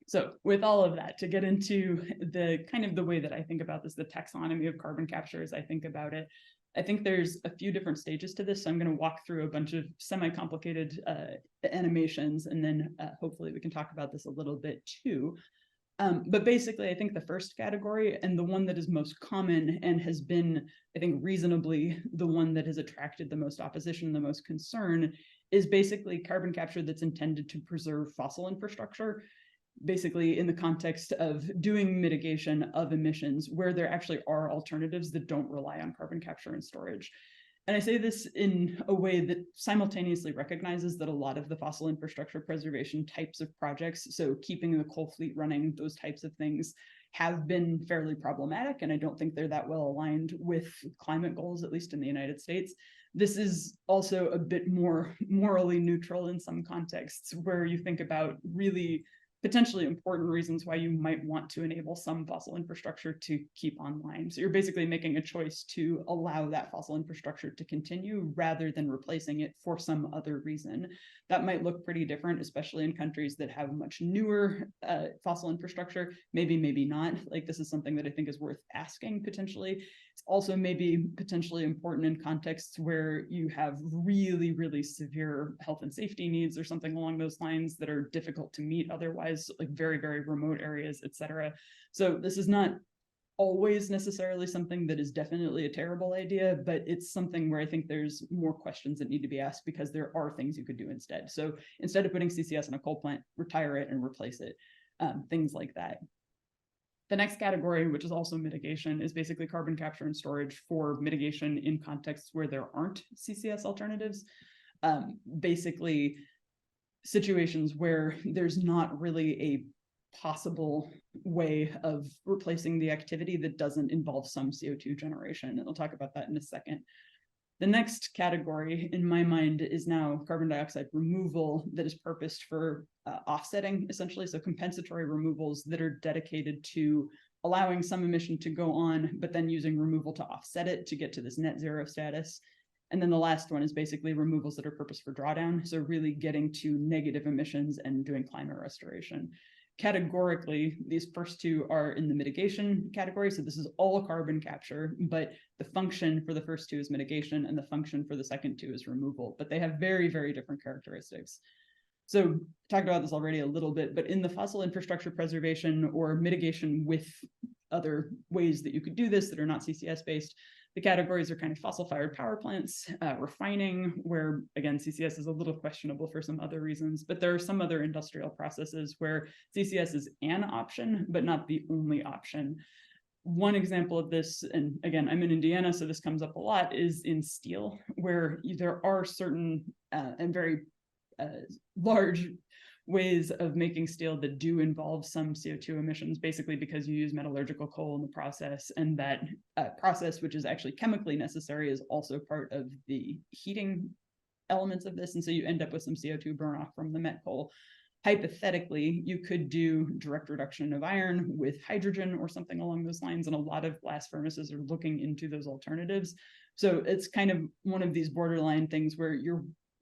So with all of that, to get into the kind of the way that I think about this, the taxonomy of carbon capture as I think about it, I think there's a few different stages to this. So I'm going to walk through a bunch of semi-complicated animations, and then hopefully we can talk about this a little bit too. But basically, I think the first category and the one that is most common and has been, I think, reasonably the one that has attracted the most opposition, the most concern, is basically carbon capture that's intended to preserve fossil infrastructure, basically in the context of doing mitigation of emissions where there actually are alternatives that don't rely on carbon capture and storage. And I say this in a way that simultaneously recognizes that a lot of the fossil infrastructure preservation types of projects, so keeping the coal fleet running, those types of things, have been fairly problematic. And I don't think they're that well aligned with climate goals, at least in the United States. This is also a bit more morally neutral in some contexts where you think about really potentially important reasons why you might want to enable some fossil infrastructure to keep online. So you're basically making a choice to allow that fossil infrastructure to continue rather than replacing it for some other reason. That might look pretty different, especially in countries that have much newer fossil infrastructure. Maybe not. Like this is something that I think is worth asking potentially. It's also maybe potentially important in contexts where you have really, really severe health and safety needs or something along those lines that are difficult to meet otherwise, like very, very remote areas, et cetera. So this is not always necessarily something that is definitely a terrible idea, but it's something where I think there's more questions that need to be asked because there are things you could do instead. So instead of putting CCS in a coal plant, retire it and replace it, things like that. The next category, which is also mitigation, is basically carbon capture and storage for mitigation in contexts where there aren't CCS alternatives. Basically, situations where there's not really a possible way of replacing the activity that doesn't involve some CO2 generation. And I'll talk about that in a second. The next category in my mind is now carbon dioxide removal that is purposed for offsetting, essentially. So compensatory removals that are dedicated to allowing some emission to go on, but then using removal to offset it to get to this net zero status. And then the last one is basically removals that are purpose for drawdown. So really getting to negative emissions and doing climate restoration. Categorically, these first two are in the mitigation category. So this is all carbon capture, but the function for the first two is mitigation and the function for the second two is removal, but they have very, very different characteristics. So talked about this already a little bit, but in the fossil infrastructure preservation or mitigation with other ways that you could do this that are not CCS based, the categories are kind of fossil-fired power plants, refining, where again, CCS is a little questionable for some other reasons, but there are some other industrial processes where CCS is an option, but not the only option. One example of this, and again, I'm in Indiana, so this comes up a lot, is in steel, where there are certain and very large ways of making steel that do involve some CO2 emissions, basically because you use metallurgical coal in the process, and that process, which is actually chemically necessary, is also part of the heating elements of this, and so you end up with some CO2 burn off from the met coal. Hypothetically, you could do direct reduction of iron with hydrogen or something along those lines, and a lot of blast furnaces are looking into those alternatives. So it's kind of one of these borderline things where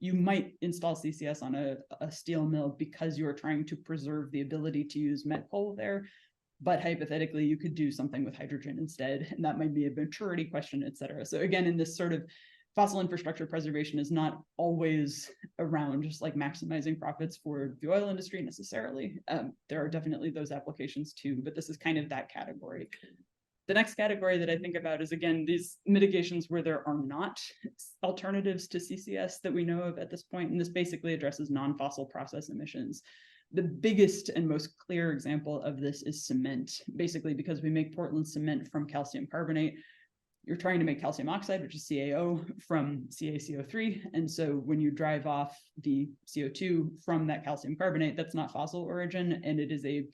you might install CCS on a steel mill because you're trying to preserve the ability to use met coal there. But hypothetically, you could do something with hydrogen instead, and that might be a maturity question, et cetera. So again, in this sort of fossil infrastructure preservation is not always around just like maximizing profits for the oil industry necessarily. There are definitely those applications too, but this is kind of that category. The next category that I think about is, again, these mitigations where there are not alternatives to CCS that we know of at this point, and this basically addresses non-fossil process emissions. The biggest and most clear example of this is cement, basically because we make Portland cement from calcium carbonate. You're trying to make calcium oxide, which is CaO, from CaCO3, and so when you drive off the CO2 from that calcium carbonate, that's not fossil origin, and it is a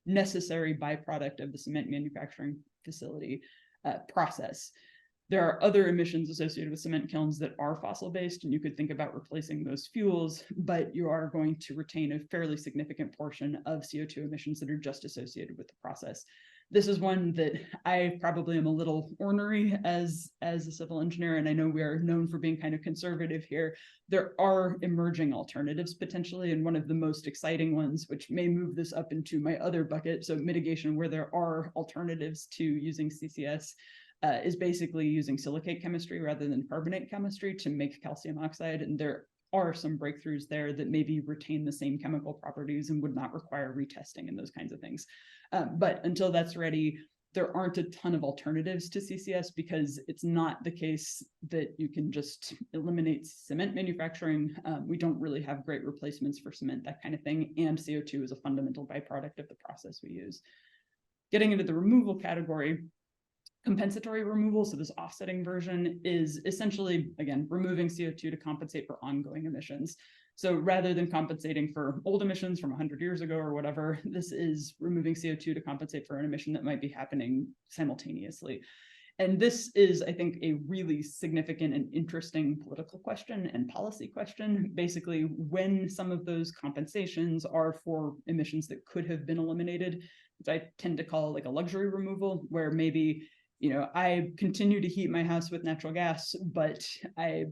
necessary byproduct of the cement manufacturing facility process. There are other emissions associated with cement kilns that are fossil-based, and you could think about replacing those fuels, but you are going to retain a fairly significant portion of CO2 emissions that are just associated with the process. This is one that I probably am a little ornery as a civil engineer, and I know we are known for being kind of conservative here. There are emerging alternatives potentially, and one of the most exciting ones, which may move this up into my other bucket, so mitigation where there are alternatives to using CCS, is basically using silicate chemistry rather than carbonate chemistry to make calcium oxide, and there are some breakthroughs there that maybe retain the same chemical properties and would not require retesting and those kinds of things. But until that's ready, there aren't a ton of alternatives to CCS because it's not the case that you can just eliminate cement manufacturing. We don't really have great replacements for cement, that kind of thing, and CO2 is a fundamental byproduct of the process we use. Getting into the removal category, compensatory removal, so this offsetting version, is essentially, again, removing CO2 to compensate for ongoing emissions. So rather than compensating for old emissions from 100 years ago or whatever, this is removing CO2 to compensate for an emission that might be happening simultaneously. And this is, I think, a really significant and interesting political question and policy question. Basically, when some of those compensations are for emissions that could have been eliminated, which I tend to call like a luxury removal, where maybe, you know, I continue to heat my house with natural gas, but I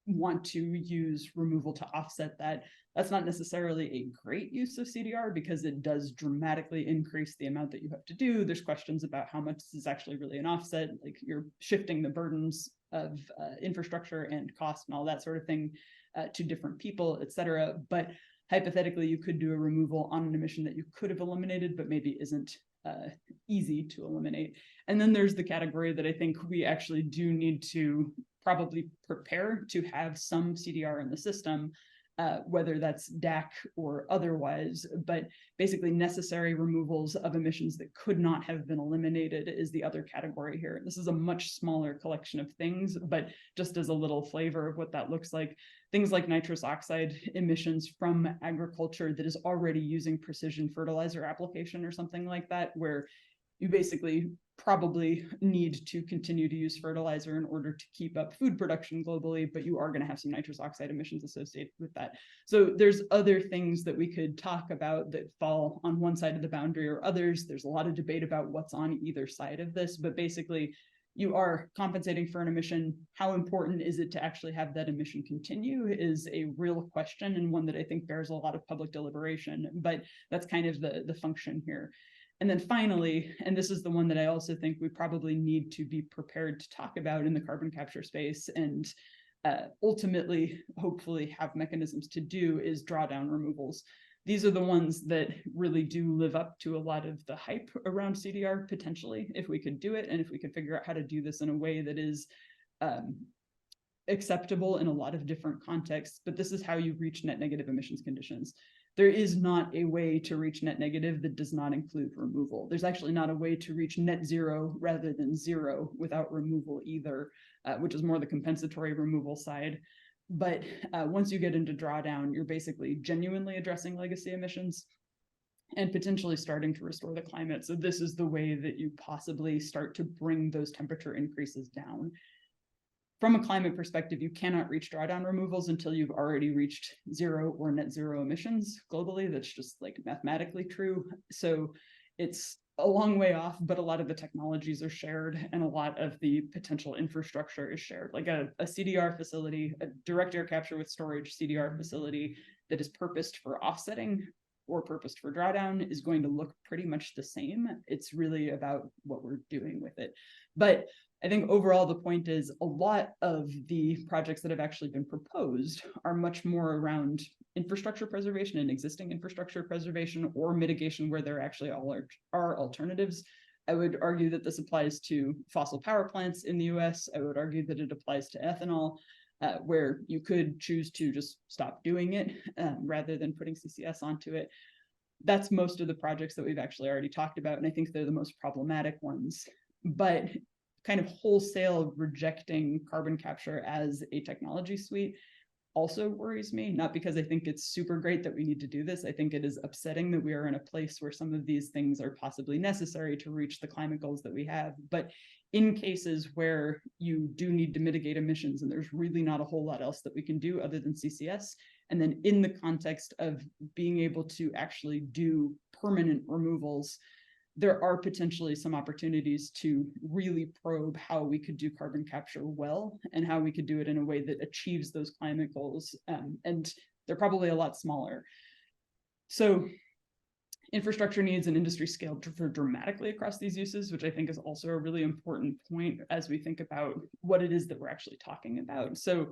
want to use removal to offset that. That's not necessarily a great use of CDR because it does dramatically increase the amount that you have to do. There's questions about how much this is actually really an offset, like you're shifting the burdens of infrastructure and cost and all that sort of thing to different people, et cetera. But hypothetically, you could do a removal on an emission that you could have eliminated, but maybe isn't easy to eliminate. And then there's the category that I think we actually do need to probably prepare to have some CDR in the system, whether that's DAC or otherwise, but basically necessary removals of emissions that could not have been eliminated is the other category here. This is a much smaller collection of things, but just as a little flavor of what that looks like, things like nitrous oxide emissions from agriculture that is already using precision fertilizer application or something like that, where you basically probably need to continue to use fertilizer in order to keep up food production globally, but you are going to have some nitrous oxide emissions associated with that. So there's other things that we could talk about that fall on one side of the boundary or others. There's a lot of debate about what's on either side of this, but basically you are compensating for an emission. How important is it to actually have that emission continue is a real question, and one that I think bears a lot of public deliberation, but that's kind of the function here. And then finally, and this is the one that I also think we probably need to be prepared to talk about in the carbon capture space, and ultimately, hopefully have mechanisms to do, is drawdown removals. These are the ones that really do live up to a lot of the hype around CDR, potentially, if we could do it, and if we could figure out how to do this in a way that is acceptable in a lot of different contexts. But this is how you reach net negative emissions conditions. There is not a way to reach net negative that does not include removal. There's actually not a way to reach net zero rather than zero without removal either, which is more the compensatory removal side. But once you get into drawdown, you're basically genuinely addressing legacy emissions and potentially starting to restore the climate. So this is the way that you possibly start to bring those temperature increases down. From a climate perspective, you cannot reach drawdown removals until you've already reached zero or net zero emissions globally. That's just like mathematically true. So it's a long way off, but a lot of the technologies are shared and a lot of the potential infrastructure is shared. Like a CDR facility, a direct air capture with storage CDR facility that is purposed for offsetting or purposed for drawdown is going to look pretty much the same. It's really about what we're doing with it. But I think overall, the point is a lot of the projects that have actually been proposed are much more around infrastructure preservation and existing infrastructure preservation, or mitigation where there actually are alternatives. I would argue that this applies to fossil power plants in the US. I would argue that it applies to ethanol, where you could choose to just stop doing it rather than putting CCS onto it. That's most of the projects that we've actually already talked about, and I think they're the most problematic ones. But kind of wholesale rejecting carbon capture as a technology suite also worries me, not because I think it's super great that we need to do this. I think it is upsetting that we are in a place where some of these things are possibly necessary to reach the climate goals that we have. But in cases where you do need to mitigate emissions and there's really not a whole lot else that we can do other than CCS, and then in the context of being able to actually do permanent removals, there are potentially some opportunities to really probe how we could do carbon capture well and how we could do it in a way that achieves those climate goals. And they're probably a lot smaller. So infrastructure needs and industry scale differ dramatically across these uses, which I think is also a really important point as we think about what it is that we're actually talking about. So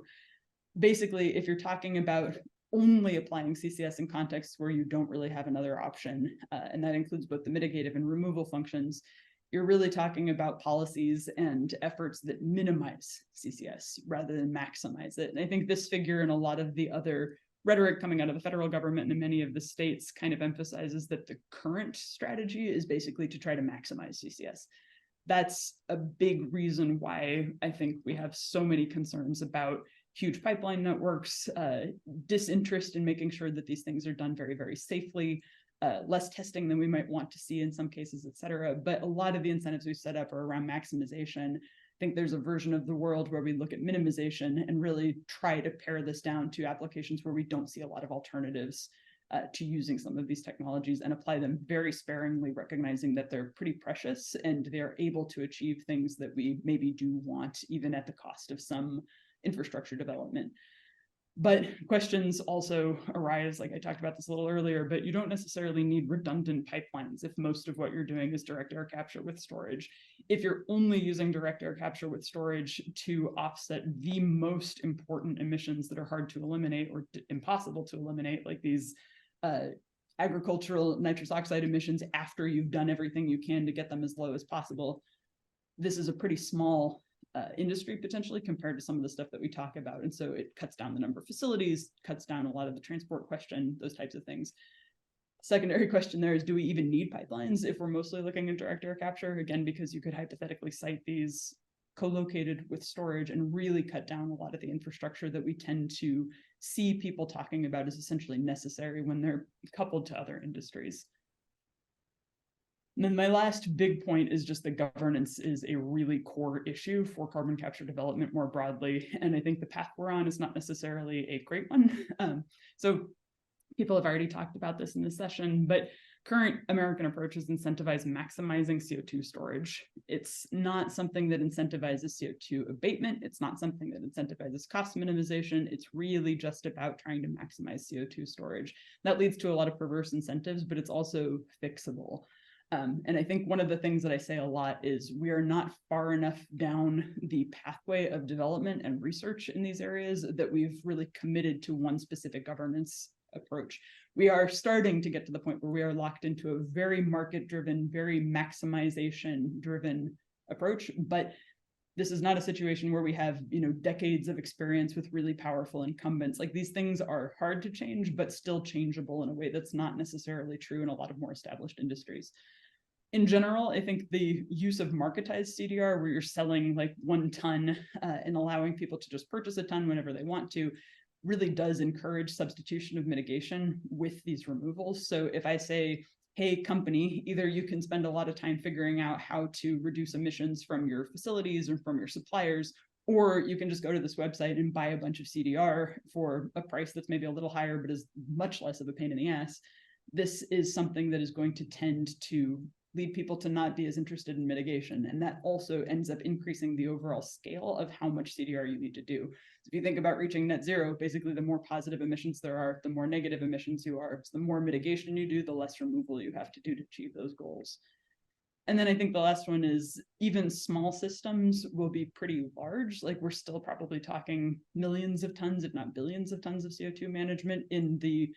basically, if you're talking about only applying CCS in contexts where you don't really have another option, and that includes both the mitigative and removal functions, you're really talking about policies and efforts that minimize CCS rather than maximize it. And I think this figure and a lot of the other rhetoric coming out of the federal government and in many of the states kind of emphasizes that the current strategy is basically to try to maximize CCS. That's a big reason why I think we have so many concerns about huge pipeline networks, disinterest in making sure that these things are done very, very safely, less testing than we might want to see in some cases, et cetera. But a lot of the incentives we set up are around maximization. I think there's a version of the world where we look at minimization and really try to pare this down to applications where we don't see a lot of alternatives to using some of these technologies, and apply them very sparingly, recognizing that they're pretty precious and they're able to achieve things that we maybe do want, even at the cost of some infrastructure development. But questions also arise, like I talked about this a little earlier, but you don't necessarily need redundant pipelines if most of what you're doing is direct air capture with storage. If you're only using direct air capture with storage to offset the most important emissions that are hard to eliminate or impossible to eliminate, like these agricultural nitrous oxide emissions after you've done everything you can to get them as low as possible, this is a pretty small industry potentially compared to some of the stuff that we talk about. And so it cuts down the number of facilities, cuts down a lot of the transport question, those types of things. Secondary question there is, do we even need pipelines if we're mostly looking at direct air capture? Again, because you could hypothetically site these co-located with storage and really cut down a lot of the infrastructure that we tend to see people talking about as essentially necessary when they're coupled to other industries. And then my last big point is just that governance is a really core issue for carbon capture development more broadly. And I think the path we're on is not necessarily a great one. So people have already talked about this in this session, but current American approaches incentivize maximizing CO2 storage. It's not something that incentivizes CO2 abatement. It's not something that incentivizes cost minimization. It's really just about trying to maximize CO2 storage. That leads to a lot of perverse incentives, but it's also fixable. And I think one of the things that I say a lot is we are not far enough down the pathway of development and research in these areas that we've really committed to one specific governance approach. We are starting to get to the point where we are locked into a very market-driven, very maximization-driven approach, but this is not a situation where we have, decades of experience with really powerful incumbents. Like, these things are hard to change, but still changeable in a way that's not necessarily true in a lot of more established industries. In general, I think the use of marketized CDR, where you're selling like 1 ton and allowing people to just purchase a ton whenever they want to, really does encourage substitution of mitigation with these removals. So if I say, hey, company, either you can spend a lot of time figuring out how to reduce emissions from your facilities or from your suppliers, or you can just go to this website and buy a bunch of CDR for a price that's maybe a little higher, but is much less of a pain in the ass. This is something that is going to tend to lead people to not be as interested in mitigation. And that also ends up increasing the overall scale of how much CDR you need to do. So if you think about reaching net zero, basically the more positive emissions there are, the more negative emissions you are. So the more mitigation you do, the less removal you have to do to achieve those goals. And then I think the last one is even small systems will be pretty large. Like, we're still probably talking millions of tons, if not billions of tons of CO2 management in the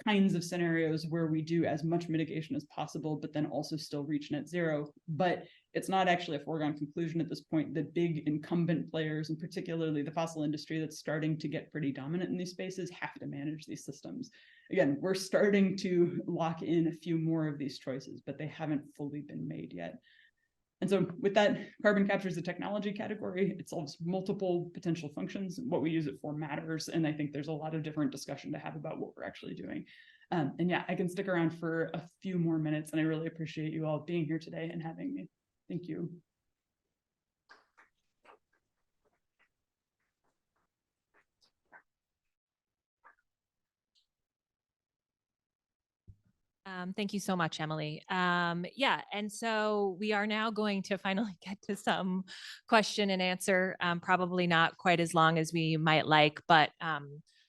kinds of scenarios where we do as much mitigation as possible, but then also still reach net zero. But it's not actually a foregone conclusion at this point that big incumbent players, and particularly the fossil industry that's starting to get pretty dominant in these spaces, have to manage these systems. Again, we're starting to lock in a few more of these choices, but they haven't fully been made yet. And so with that, carbon capture is a technology category. It solves multiple potential functions. What we use it for matters. And I think there's a lot of different discussion to have about what we're actually doing. And yeah, I can stick around for a few more minutes, and I really appreciate you all being here today and having me. Thank you. Thank you so much, Emily. Yeah, and so we are now going to finally get to some question and answer, probably not quite as long as we might like, but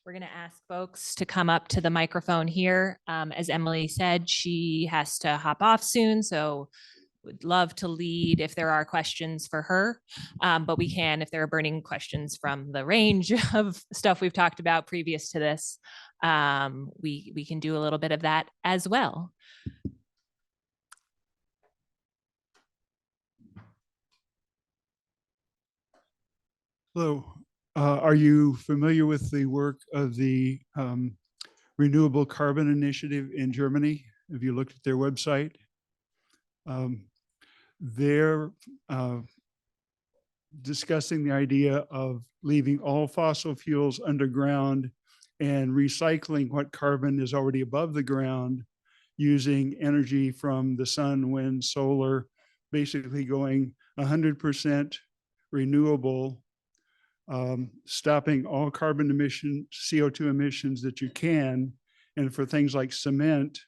we're going to ask folks to come up to the microphone here. As Emily said, she has to hop off soon, so would love to lead if there are questions for her, but we can, if there are burning questions from the range of stuff we've talked about previous to this, we can do a little bit of that as well. Hello, are you familiar with the work of the Renewable Carbon Initiative in Germany? Have you looked at their website? They're discussing the idea of leaving all fossil fuels underground and recycling what carbon is already above the ground using energy from the sun, wind, solar, basically going 100% renewable, stopping all carbon emission, CO2 emissions that you can. And for things like cement,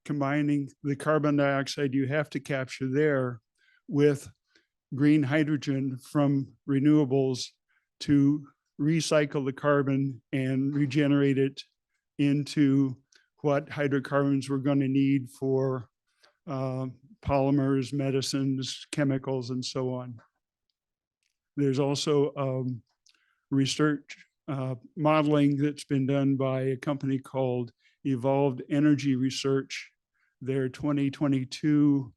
combining the carbon dioxide you have to capture there with green hydrogen from renewables to recycle the carbon and regenerate it into what hydrocarbons we're going to need for polymers, medicines, chemicals, and so on. There's also research modeling that's been done by a company called Evolved Energy Research. Their 2022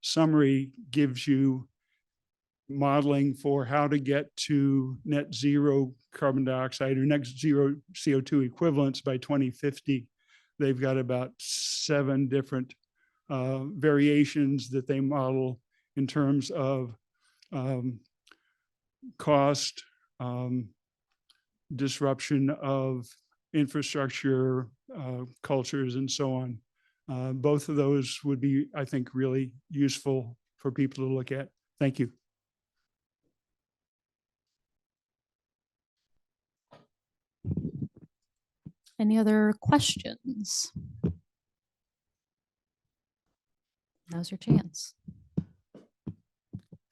summary gives you modeling for how to get to net zero carbon dioxide or net zero CO2 equivalents by 2050. They've got about 7 different variations that they model in terms of cost, disruption of infrastructure, cultures, and so on. Both of those would be, I think, really useful for people to look at. Thank you. Any other questions? Now's your chance.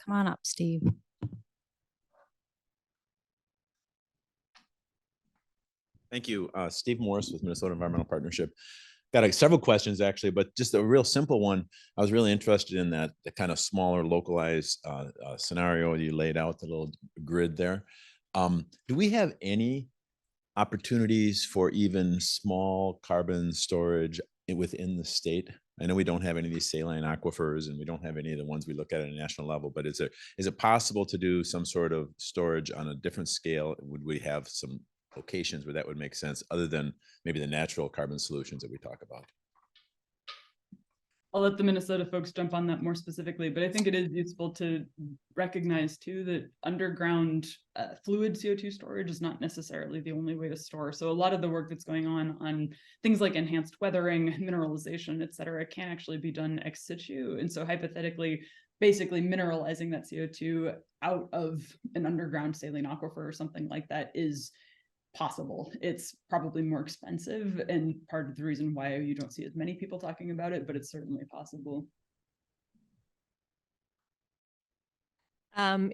Come on up, Steve. Thank you. Steve Morris with Minnesota Environmental Partnership. Got several questions actually, but just a real simple one. I was really interested in that the kind of smaller localized scenario you laid out, the little grid there. Do we have any opportunities for even small carbon storage within the state? I know we don't have any of these saline aquifers and we don't have any of the ones we look at a national level, but is it possible to do some sort of storage on a different scale? Would we have some locations where that would make sense other than maybe the natural carbon solutions that we talk about? I'll let the Minnesota folks jump on that more specifically, but I think it is useful to recognize too that underground fluid CO2 storage is not necessarily the only way to store. So a lot of the work that's going on things like enhanced weathering, mineralization, et cetera, can actually be done ex situ. And so hypothetically, basically mineralizing that CO2 out of an underground saline aquifer or something like that is possible. It's probably more expensive and part of the reason why you don't see as many people talking about it, but it's certainly possible.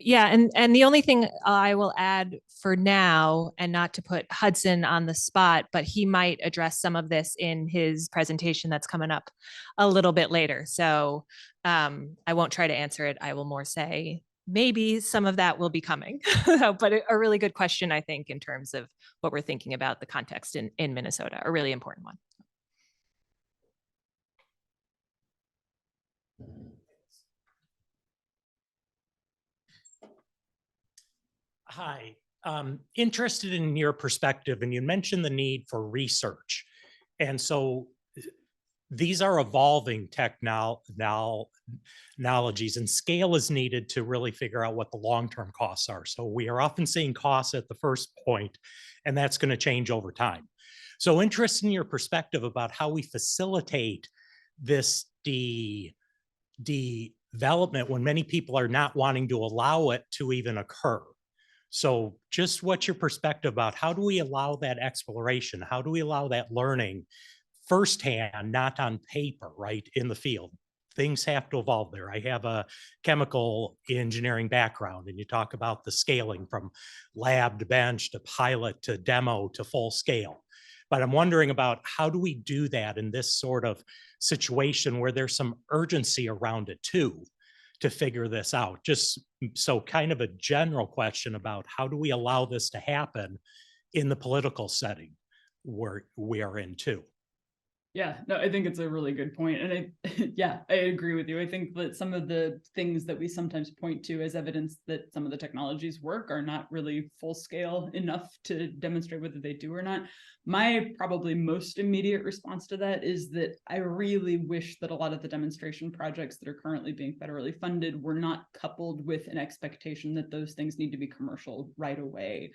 Yeah, and the only thing I will add for now, and not to put Hudson on the spot, but he might address some of this in his presentation that's coming up a little bit later. So I won't try to answer it. I will more say maybe some of that will be coming, but a really good question, I think, in terms of what we're thinking about the context in Minnesota, a really important one. Hi, interested in your perspective, and you mentioned the need for research. And so these are evolving technologies, and scale is needed to really figure out what the long-term costs are. So we are often seeing costs at the first point, and that's going to change over time. So interested in your perspective about how we facilitate this development when many people are not wanting to allow it to even occur. So just what's your perspective about how do we allow that exploration? How do we allow that learning firsthand, not on paper, right, in the field? Things have to evolve there. I have a chemical engineering background, and you talk about the scaling from lab to bench to pilot to demo to full scale. But I'm wondering about how do we do that in this sort of situation where there's some urgency around it too, to figure this out? Just so kind of a general question about how do we allow this to happen in the political setting where we are in too? Yeah, no, I think it's a really good point. And yeah, I agree with you. I think that some of the things that we sometimes point to as evidence that some of the technologies work are not really full scale enough to demonstrate whether they do or not. My probably most immediate response to that is that I really wish that a lot of the demonstration projects that are currently being federally funded were not coupled with an expectation that those things need to be commercial right away.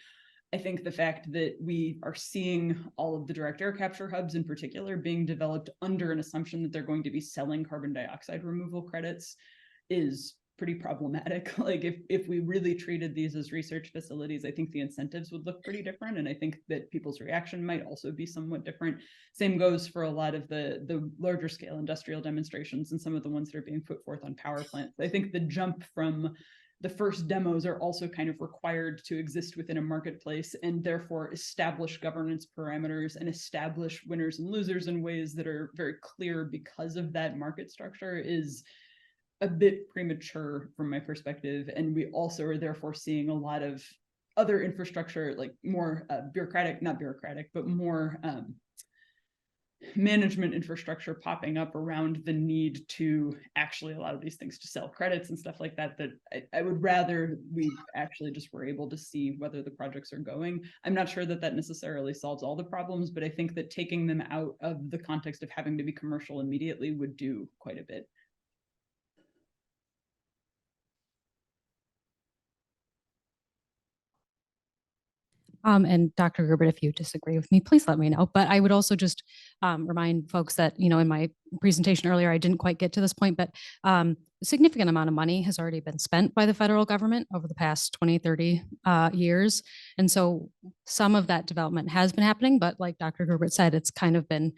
I think the fact that we are seeing all of the direct air capture hubs in particular being developed under an assumption that they're going to be selling carbon dioxide removal credits is pretty problematic. Like if we really treated these as research facilities, I think the incentives would look pretty different. And I think that people's reaction might also be somewhat different. Same goes for a lot of the larger scale industrial demonstrations and some of the ones that are being put forth on power plants. I think the jump from the first demos are also kind of required to exist within a marketplace and therefore establish governance parameters and establish winners and losers in ways that are very clear because of that market structure is a bit premature from my perspective. And we also are therefore seeing a lot of other infrastructure, like more not bureaucratic, but more management infrastructure popping up around the need to actually allow these things to sell credits and stuff like that, that I would rather we actually just were able to see whether the projects are going. I'm not sure that that necessarily solves all the problems, but I think that taking them out of the context of having to be commercial immediately would do quite a bit. And Dr. Gerbert, if you disagree with me, please let me know. But I would also just remind folks that, you know, in my presentation earlier, I didn't quite get to this point, but a significant amount of money has already been spent by the federal government over the past 20, 30 years. And so some of that development has been happening, but like Dr. Gerbert said, it's kind of been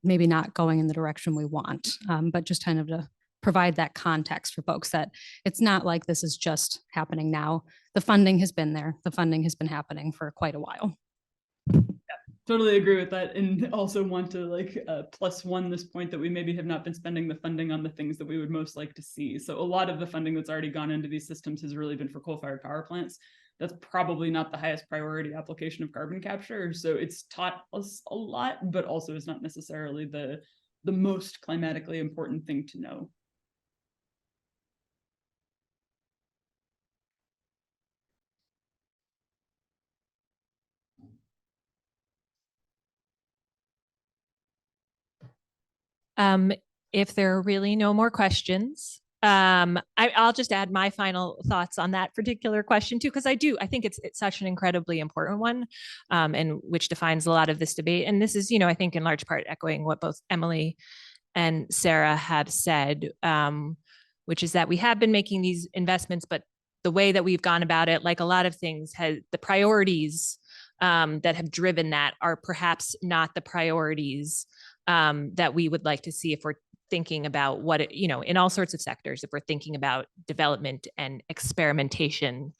maybe not going in the direction we want, but just kind of to provide that context for folks that it's not like this is just happening now. The funding has been there. The funding has been happening for quite a while. Totally agree with that, and also want to like +1 this point that we maybe have not been spending the funding on the things that we would most like to see. So a lot of the funding that's already gone into these systems has really been for coal-fired power plants. That's probably not the highest priority application of carbon capture. So it's taught us a lot, but also is not necessarily the most climatically important thing to know. If there are really no more questions, I'll just add my final thoughts on that particular question too, because I think it's such an incredibly important one, and which defines a lot of this debate. And this is, you know, I think in large part echoing what both Emily and Sarah have said, which is that we have been making these investments, but the way that we've gone about it, like a lot of things, the priorities that have driven that are perhaps not the priorities that we would like to see if we're thinking about what it, you know, in all sorts of sectors, if we're thinking about development and experimentation,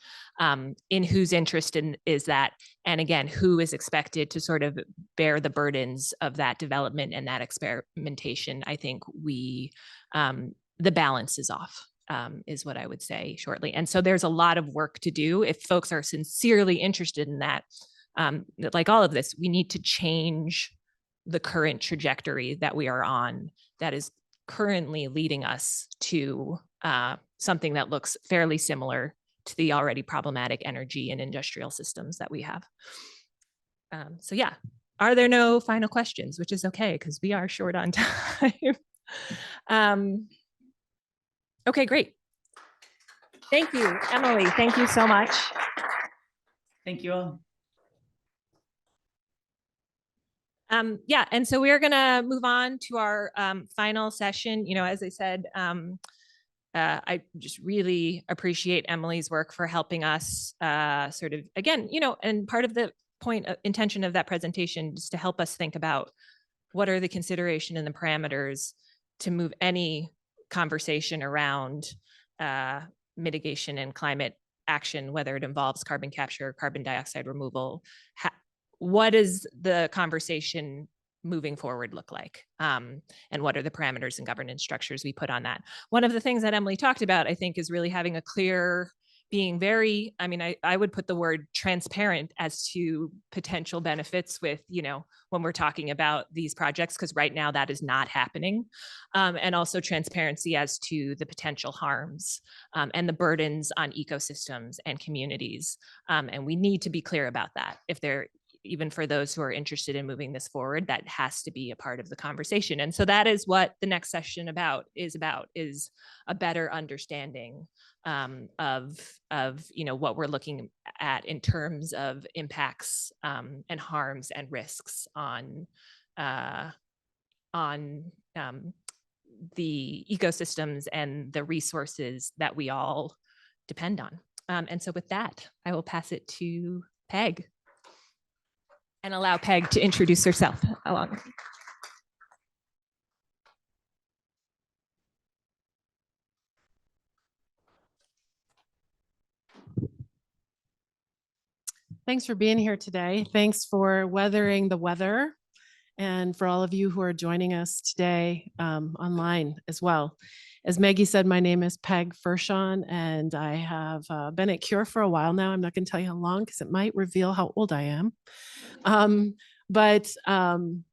in whose interest is that, and again, who is expected to sort of bear the burdens of that development and that experimentation. I think the balance is off, is what I would say shortly. And so there's a lot of work to do. If folks are sincerely interested in that, like all of this, we need to change the current trajectory that we are on that is currently leading us to something that looks fairly similar to the already problematic energy and industrial systems that we have. So yeah, are there no final questions, which is okay because we are short on time. Okay, great. Thank you, Emily. Thank you so much. Thank you all. Yeah, and so we're gonna move on to our final session. You know, as I said, I just really appreciate Emily's work for helping us sort of, again, you know, and part of the intention of that presentation is to help us think about what are the consideration and the parameters to move any conversation around mitigation and climate action, whether it involves carbon capture, carbon dioxide removal. What does the conversation moving forward look like? And what are the parameters and governance structures we put on that? One of the things that Emily talked about, I think, is really having a clear, being very, I mean, I would put the word transparent as to potential benefits with, you know, when we're talking about these projects, because right now that is not happening. And also transparency as to the potential harms and the burdens on ecosystems and communities. And we need to be clear about that. If they're, even for those who are interested in moving this forward, that has to be a part of the conversation. And so that is what the next session is a better understanding of you know, what we're looking at in terms of impacts and harms and risks on the ecosystems and the resources that we all depend on. And so with that, I will pass it to Peg and allow Peg to introduce herself along. Thanks for being here today. Thanks for weathering the weather, and for all of you who are joining us today online as well. As Maggie said, my name is Peg Fershon, and I have been at CURE for a while now. I'm not going to tell you how long because it might reveal how old I am. But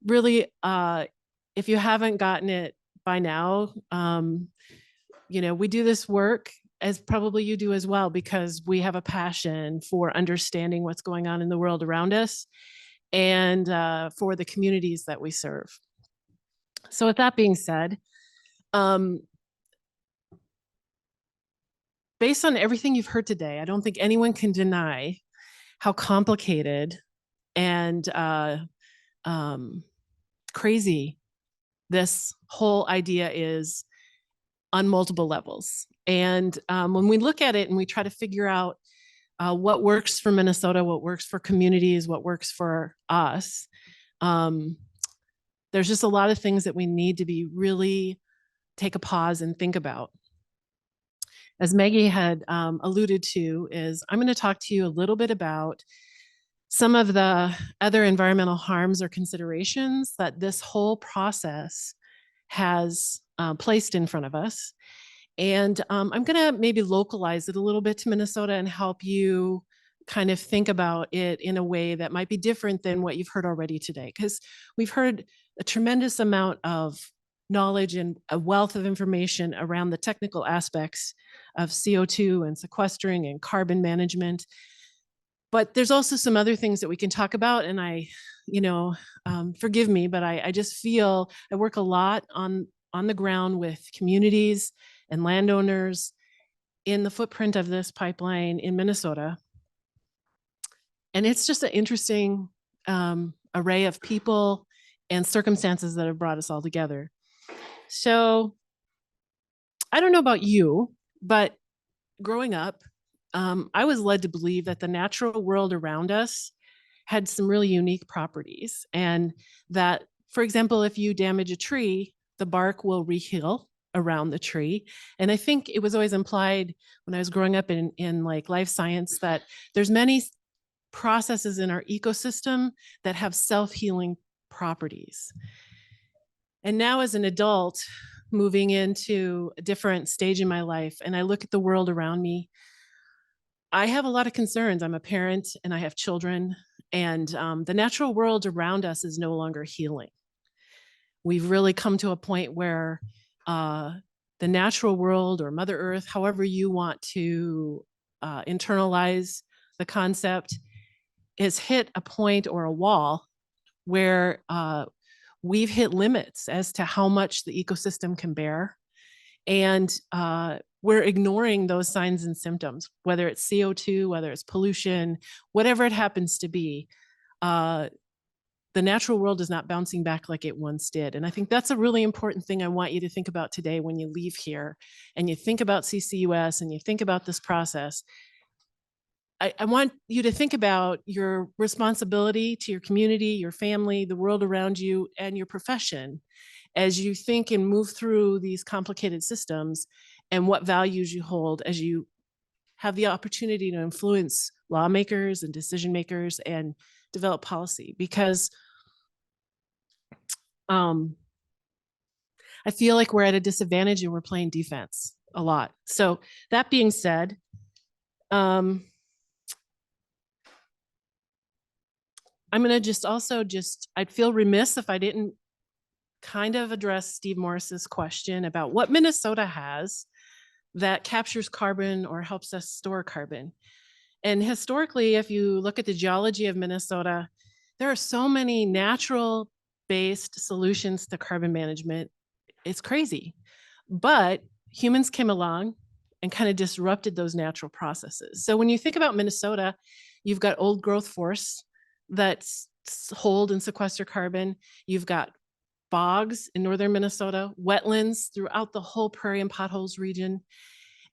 really, if you haven't gotten it by now, you know, we do this work, as probably you do as well, because we have a passion for understanding what's going on in the world around us and for the communities that we serve. So with that being said, based on everything you've heard today, I don't think anyone can deny how complicated and crazy this whole idea is on multiple levels. And when we look at it and we try to figure out what works for Minnesota, what works for communities, what works for us, there's just a lot of things that we need to be really take a pause and think about. As Maggie had alluded to, is I'm going to talk to you a little bit about some of the other environmental harms or considerations that this whole process has placed in front of us. And I'm going to maybe localize it a little bit to Minnesota and help you kind of think about it in a way that might be different than what you've heard already today. Because we've heard a tremendous amount of knowledge and a wealth of information around the technical aspects of CO2 and sequestering and carbon management. But there's also some other things that we can talk about. And forgive me, but I just feel I work a lot on the ground with communities and landowners in the footprint of this pipeline in Minnesota. And it's just an interesting array of people and circumstances that have brought us all together. So I don't know about you, but growing up, I was led to believe that the natural world around us had some really unique properties. And that, for example, if you damage a tree, the bark will reheal around the tree. And I think it was always implied when I was growing up in like life science that there's many processes in our ecosystem that have self-healing properties. And now as an adult, moving into a different stage in my life, and I look at the world around me, I have a lot of concerns. I'm a parent and I have children, and the natural world around us is no longer healing. We've really come to a point where the natural world, or Mother Earth, however you want to internalize the concept, has hit a point or a wall where we've hit limits as to how much the ecosystem can bear. And we're ignoring those signs and symptoms, whether it's CO2, whether it's pollution, whatever it happens to be. The natural world is not bouncing back like it once did. And I think that's a really important thing I want you to think about today when you leave here and you think about CCUS and you think about this process. I want you to think about your responsibility to your community, your family, the world around you, and your profession as you think and move through these complicated systems, and what values you hold as you have the opportunity to influence lawmakers and decision makers and develop policy. Because I feel like we're at a disadvantage and we're playing defense a lot. So that being said, I'm going to I'd feel remiss if I didn't kind of address Steve Morris's question about what Minnesota has that captures carbon or helps us store carbon. And historically, if you look at the geology of Minnesota, there are so many natural-based solutions to carbon management. It's crazy. But humans came along and kind of disrupted those natural processes. So when you think about Minnesota, you've got old growth forests that hold and sequester carbon. You've got bogs in northern Minnesota, wetlands throughout the whole Prairie and Potholes region.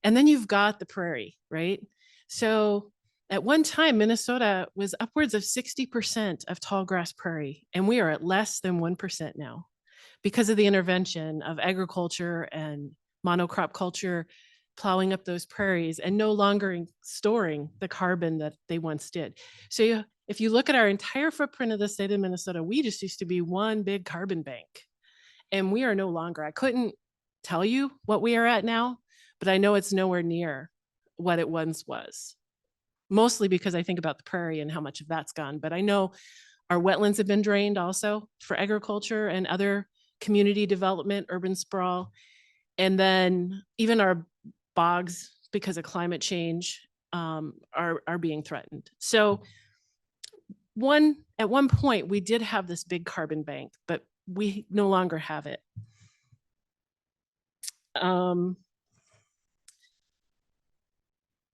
And then you've got the prairie, right? So at one time, Minnesota was upwards of 60% of tall grass prairie, and we are at less than 1% now because of the intervention of agriculture and monocrop culture plowing up those prairies and no longer storing the carbon that they once did. So if you look at our entire footprint of the state of Minnesota, we just used to be one big carbon bank, and we are no longer. I couldn't tell you what we are at now, but I know it's nowhere near what it once was, mostly because I think about the prairie and how much of that's gone. But I know our wetlands have been drained also for agriculture and other community development, urban sprawl. And then even our bogs, because of climate change, are being threatened. So at one point, we did have this big carbon bank, but we no longer have it.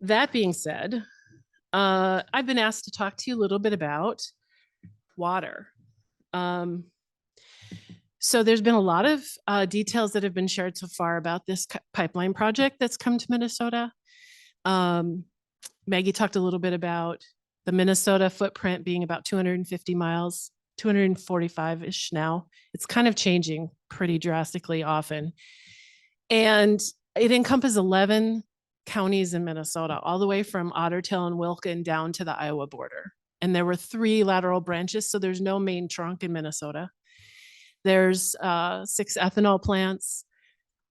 That being said, I've been asked to talk to you a little bit about water. So there's been a lot of details that have been shared so far about this pipeline project that's come to Minnesota. Maggie talked a little bit about the Minnesota footprint being about 250 miles, 245-ish now. It's kind of changing pretty drastically often. And it encompasses 11 counties in Minnesota, all the way from Ottertail and Wilkin down to the Iowa border. And there were 3 lateral branches, so there's no main trunk in Minnesota. There's 6 ethanol plants.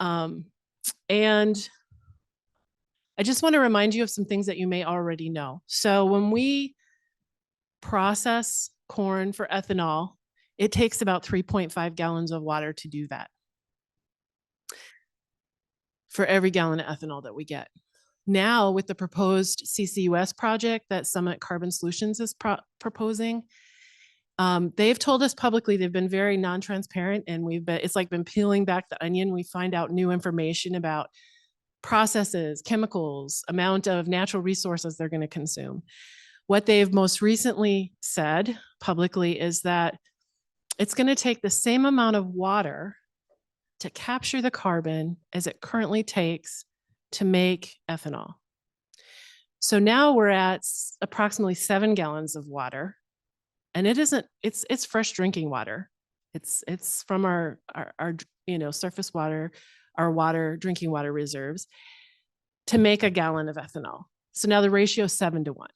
And I just want to remind you of some things that you may already know. So when we process corn for ethanol, it takes about 3.5 gallons of water to do that for every gallon of ethanol that we get. Now, with the proposed CCUS project that Summit Carbon Solutions is proposing, they've told us publicly, they've been very non-transparent, and it's like been peeling back the onion. We find out new information about processes, chemicals, amount of natural resources they're going to consume. What they've most recently said publicly is that it's going to take the same amount of water to capture the carbon as it currently takes to make ethanol. So now we're at approximately 7 gallons of water, and it's fresh drinking water. It's from our surface water, our drinking water reserves, to make a gallon of ethanol. So now the ratio is 7 to 1.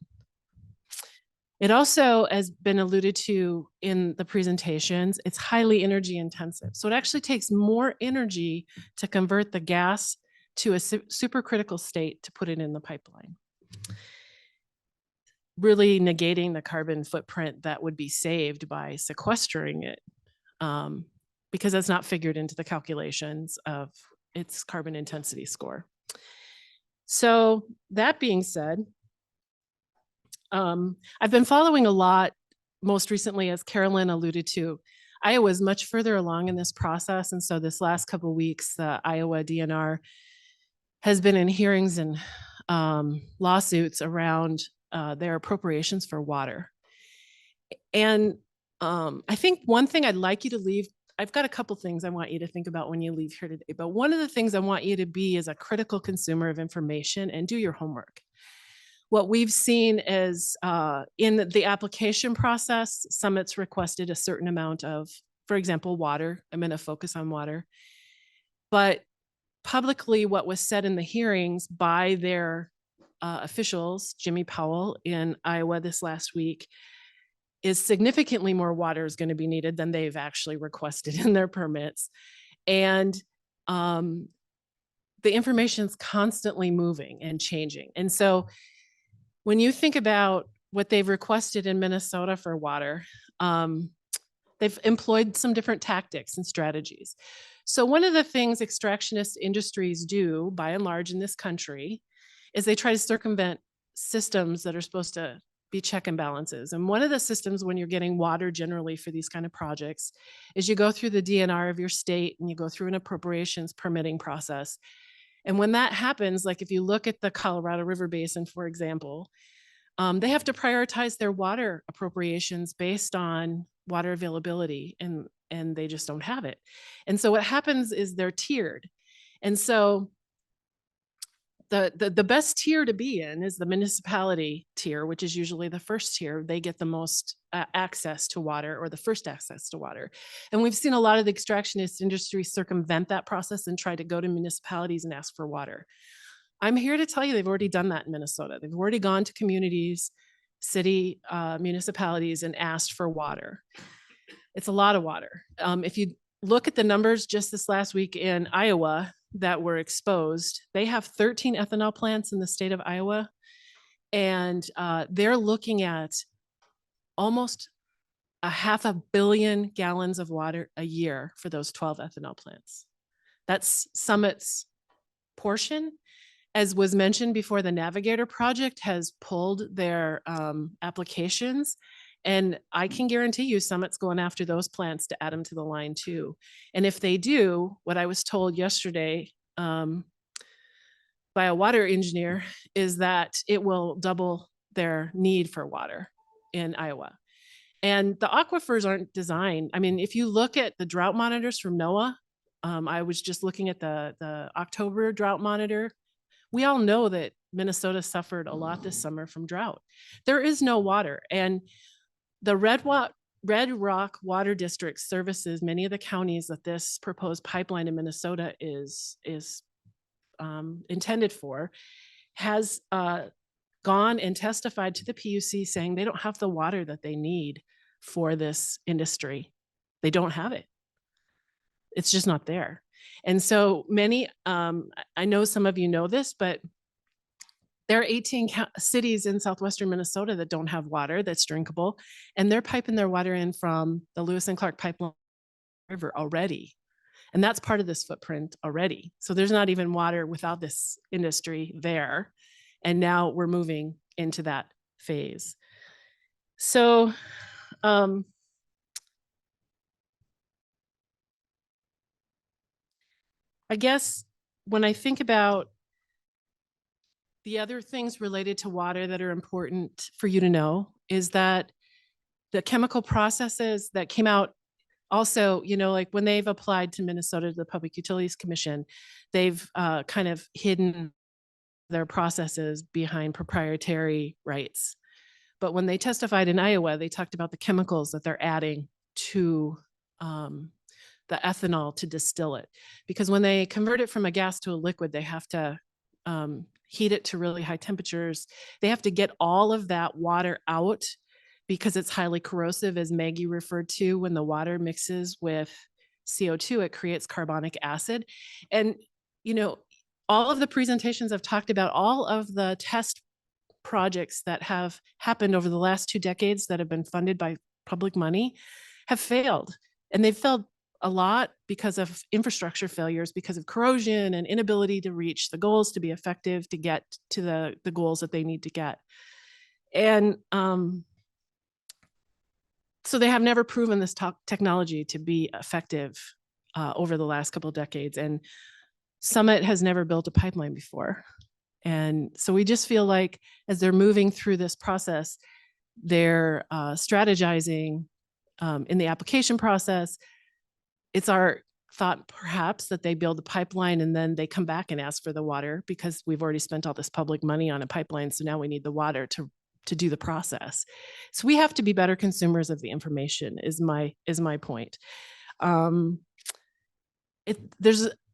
It also has been alluded to in the presentations, it's highly energy intensive. So it actually takes more energy to convert the gas to a supercritical state to put it in the pipeline, really negating the carbon footprint that would be saved by sequestering it, because that's not figured into the calculations of its carbon intensity score. So that being said, I've been following a lot, most recently, as Carolyn alluded to, Iowa is much further along in this process. And so this last couple of weeks, the Iowa DNR has been in hearings and lawsuits around their appropriations for water. And I think one thing I'd like you to leave, I've got a couple things I want you to think about when you leave here today, but one of the things I want you to be is a critical consumer of information and do your homework. What we've seen is in the application process, Summit's requested a certain amount of, for example, water. I'm going to focus on water. But publicly, what was said in the hearings by their officials, Jimmy Powell in Iowa this last week, is significantly more water is going to be needed than they've actually requested in their permits. And the information is constantly moving and changing. And so when you think about what they've requested in Minnesota for water, they've employed some different tactics and strategies. So one of the things extractionist industries do, by and large in this country, is they try to circumvent systems that are supposed to be check and balances. And one of the systems when you're getting water generally for these kind of projects is you go through the DNR of your state and you go through an appropriations permitting process. And when that happens, like if you look at the Colorado River Basin, for example, they have to prioritize their water appropriations based on water availability, and they just don't have it. And so what happens is they're tiered. And so the best tier to be in is the municipality tier, which is usually the first tier. They get the most access to water, or the first access to water. And we've seen a lot of the extractionist industry circumvent that process and try to go to municipalities and ask for water. I'm here to tell you they've already done that in Minnesota. They've already gone to communities, city municipalities, and asked for water. It's a lot of water. If you look at the numbers just this last week in Iowa that were exposed, they have 13 ethanol plants in the state of Iowa, and they're looking at almost 500 million gallons of water a year for those 12 ethanol plants. That's Summit's portion. As was mentioned before, the Navigator project has pulled their applications, and I can guarantee you Summit's going after those plants to add them to the line too. And if they do, what I was told yesterday by a water engineer is that it will double their need for water in Iowa. And the aquifers aren't designed. I mean, if you look at the drought monitors from NOAA, I was just looking at the October drought monitor. We all know that Minnesota suffered a lot this summer from drought. There is no water. And the Red Rock Water District services many of the counties that this proposed pipeline in Minnesota is intended for, has gone and testified to the PUC saying they don't have the water that they need for this industry. They don't have it. It's just not there. And so many, I know some of you know this, but there are 18 cities in southwestern Minnesota that don't have water that's drinkable, and they're piping their water in from the Lewis and Clark Pipeline River already. And that's part of this footprint already. So there's not even water without this industry there. And now we're moving into that phase. So I guess when I think about the other things related to water that are important for you to know is that the chemical processes that came out also, you know, like when they've applied to Minnesota, to the Public Utilities Commission, they've kind of hidden their processes behind proprietary rights. But when they testified in Iowa, they talked about the chemicals that they're adding to the ethanol to distill it. Because when they convert it from a gas to a liquid, they have to heat it to really high temperatures. They have to get all of that water out because it's highly corrosive, as Maggie referred to. When the water mixes with CO2, it creates carbonic acid. And, you know, all of the presentations I've talked about, all of the test projects that have happened over the last 2 decades that have been funded by public money have failed. And they've failed a lot because of infrastructure failures, because of corrosion and inability to reach the goals to be effective, to get to the goals that they need to get. And so they have never proven this technology to be effective over the last couple of decades. And Summit has never built a pipeline before. And so we just feel like as they're moving through this process, they're strategizing in the application process. It's our thought perhaps that they build the pipeline and then they come back and ask for the water because we've already spent all this public money on a pipeline. So now we need the water to do the process. So we have to be better consumers of the information is my point.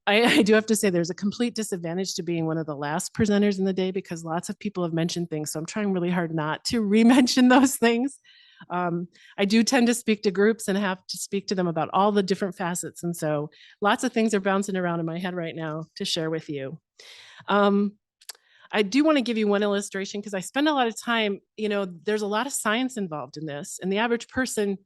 I do have to say there's a complete disadvantage to being one of the last presenters in the day because lots of people have mentioned things. So I'm trying really hard not to re-mention those things. I do tend to speak to groups and have to speak to them about all the different facets. And so lots of things are bouncing around in my head right now to share with you. I do want to give you one illustration because I spend a lot of time, you know, there's a lot of science involved in this, and the average person,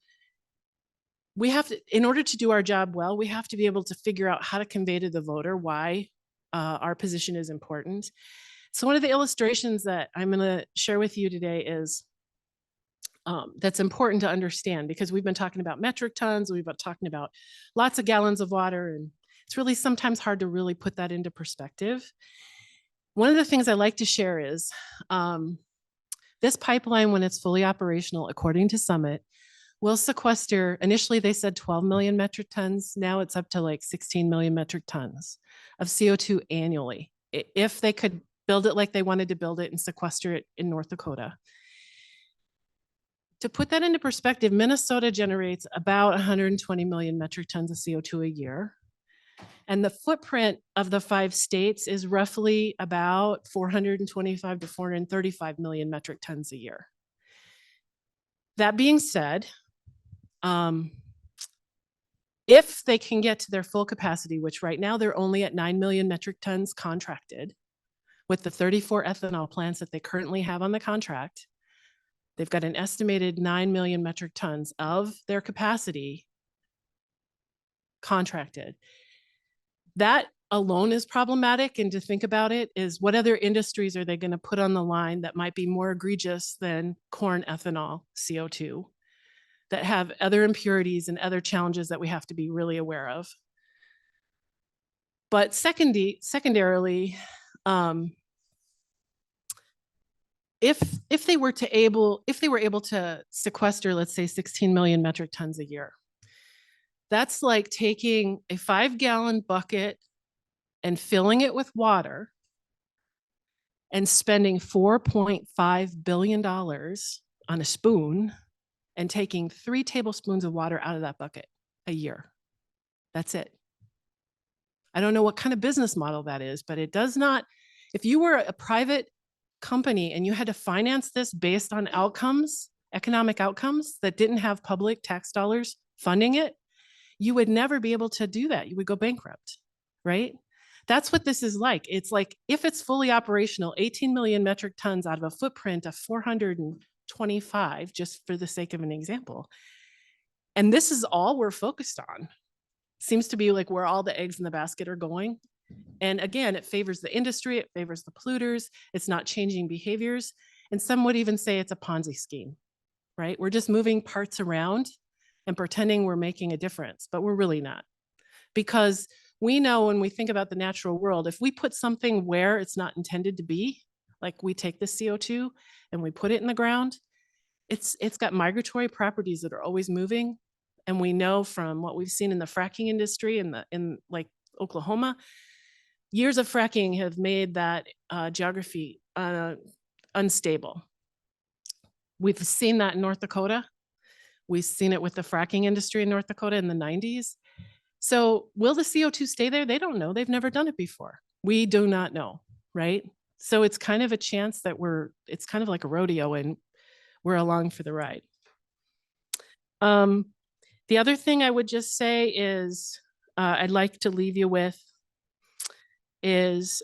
we have to, in order to do our job well, we have to be able to figure out how to convey to the voter why our position is important. So one of the illustrations that I'm going to share with you today is that's important to understand because we've been talking about metric tons, we've been talking about lots of gallons of water, and it's really sometimes hard to really put that into perspective. One of the things I like to share is this pipeline, when it's fully operational, according to Summit, will sequester, initially they said 12 million metric tons. Now it's up to like 16 million metric tons of CO2 annually, if they could build it like they wanted to build it and sequester it in North Dakota. To put that into perspective, Minnesota generates about 120 million metric tons of CO2 a year. And the footprint of the 5 states is roughly about 425 to 435 million metric tons a year. That being said, if they can get to their full capacity, which right now they're only at 9 million metric tons contracted, with the 34 ethanol plants that they currently have on the contract, they've got an estimated 9 million metric tons of their capacity contracted. That alone is problematic, and to think about it is what other industries are they going to put on the line that might be more egregious than corn ethanol CO2, that have other impurities and other challenges that we have to be really aware of. But secondarily, if they were able to sequester, let's say 16 million metric tons a year, that's like taking a 5-gallon bucket and filling it with water and spending $4.5 billion on a spoon and taking 3 tablespoons of water out of that bucket a year. That's it. I don't know what kind of business model that is, but it does not, if you were a private company and you had to finance this based on outcomes, economic outcomes that didn't have public tax dollars funding it, you would never be able to do that. You would go bankrupt, right? That's what this is like. It's like, if it's fully operational, 18 million metric tons out of a footprint of 425, just for the sake of an example. And this is all we're focused on. Seems to be like where all the eggs in the basket are going. And again, it favors the industry, it favors the polluters, it's not changing behaviors. And some would even say it's a Ponzi scheme, right? We're just moving parts around and pretending we're making a difference, but we're really not. Because we know when we think about the natural world, if we put something where it's not intended to be, like we take the CO2 and we put it in the ground, it's got migratory properties that are always moving. And we know from what we've seen in the fracking industry in like Oklahoma, years of fracking have made that geography unstable. We've seen that in North Dakota. We've seen it with the fracking industry in North Dakota in the 90s. So will the CO2 stay there? They don't know. They've never done it before. We do not know, right? So it's kind of a chance that it's kind of like a rodeo and we're along for the ride. The other thing I would just say is I'd like to leave you with is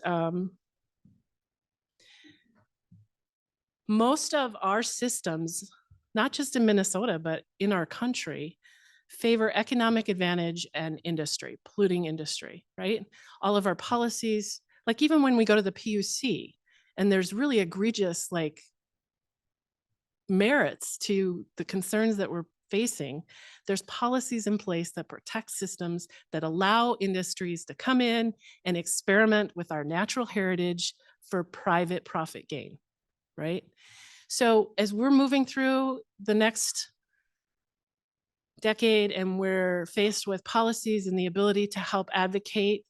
most of our systems, not just in Minnesota, but in our country, favor economic advantage and industry, polluting industry, right? All of our policies, like even when we go to the PUC and there's really egregious like merits to the concerns that we're facing, there's policies in place that protect systems that allow industries to come in and experiment with our natural heritage for private profit gain, right? So as we're moving through the next decade and we're faced with policies and the ability to help advocate,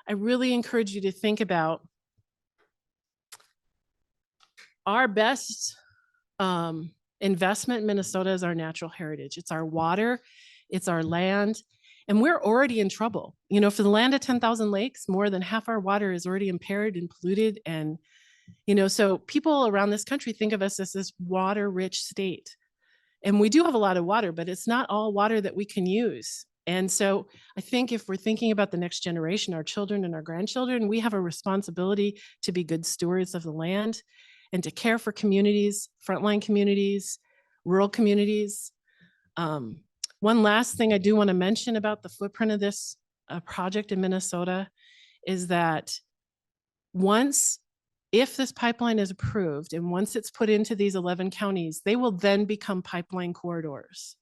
I really encourage you to think about our best investment in Minnesota is our natural heritage. It's our water, it's our land, and we're already in trouble. You know, for the land of 10,000 lakes, more than half our water is already impaired and polluted. And, you know, so people around this country think of us as this water-rich state. And we do have a lot of water, but it's not all water that we can use. And so I think if we're thinking about the next generation, our children and our grandchildren, we have a responsibility to be good stewards of the land and to care for communities, frontline communities, rural communities. One last thing I do want to mention about the footprint of this project in Minnesota is that if this pipeline is approved and once it's put into these 11 counties, they will then become pipeline corridors.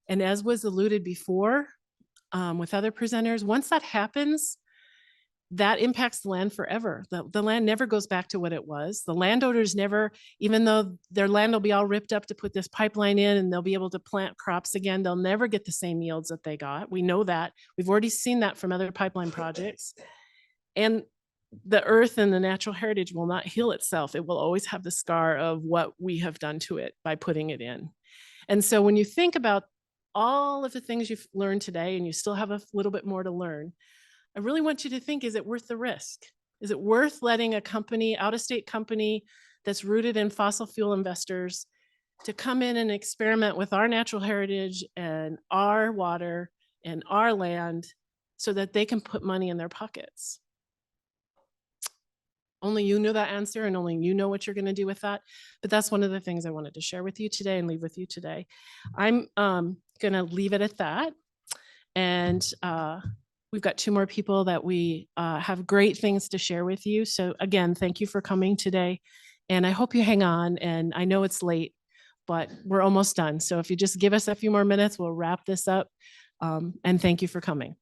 And as was alluded before with other presenters, once that happens, that impacts the land forever. The land never goes back to what it was. The landowners never, even though their land will be all ripped up to put this pipeline in and they'll be able to plant crops again, they'll never get the same yields that they got. We know that. We've already seen that from other pipeline projects. And the earth and the natural heritage will not heal itself. It will always have the scar of what we have done to it by putting it in. And so when you think about all of the things you've learned today, and you still have a little bit more to learn, I really want you to think, is it worth the risk? Is it worth letting a company, out-of-state company that's rooted in fossil fuel investors to come in and experiment with our natural heritage and our water and our land so that they can put money in their pockets? Only you know that answer and only you know what you're going to do with that. But that's one of the things I wanted to share with you today and leave with you today. I'm going to leave it at that. And we've got 2 more people that we have great things to share with you. So again, thank you for coming today. And I hope you hang on. And I know it's late, but we're almost done. So if you just give us a few more minutes, we'll wrap this up. And thank you for coming.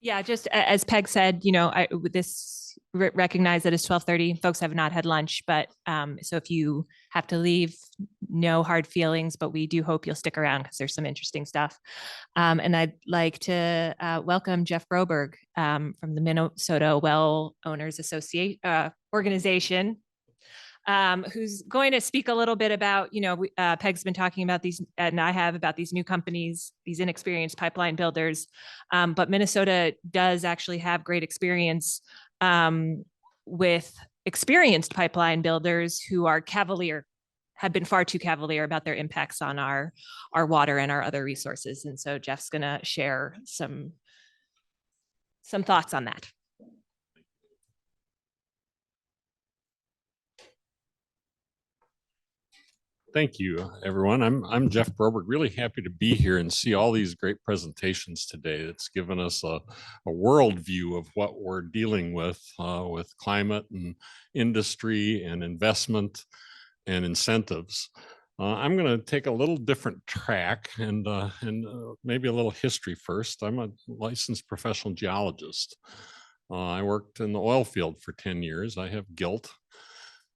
Yeah, just as Peg said, you know, with this recognize that it's 12:30. Folks have not had lunch, but so if you have to leave, no hard feelings, but we do hope you'll stick around because there's some interesting stuff. And I'd like to welcome Jeff Broberg from the Minnesota Well Owners Organization, who's going to speak a little bit about, you know, Peg's been talking about these, and I have, about these new companies, these inexperienced pipeline builders. But Minnesota does actually have great experience with experienced pipeline builders who are have been far too cavalier about their impacts on our water and our other resources. And so Jeff's going to share some thoughts on that. Thank you, everyone. I'm Jeff Broberg. Really happy to be here and see all these great presentations today. It's given us a world view of what we're dealing with climate and industry and investment and incentives. I'm going to take a little different track and maybe a little history first. I'm a licensed professional geologist. I worked in the oil field for 10 years. I have guilt.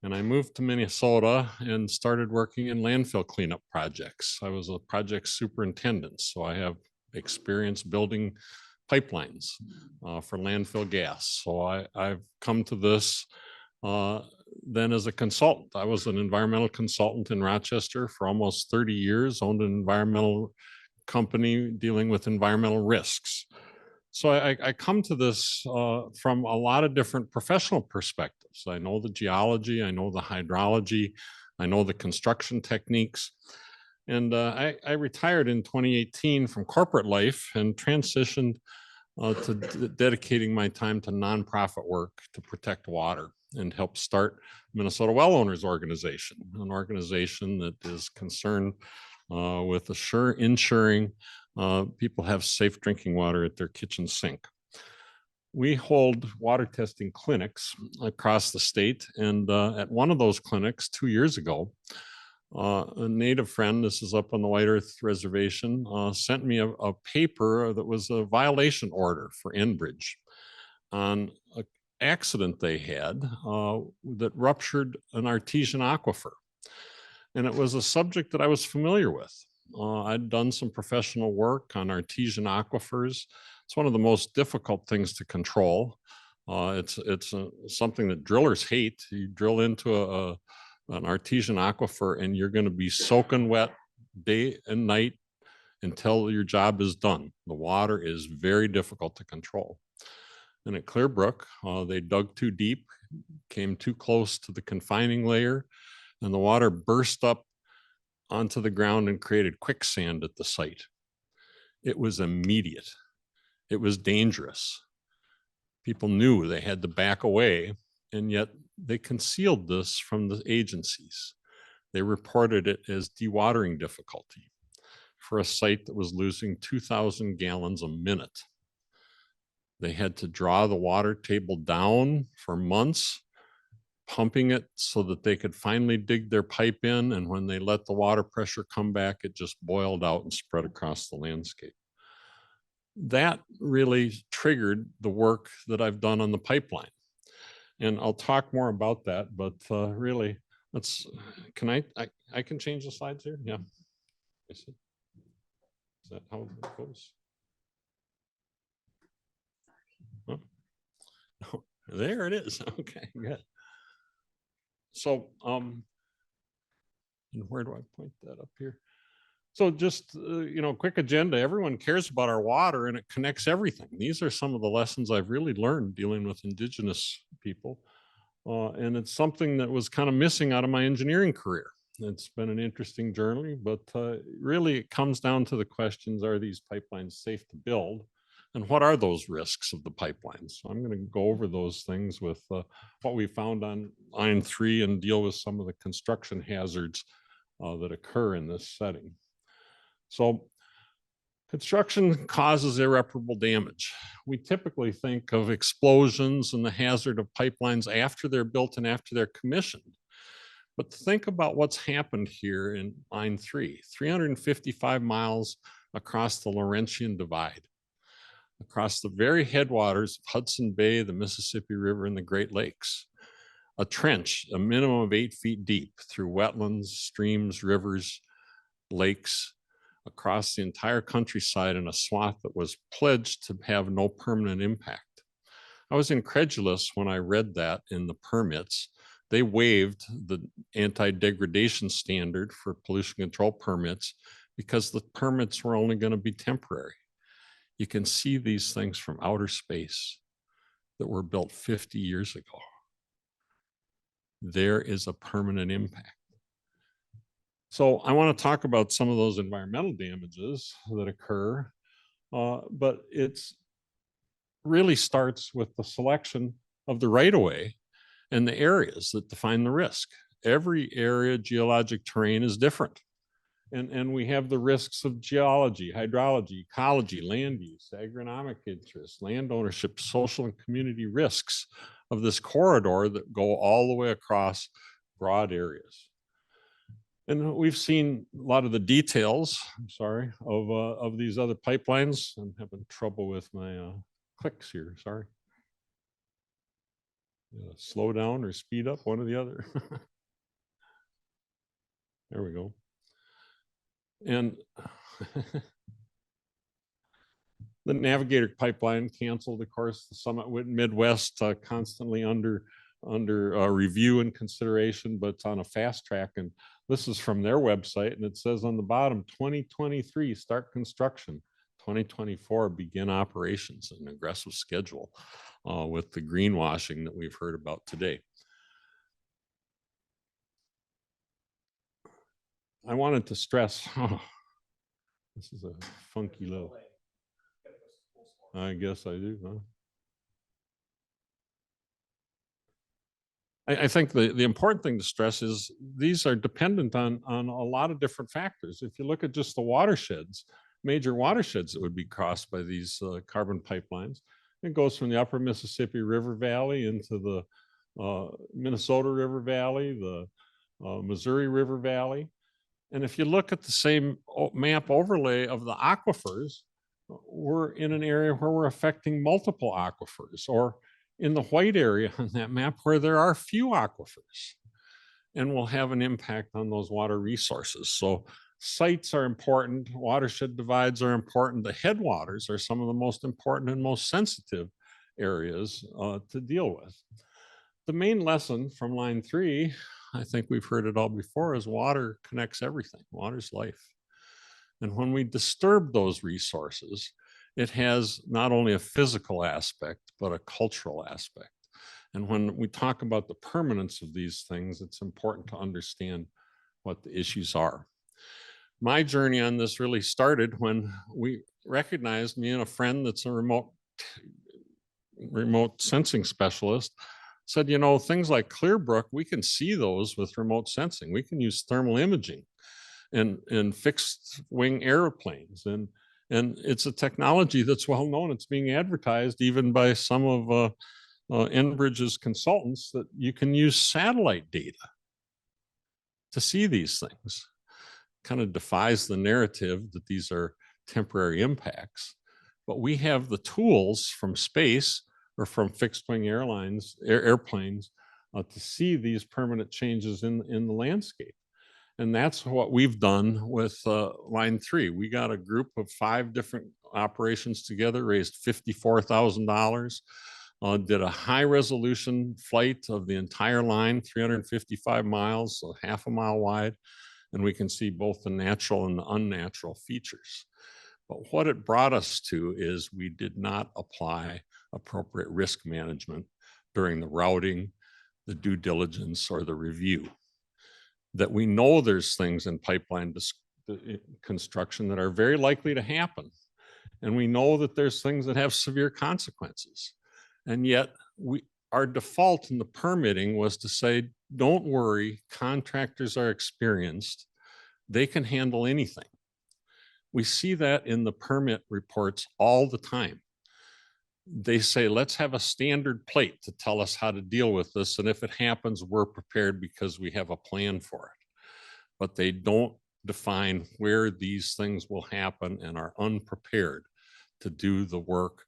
And I moved to Minnesota and started working in landfill cleanup projects. I was a project superintendent, so I have experience building pipelines for landfill gas. So I've come to this then as a consultant. I was an environmental consultant in Rochester for almost 30 years, owned an environmental company dealing with environmental risks. So I come to this from a lot of different professional perspectives. I know the geology, I know the hydrology, I know the construction techniques. And I retired in 2018 from corporate life and transitioned to dedicating my time to nonprofit work to protect water and help start Minnesota Well Owners Organization, an organization that is concerned with ensuring people have safe drinking water at their kitchen sink. We hold water testing clinics across the state. And at one of those clinics 2 years ago, a native friend, this is up on the White Earth Reservation, sent me a paper that was a violation order for Enbridge on an accident they had that ruptured an artesian aquifer. And it was a subject that I was familiar with. I'd done some professional work on artesian aquifers. It's one of the most difficult things to control. It's something that drillers hate. You drill into an artesian aquifer and you're going to be soaking wet day and night until your job is done. The water is very difficult to control. And at Clear Brook, they dug too deep, came too close to the confining layer, and the water burst up onto the ground and created quicksand at the site. It was immediate. It was dangerous. People knew they had to back away, and yet they concealed this from the agencies. They reported it as dewatering difficulty for a site that was losing 2,000 gallons a minute. They had to draw the water table down for months, pumping it so that they could finally dig their pipe in. And when they let the water pressure come back, it just boiled out and spread across the landscape. That really triggered the work that I've done on the pipeline. And I'll talk more about that, but really, let's, I can change the slides here? Yeah. Is that how it goes? Oh, there it is. Okay, good. So, and where do I point that up here? So just, quick agenda. Everyone cares about our water and it connects everything. These are some of the lessons I've really learned dealing with Indigenous people. And it's something that was kind of missing out of my engineering career. It's been an interesting journey, but really it comes down to the questions, are these pipelines safe to build? And what are those risks of the pipelines? So I'm going to go over those things with what we found on Line 3 and deal with some of the construction hazards that occur in this setting. So construction causes irreparable damage. We typically think of explosions and the hazard of pipelines after they're built and after they're commissioned. But think about what's happened here in Line 3, 355 miles across the Laurentian Divide. across the very headwaters of Hudson Bay, the Mississippi River, and the Great Lakes. A trench, a minimum of 8 feet deep, through wetlands, streams, rivers, lakes, across the entire countryside in a swath that was pledged to have no permanent impact. I was incredulous when I read that in the permits. They waived the anti-degradation standard for pollution control permits because the permits were only going to be temporary. You can see these things from outer space that were built 50 years ago. There is a permanent impact. So I want to talk about some of those environmental damages that occur, but it's really starts with the selection of the right-of-way and the areas that define the risk. Every area, geologic terrain is different. And we have the risks of geology, hydrology, ecology, land use, agronomic interests, land ownership, social and community risks of this corridor that go all the way across broad areas. And we've seen a lot of the details, I'm sorry, of these other pipelines. I'm having trouble with my clicks here, sorry. Slow down or speed up, one or the other. There we go. And the Navigator pipeline canceled, of course, the Summit Midwest constantly under review and consideration, but it's on a fast track. And this is from their website, and it says on the bottom, 2023 start construction, 2024 begin operations, an aggressive schedule with the greenwashing that we've heard about today. I wanted to stress, this is a funky low. I guess I do, huh? I think the important thing to stress is these are dependent on a lot of different factors. If you look at just the watersheds, major watersheds that would be crossed by these carbon pipelines, it goes from the upper Mississippi River Valley into the Minnesota River Valley, the Missouri River Valley. And if you look at the same map overlay of the aquifers, we're in an area where we're affecting multiple aquifers, or in the white area on that map where there are few aquifers, and will have an impact on those water resources. So sites are important, watershed divides are important, the headwaters are some of the most important and most sensitive areas to deal with. The main lesson from line 3, I think we've heard it all before, is water connects everything. Water's life. And when we disturb those resources, it has not only a physical aspect, but a cultural aspect. And when we talk about the permanence of these things, it's important to understand what the issues are. My journey on this really started when we recognized, me and a friend that's a remote sensing specialist, said, you know, things like Clearbrook, we can see those with remote sensing. We can use thermal imaging and fixed wing airplanes. And it's a technology that's well known. It's being advertised even by some of Enbridge's consultants, that you can use satellite data to see these things. Kind of defies the narrative that these are temporary impacts. But we have the tools from space or from fixed wing airplanes to see these permanent changes in the landscape. And that's what we've done with line 3. We got a group of 5 different operations together, raised $54,000, did a high resolution flight of the entire line, 355 miles, so half a mile wide. And we can see both the natural and the unnatural features. But what it brought us to is we did not apply appropriate risk management during the routing, the due diligence, or the review. That we know there's things in pipeline construction that are very likely to happen. And we know that there's things that have severe consequences. And yet our default in the permitting was to say, don't worry, contractors are experienced. They can handle anything. We see that in the permit reports all the time. They say, let's have a standard plate to tell us how to deal with this. And if it happens, we're prepared because we have a plan for it. But they don't define where these things will happen and are unprepared to do the work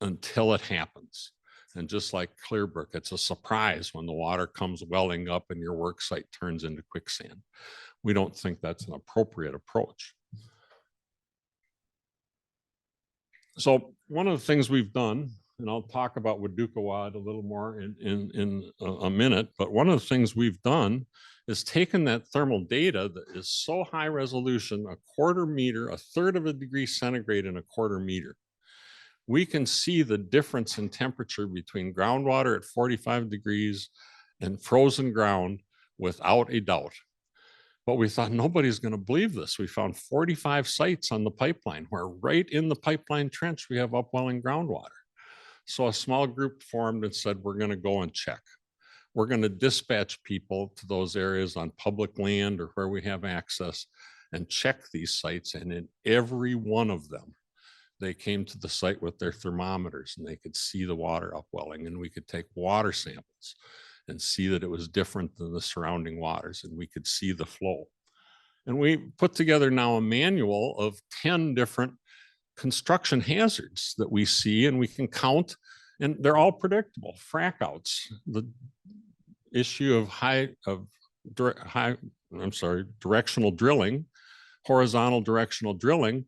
until it happens. And just like Clearbrook, it's a surprise when the water comes welling up and your work site turns into quicksand. We don't think that's an appropriate approach. So one of the things we've done, and I'll talk about Weduqawad a little more in a minute, but one of the things we've done is taken that thermal data that is so high resolution, 1/4 meter, 1/3 of a degree centigrade in 1/4 meter. We can see the difference in temperature between groundwater at 45 degrees and frozen ground without a doubt. But we thought nobody's going to believe this. We found 45 sites on the pipeline where right in the pipeline trench we have upwelling groundwater. So a small group formed and said, we're going to go and check. We're going to dispatch people to those areas on public land or where we have access and check these sites. And in every one of them, they came to the site with their thermometers and they could see the water upwelling, and we could take water samples and see that it was different than the surrounding waters, and we could see the flow. And we put together now a manual of 10 different construction hazards that we see, and we can count, and they're all predictable. Frac outs, the issue of directional drilling, horizontal directional drilling,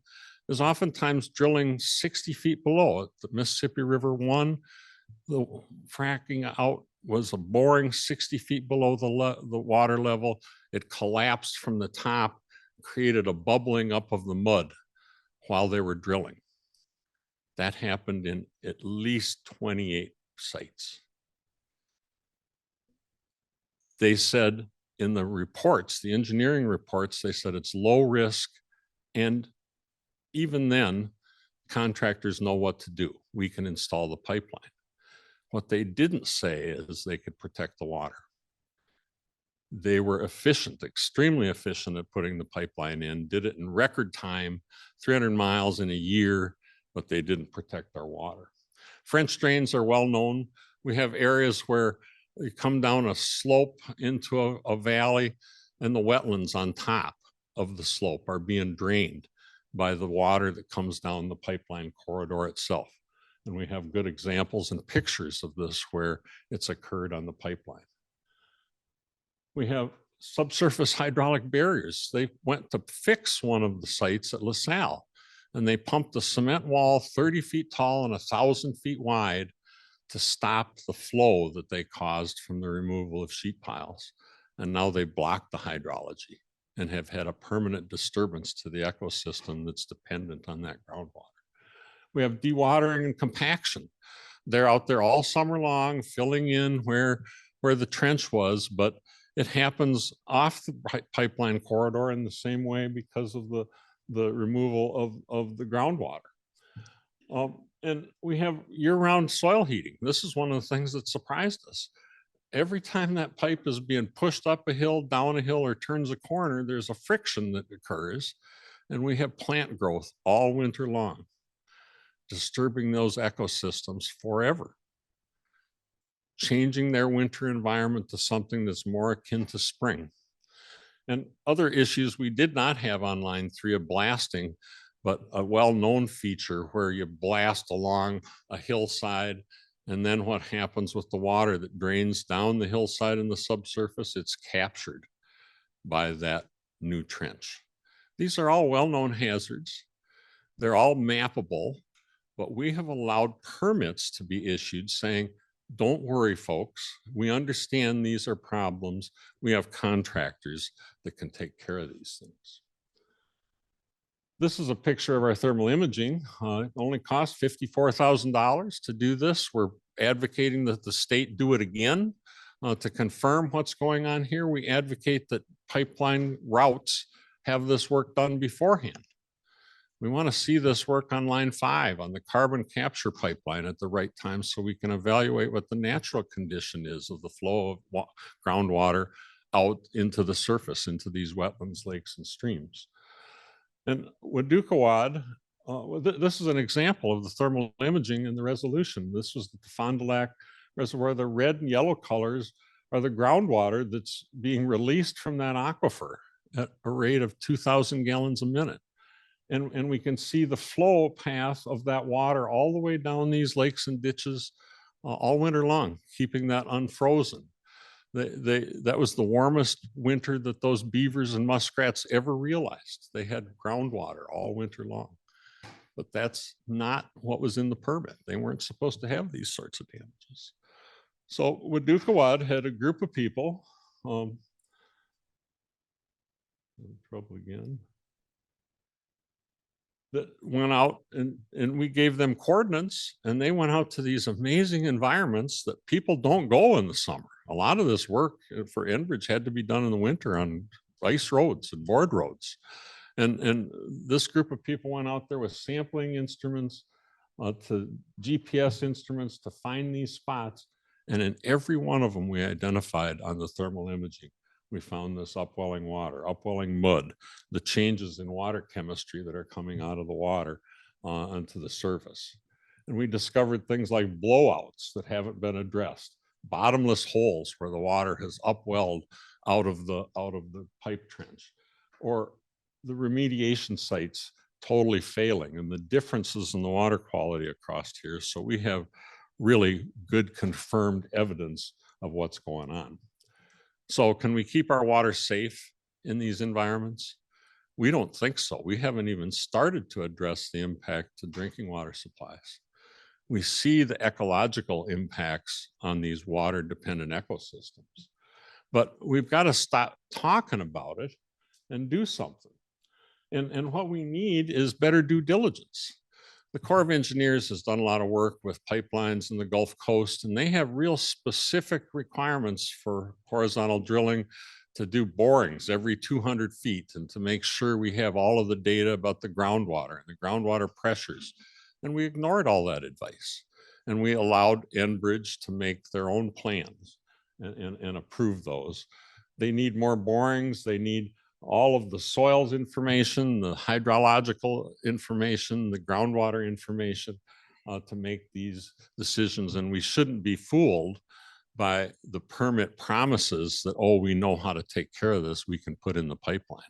is oftentimes drilling 60 feet below. At the Mississippi River 1, the fracking out was a boring 60 feet below the water level. It collapsed from the top, created a bubbling up of the mud while they were drilling. That happened in at least 28 sites. They said in the reports, the engineering reports, they said it's low risk, and even then, contractors know what to do. We can install the pipeline. What they didn't say is they could protect the water. They were efficient, extremely efficient at putting the pipeline in, did it in record time, 300 miles in a year, but they didn't protect our water. French drains are well known. We have areas where you come down a slope into a valley, and the wetlands on top of the slope are being drained by the water that comes down the pipeline corridor itself. And we have good examples and pictures of this where it's occurred on the pipeline. We have subsurface hydraulic barriers. They went to fix one of the sites at LaSalle, and they pumped a cement wall 30 feet tall and 1,000 feet wide to stop the flow that they caused from the removal of sheet piles. And now they blocked the hydrology and have had a permanent disturbance to the ecosystem that's dependent on that groundwater. We have dewatering and compaction. They're out there all summer long, filling in where the trench was, but it happens off the pipeline corridor in the same way because of the removal of the groundwater. And we have year-round soil heating. This is one of the things that surprised us. Every time that pipe is being pushed up a hill, down a hill, or turns a corner, there's a friction that occurs, and we have plant growth all winter long, disturbing those ecosystems forever, changing their winter environment to something that's more akin to spring. And other issues we did not have on line 3 of blasting, but a well-known feature where you blast along a hillside, and then what happens with the water that drains down the hillside and the subsurface, it's captured by that new trench. These are all well-known hazards. They're all mappable, but we have allowed permits to be issued saying, don't worry, folks. We understand these are problems. We have contractors that can take care of these things. This is a picture of our thermal imaging. It only costs $54,000 to do this. We're advocating that the state do it again to confirm what's going on here. We advocate that pipeline routes have this work done beforehand. We want to see this work on line 5 on the carbon capture pipeline at the right time so we can evaluate what the natural condition is of the flow of groundwater out into the surface, into these wetlands, lakes, and streams. And Weduqawad, this is an example of the thermal imaging and the resolution. This was the Fond du Lac Reservoir. The red and yellow colors are the groundwater that's being released from that aquifer at a rate of 2,000 gallons a minute. And we can see the flow path of that water all the way down these lakes and ditches all winter long, keeping that unfrozen. That was the warmest winter that those beavers and muskrats ever realized. They had groundwater all winter long. But that's not what was in the permit. They weren't supposed to have these sorts of damages. So Wadukawad had a group of people, trouble again, that went out and we gave them coordinates, and they went out to these amazing environments that people don't go in the summer. A lot of this work for Enbridge had to be done in the winter on ice roads and board roads. And this group of people went out there with sampling instruments, to GPS instruments to find these spots. And in every one of them, we identified on the thermal imaging, we found this upwelling water, upwelling mud, the changes in water chemistry that are coming out of the water onto the surface. And we discovered things like blowouts that haven't been addressed, bottomless holes where the water has upwelled out of the pipe trench, or the remediation sites totally failing, and the differences in the water quality across here. So we have really good confirmed evidence of what's going on. So can we keep our water safe in these environments? We don't think so. We haven't even started to address the impact to drinking water supplies. We see the ecological impacts on these water dependent ecosystems, but we've got to stop talking about it and do something. And what we need is better due diligence. The Corps of Engineers has done a lot of work with pipelines in the Gulf Coast, and they have real specific requirements for horizontal drilling to do borings every 200 feet and to make sure we have all of the data about the groundwater and the groundwater pressures. And we ignored all that advice. And we allowed Enbridge to make their own plans and approve those. They need more borings. They need all of the soils information, the hydrological information, the groundwater information to make these decisions. And we shouldn't be fooled by the permit promises that, oh, we know how to take care of this, we can put in the pipeline.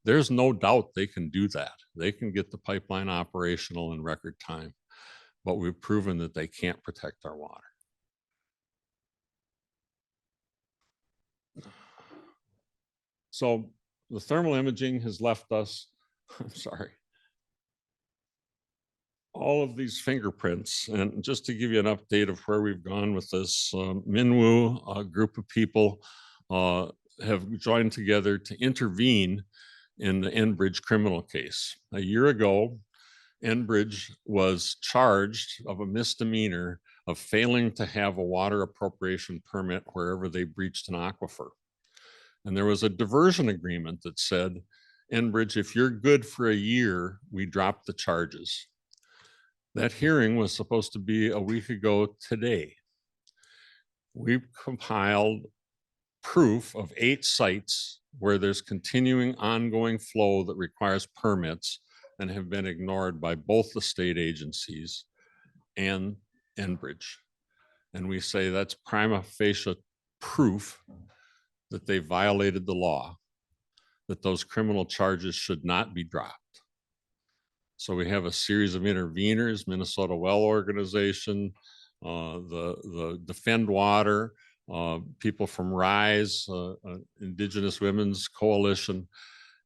There's no doubt they can do that. They can get the pipeline operational in record time, but we've proven that they can't protect our water. So the thermal imaging has left us, I'm sorry, all of these fingerprints. And just to give you an update of where we've gone with this, Minwoo, a group of people have joined together to intervene in the Enbridge criminal case. A year ago, Enbridge was charged of a misdemeanor of failing to have a water appropriation permit wherever they breached an aquifer. And there was a diversion agreement that said, Enbridge, if you're good for a year, we drop the charges. That hearing was supposed to be a week ago today. We've compiled proof of 8 sites where there's continuing ongoing flow that requires permits and have been ignored by both the state agencies and Enbridge. And we say that's prima facie proof that they violated the law, that those criminal charges should not be dropped. So we have a series of interveners, Minnesota Well Organization, the Defend Water, people from RISE, Indigenous Women's Coalition,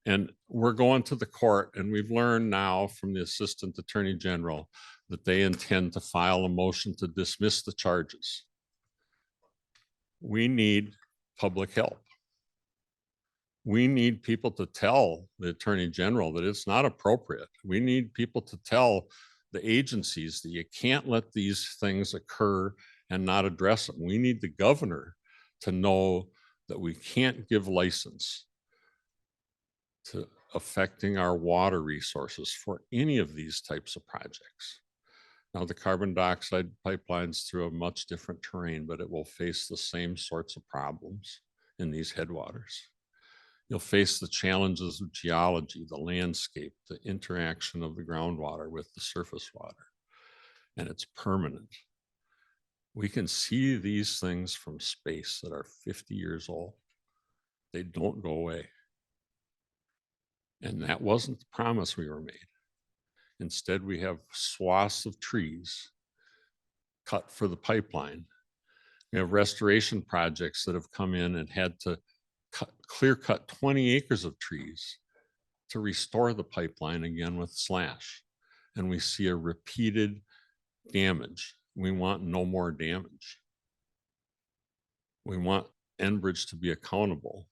and we're going to the court, and we've learned now from the Assistant Attorney General that they intend to file a motion to dismiss the charges. We need public help. We need people to tell the Attorney General that it's not appropriate. We need people to tell the agencies that you can't let these things occur and not address them. We need the governor to know that we can't give license to affecting our water resources for any of these types of projects. Now, the carbon dioxide pipelines through a much different terrain, but it will face the same sorts of problems in these headwaters. You'll face the challenges of geology, the landscape, the interaction of the groundwater with the surface water, and it's permanent. We can see these things from space that are 50 years old. They don't go away. And that wasn't the promise we were made. Instead, we have swaths of trees cut for the pipeline. We have restoration projects that have come in and had to clear cut 20 acres of trees to restore the pipeline again with slash. And we see a repeated damage. We want no more damage. We want Enbridge to be accountable.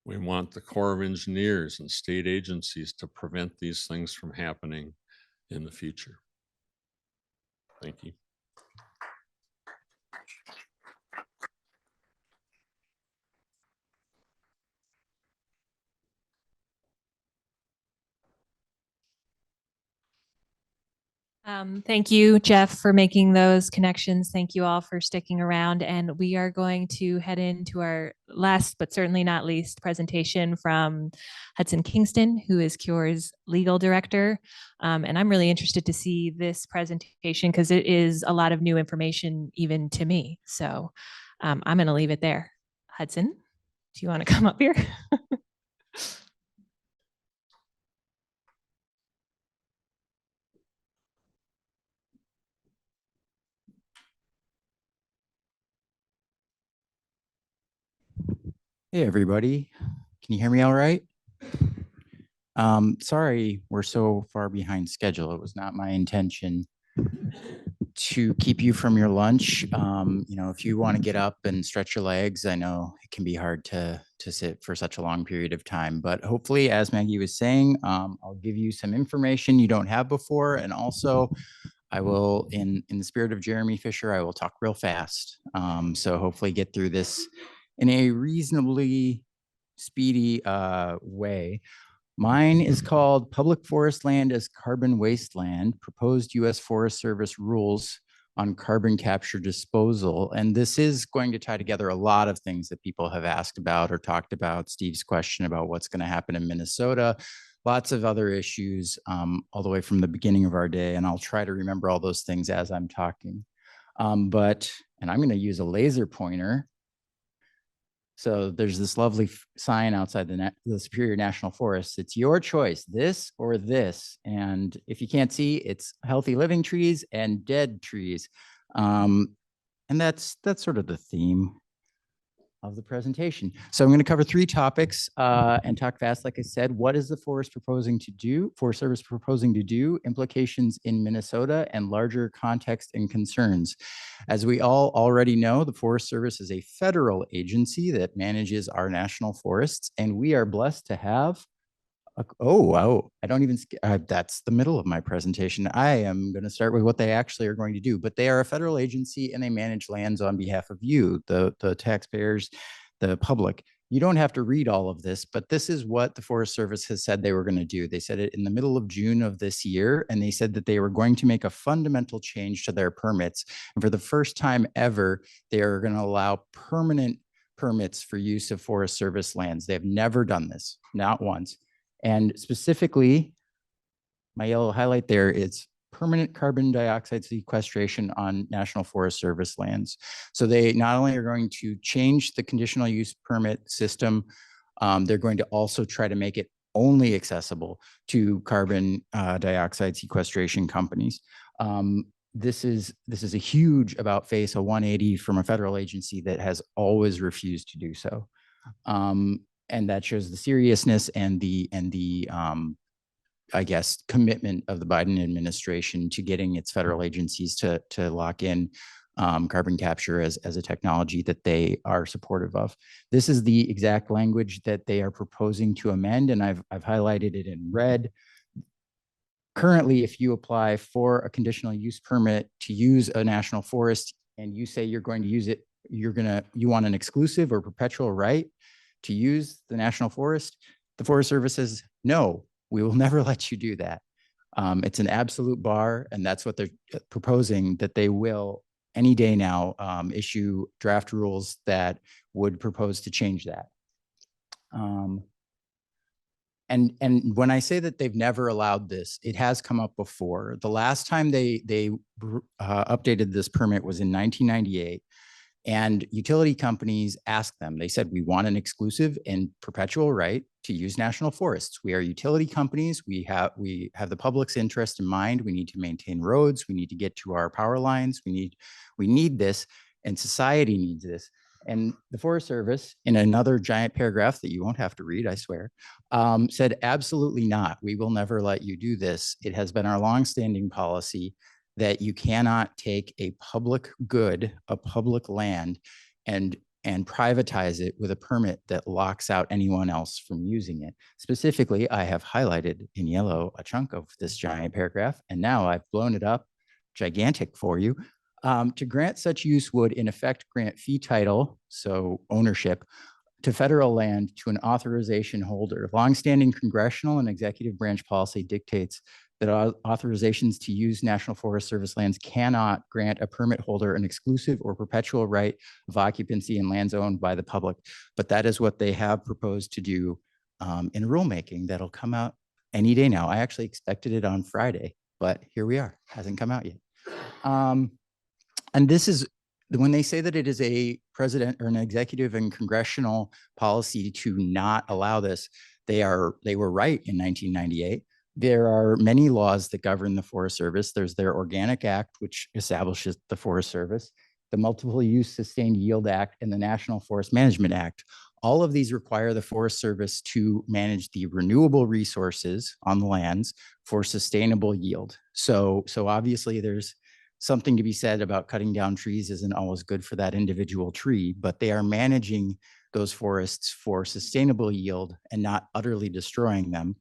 We want the Corps of Engineers and state agencies to prevent these things from happening in the future. Thank you. Thank you, Jeff, for making those connections. Thank you all for sticking around. And we are going to head into our last, but certainly not least, presentation from Hudson Kingston, who is CURE's legal director. And I'm really interested to see this presentation because it is a lot of new information even to me. So I'm going to leave it there. Hudson, do you want to come up here? Hey, everybody. Can you hear me all right? Sorry, we're so far behind schedule. It was not my intention to keep you from your lunch. If you want to get up and stretch your legs, I know it can be hard to sit for such a long period of time, but hopefully, as Maggie was saying, I'll give you some information you don't have before. And also I will, in the spirit of Jeremy Fisher, I will talk real fast. So hopefully get through this in a reasonably speedy way. Mine is called Public Forest Land as Carbon Wasteland, Proposed U.S. Forest Service Rules on Carbon Capture Disposal. And this is going to tie together a lot of things that people have asked about or talked about. Steve's question about what's going to happen in Minnesota, lots of other issues all the way from the beginning of our day. And I'll try to remember all those things as I'm talking. And I'm going to use a laser pointer. So there's this lovely sign outside the Superior National Forest. It's your choice, this or this. And if you can't see, it's healthy living trees and dead trees. And that's sort of the theme of the presentation. So I'm going to cover 3 topics and talk fast. Like I said, what is the Forest Service proposing to do, implications in Minnesota, and larger context and concerns. As we all already know, the Forest Service is a federal agency that manages our national forests, and we are blessed to have I don't even, that's the middle of my presentation. I am going to start with what they actually are going to do, but they are a federal agency and they manage lands on behalf of you, the taxpayers, the public. You don't have to read all of this, but this is what the Forest Service has said they were going to do. They said it in the middle of June of this year, and they said that they were going to make a fundamental change to their permits. And for the first time ever, they are going to allow permanent permits for use of Forest Service lands. They have never done this, not once. And specifically, my yellow highlight there is permanent carbon dioxide sequestration on National Forest Service lands. So they not only are going to change the conditional use permit system, they're going to also try to make it only accessible to carbon dioxide sequestration companies. This is a huge about face, a 180 from a federal agency that has always refused to do so. And that shows the seriousness and the I guess, commitment of the Biden administration to getting its federal agencies to lock in carbon capture as a technology that they are supportive of. This is the exact language that they are proposing to amend, and I've highlighted it in red. Currently, if you apply for a conditional use permit to use a national forest and you say you're going to use it, you want an exclusive or perpetual right to use the national forest, the Forest Service says, no, we will never let you do that. It's an absolute bar, and that's what they're proposing, that they will any day now issue draft rules that would propose to change that. And when I say that they've never allowed this, it has come up before. The last time they updated this permit was in 1998. And utility companies asked them, they said, we want an exclusive and perpetual right to use national forests. We are utility companies. We have the public's interest in mind. We need to maintain roads. We need to get to our power lines. We need this, and society needs this. And the Forest Service, in another giant paragraph that you won't have to read, I swear, said, absolutely not. We will never let you do this. It has been our longstanding policy that you cannot take a public good, a public land, and privatize it with a permit that locks out anyone else from using it. Specifically, I have highlighted in yellow a chunk of this giant paragraph, and now I've blown it up gigantic for you. To grant such use would in effect grant fee title, so ownership, to federal land to an authorization holder. Longstanding congressional and executive branch policy dictates that authorizations to use National Forest Service lands cannot grant a permit holder an exclusive or perpetual right of occupancy in lands owned by the public. But that is what they have proposed to do in rulemaking that'll come out any day now. I actually expected it on Friday, but here we are, hasn't come out yet. And this is, when they say that it is a president or an executive and congressional policy to not allow this, they were right in 1998. There are many laws that govern the Forest Service. There's their Organic Act, which establishes the Forest Service, the Multiple Use Sustained Yield Act, and the National Forest Management Act. All of these require the Forest Service to manage the renewable resources on the lands for sustainable yield. So obviously there's something to be said about cutting down trees isn't always good for that individual tree, but they are managing those forests for sustainable yield and not utterly destroying them.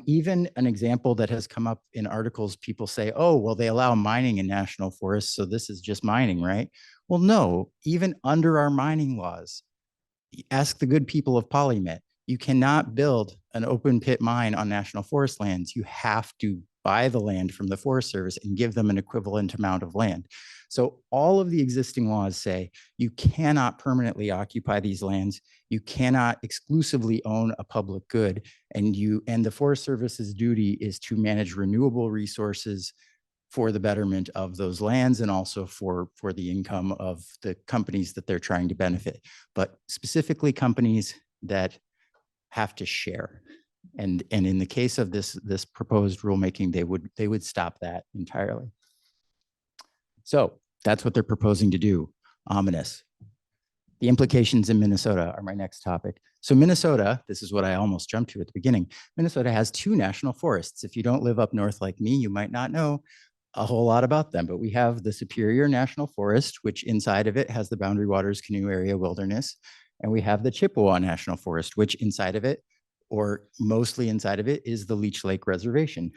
Even an example that has come up in articles, people say, oh, well, they allow mining in national forests, so this is just mining, right? Well, no, even under our mining laws, ask the good people of Polymet, you cannot build an open pit mine on national forest lands. You have to buy the land from the Forest Service and give them an equivalent amount of land. So all of the existing laws say you cannot permanently occupy these lands. You cannot exclusively own a public good, and the Forest Service's duty is to manage renewable resources for the betterment of those lands and also for the income of the companies that they're trying to benefit, but specifically companies that have to share. And in the case of this proposed rulemaking, they would stop that entirely. So that's what they're proposing to do. Ominous. The implications in Minnesota are my next topic. So Minnesota, this is what I almost jumped to at the beginning. Minnesota has 2 national forests. If you don't live up north like me, you might not know a whole lot about them, but we have the Superior National Forest, which inside of it has the Boundary Waters Canoe Area Wilderness. And we have the Chippewa National Forest, which inside of it, or mostly inside of it, is the Leech Lake Reservation.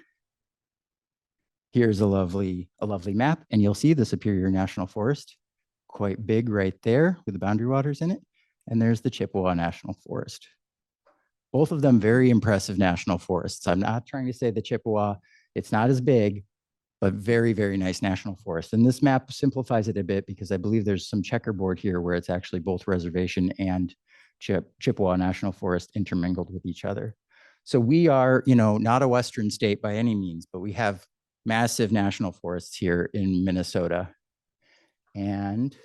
Here's a lovely map, and you'll see the Superior National Forest, quite big right there with the Boundary Waters in it. And there's the Chippewa National Forest. Both of them very impressive national forests. I'm not trying to say the Chippewa, it's not as big, but very, very nice national forest. And this map simplifies it a bit because I believe there's some checkerboard here where it's actually both reservation and Chippewa National Forest intermingled with each other. So we are, not a Western state by any means, but we have massive national forests here in Minnesota. And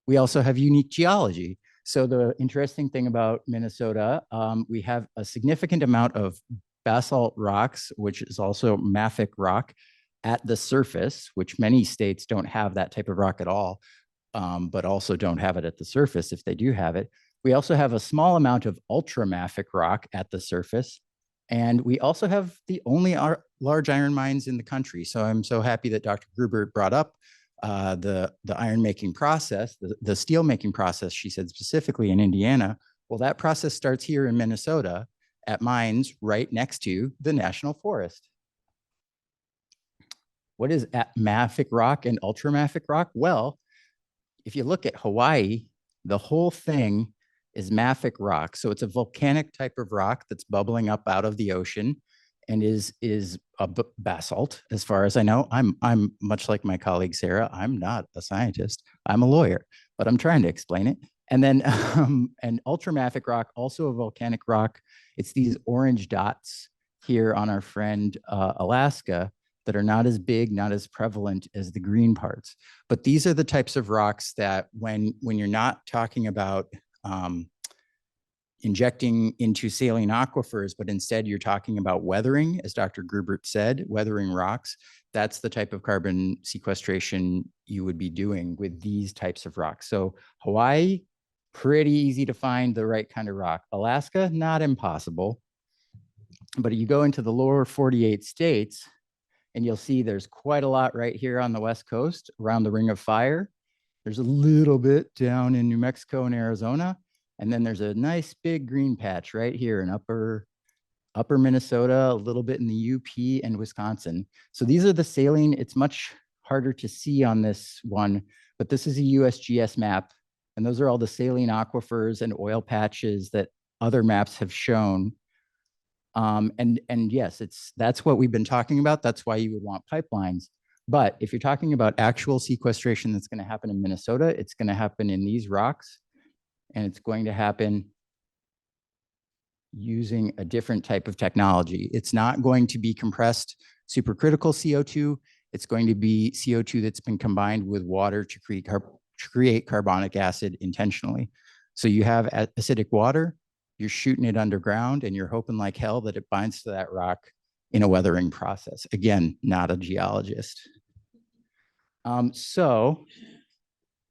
we also have unique geology. So the interesting thing about Minnesota, we have a significant amount of basalt rocks, which is also mafic rock at the surface, which many states don't have that type of rock at all, but also don't have it at the surface if they do have it. We also have a small amount of ultramafic rock at the surface. And we also have the only large iron mines in the country. So I'm so happy that Dr. Gruber brought up the iron making process, the steel making process, she said specifically in Indiana. Well, that process starts here in Minnesota at mines right next to the National Forest. What is mafic rock and ultramafic rock? Well, if you look at Hawaii, the whole thing is mafic rock. So it's a volcanic type of rock that's bubbling up out of the ocean and is a basalt, as far as I know. I'm much like my colleague Sarah, I'm not a scientist, I'm a lawyer, but I'm trying to explain it. And then an ultramafic rock, also a volcanic rock. It's these orange dots here on our friend Alaska that are not as big, not as prevalent as the green parts. But these are the types of rocks that when you're not talking about injecting into saline aquifers, but instead you're talking about weathering, as Dr. Grubert said, weathering rocks, that's the type of carbon sequestration you would be doing with these types of rocks. So Hawaii, pretty easy to find the right kind of rock. Alaska, not impossible. But you go into the lower 48 states, and you'll see there's quite a lot right here on the West Coast around the Ring of Fire. There's a little bit down in New Mexico and Arizona. And then there's a nice big green patch right here in upper Minnesota, a little bit in the UP and Wisconsin. So these are the saline. It's much harder to see on this one, but this is a USGS map. And those are all the saline aquifers and oil patches that other maps have shown. And yes, that's what we've been talking about. That's why you would want pipelines. But if you're talking about actual sequestration that's going to happen in Minnesota, it's going to happen in these rocks, and it's going to happen using a different type of technology. It's not going to be compressed supercritical CO2. It's going to be CO2 that's been combined with water to create carbonic acid intentionally. So you have acidic water, you're shooting it underground, and you're hoping like hell that it binds to that rock in a weathering process. Again, not a geologist. So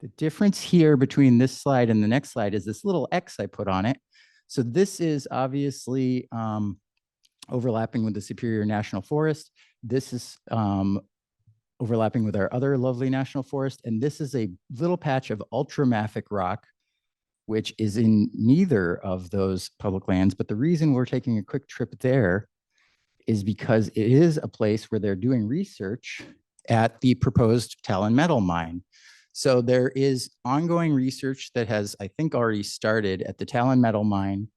the difference here between this slide and the next slide is this little X I put on it. So this is obviously overlapping with the Superior National Forest. This is overlapping with our other lovely national forest. And this is a little patch of ultramafic rock, which is in neither of those public lands. But the reason we're taking a quick trip there is because it is a place where they're doing research at the proposed Talon Metal mine. So there is ongoing research that has, I think, already started at the Talon Metal mine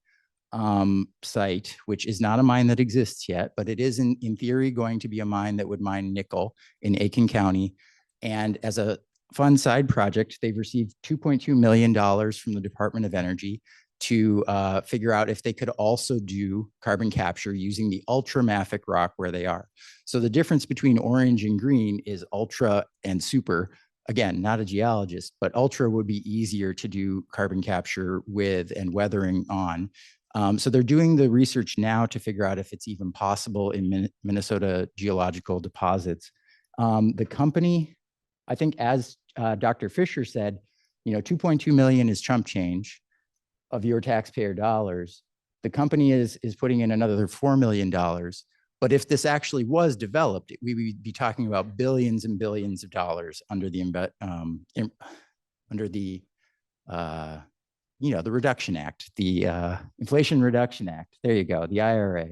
site, which is not a mine that exists yet, but it is in theory going to be a mine that would mine nickel in Aiken County. And as a fun side project, they've received $2.2 million from the Department of Energy to figure out if they could also do carbon capture using the ultramafic rock where they are. So the difference between orange and green is ultra and super. Again, not a geologist, but ultra would be easier to do carbon capture with and weathering on. So they're doing the research now to figure out if it's even possible in Minnesota geological deposits. The company, I think as Dr. Fisher said, 2.2 million is chump change of your taxpayer dollars. The company is putting in another $4 million. But if this actually was developed, we would be talking about billions and billions of dollars under the the Reduction Act, the Inflation Reduction Act. There you go, the IRA.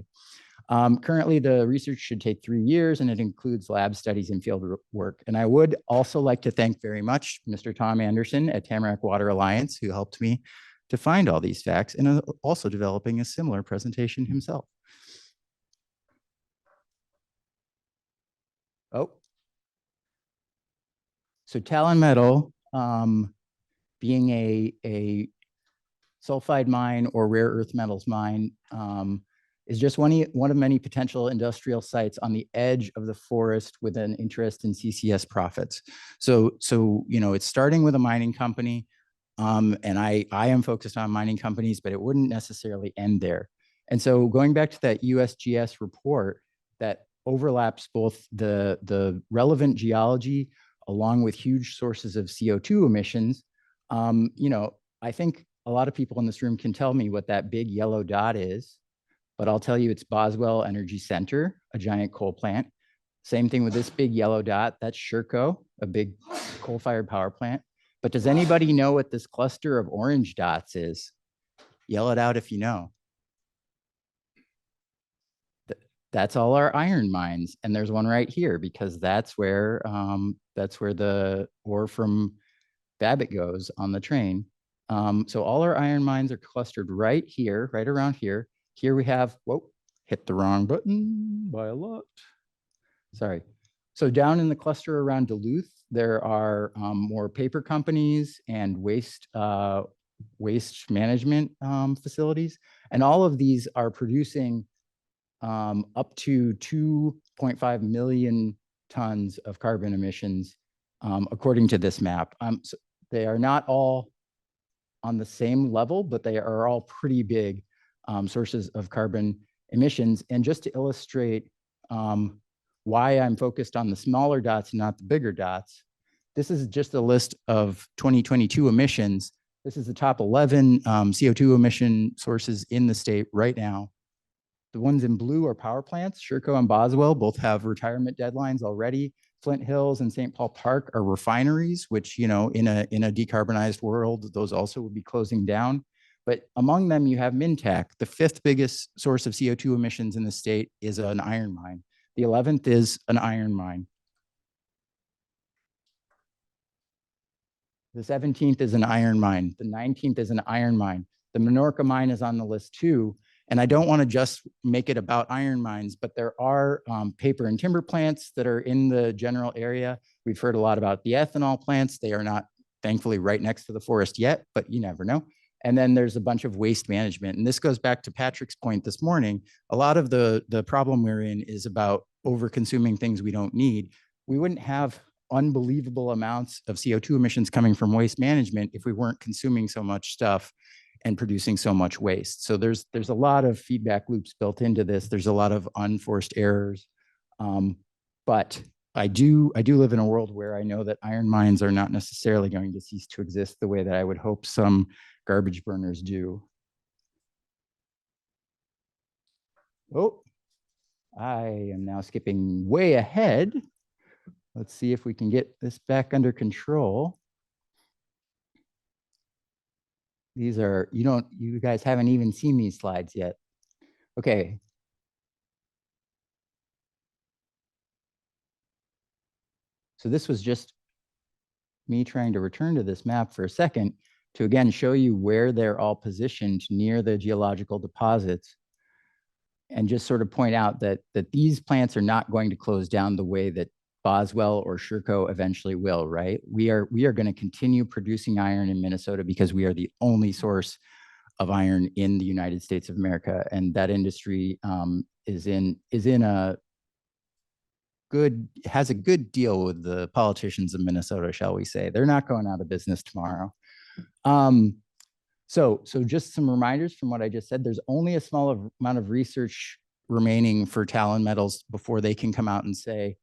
Currently, the research should take 3 years, and it includes lab studies and field work. And I would also like to thank very much Mr. Tom Anderson at Tamarack Water Alliance, who helped me to find all these facts and also developing a similar presentation himself. Oh, so Talon Metal, being a sulfide mine or rare earth metals mine, is just one of many potential industrial sites on the edge of the forest with an interest in CCS profits. So it's starting with a mining company, and I am focused on mining companies, but it wouldn't necessarily end there. And so going back to that USGS report that overlaps both the relevant geology along with huge sources of CO2 emissions, I think a lot of people in this room can tell me what that big yellow dot is, but I'll tell you it's Boswell Energy Center, a giant coal plant. Same thing with this big yellow dot, that's Sherco, a big coal-fired power plant. But does anybody know what this cluster of orange dots is? Yell it out if you know. That's all our iron mines, and there's one right here because that's where the ore from Babbitt goes on the train. So all our iron mines are clustered right here, right around here. Here we have, whoa, hit the wrong button by a lot. Sorry. So down in the cluster around Duluth, there are more paper companies and waste management facilities, and all of these are producing up to 2 0.5 million tons of carbon emissions, according to this map. So they are not all on the same level, but they are all pretty big sources of carbon emissions. And just to illustrate why I'm focused on the smaller dots and not the bigger dots, this is just a list of 2022 emissions. This is the top 11 CO2 emission sources in the state right now. The ones in blue are power plants. Sherco and Boswell both have retirement deadlines already. Flint Hills and St. Paul Park are refineries, which, in a decarbonized world, those also will be closing down. But among them, you have Mintac. The 5th biggest source of CO2 emissions in the state is an iron mine. The 11th is an iron mine. The 17th is an iron mine. The 19th is an iron mine. The Menorca mine is on the list too. And I don't want to just make it about iron mines, but there are paper and timber plants that are in the general area. We've heard a lot about the ethanol plants. They are not, thankfully, right next to the forest yet, but you never know. And then there's a bunch of waste management. And this goes back to Patrick's point this morning. A lot of the problem we're in is about over-consuming things we don't need. We wouldn't have unbelievable amounts of CO2 emissions coming from waste management if we weren't consuming so much stuff and producing so much waste. So there's a lot of feedback loops built into this. There's a lot of unforced errors. But I do live in a world where I know that iron mines are not necessarily going to cease to exist the way that I would hope some garbage burners do. Oh, I am now skipping way ahead. Let's see if we can get this back under control. These are, you guys haven't even seen these slides yet. Okay. So this was just me trying to return to this map for a second to again show you where they're all positioned near the geological deposits, and just sort of point out that these plants are not going to close down the way that Boswell or Sherco eventually will, right? We are going to continue producing iron in Minnesota because we are the only source of iron in the United States of America, and that industry is in a good, has a good deal with the politicians of Minnesota, shall we say. They're not going out of business tomorrow. So just some reminders from what I just said. There's only a small amount of research remaining for Talon Metals before they can come out and say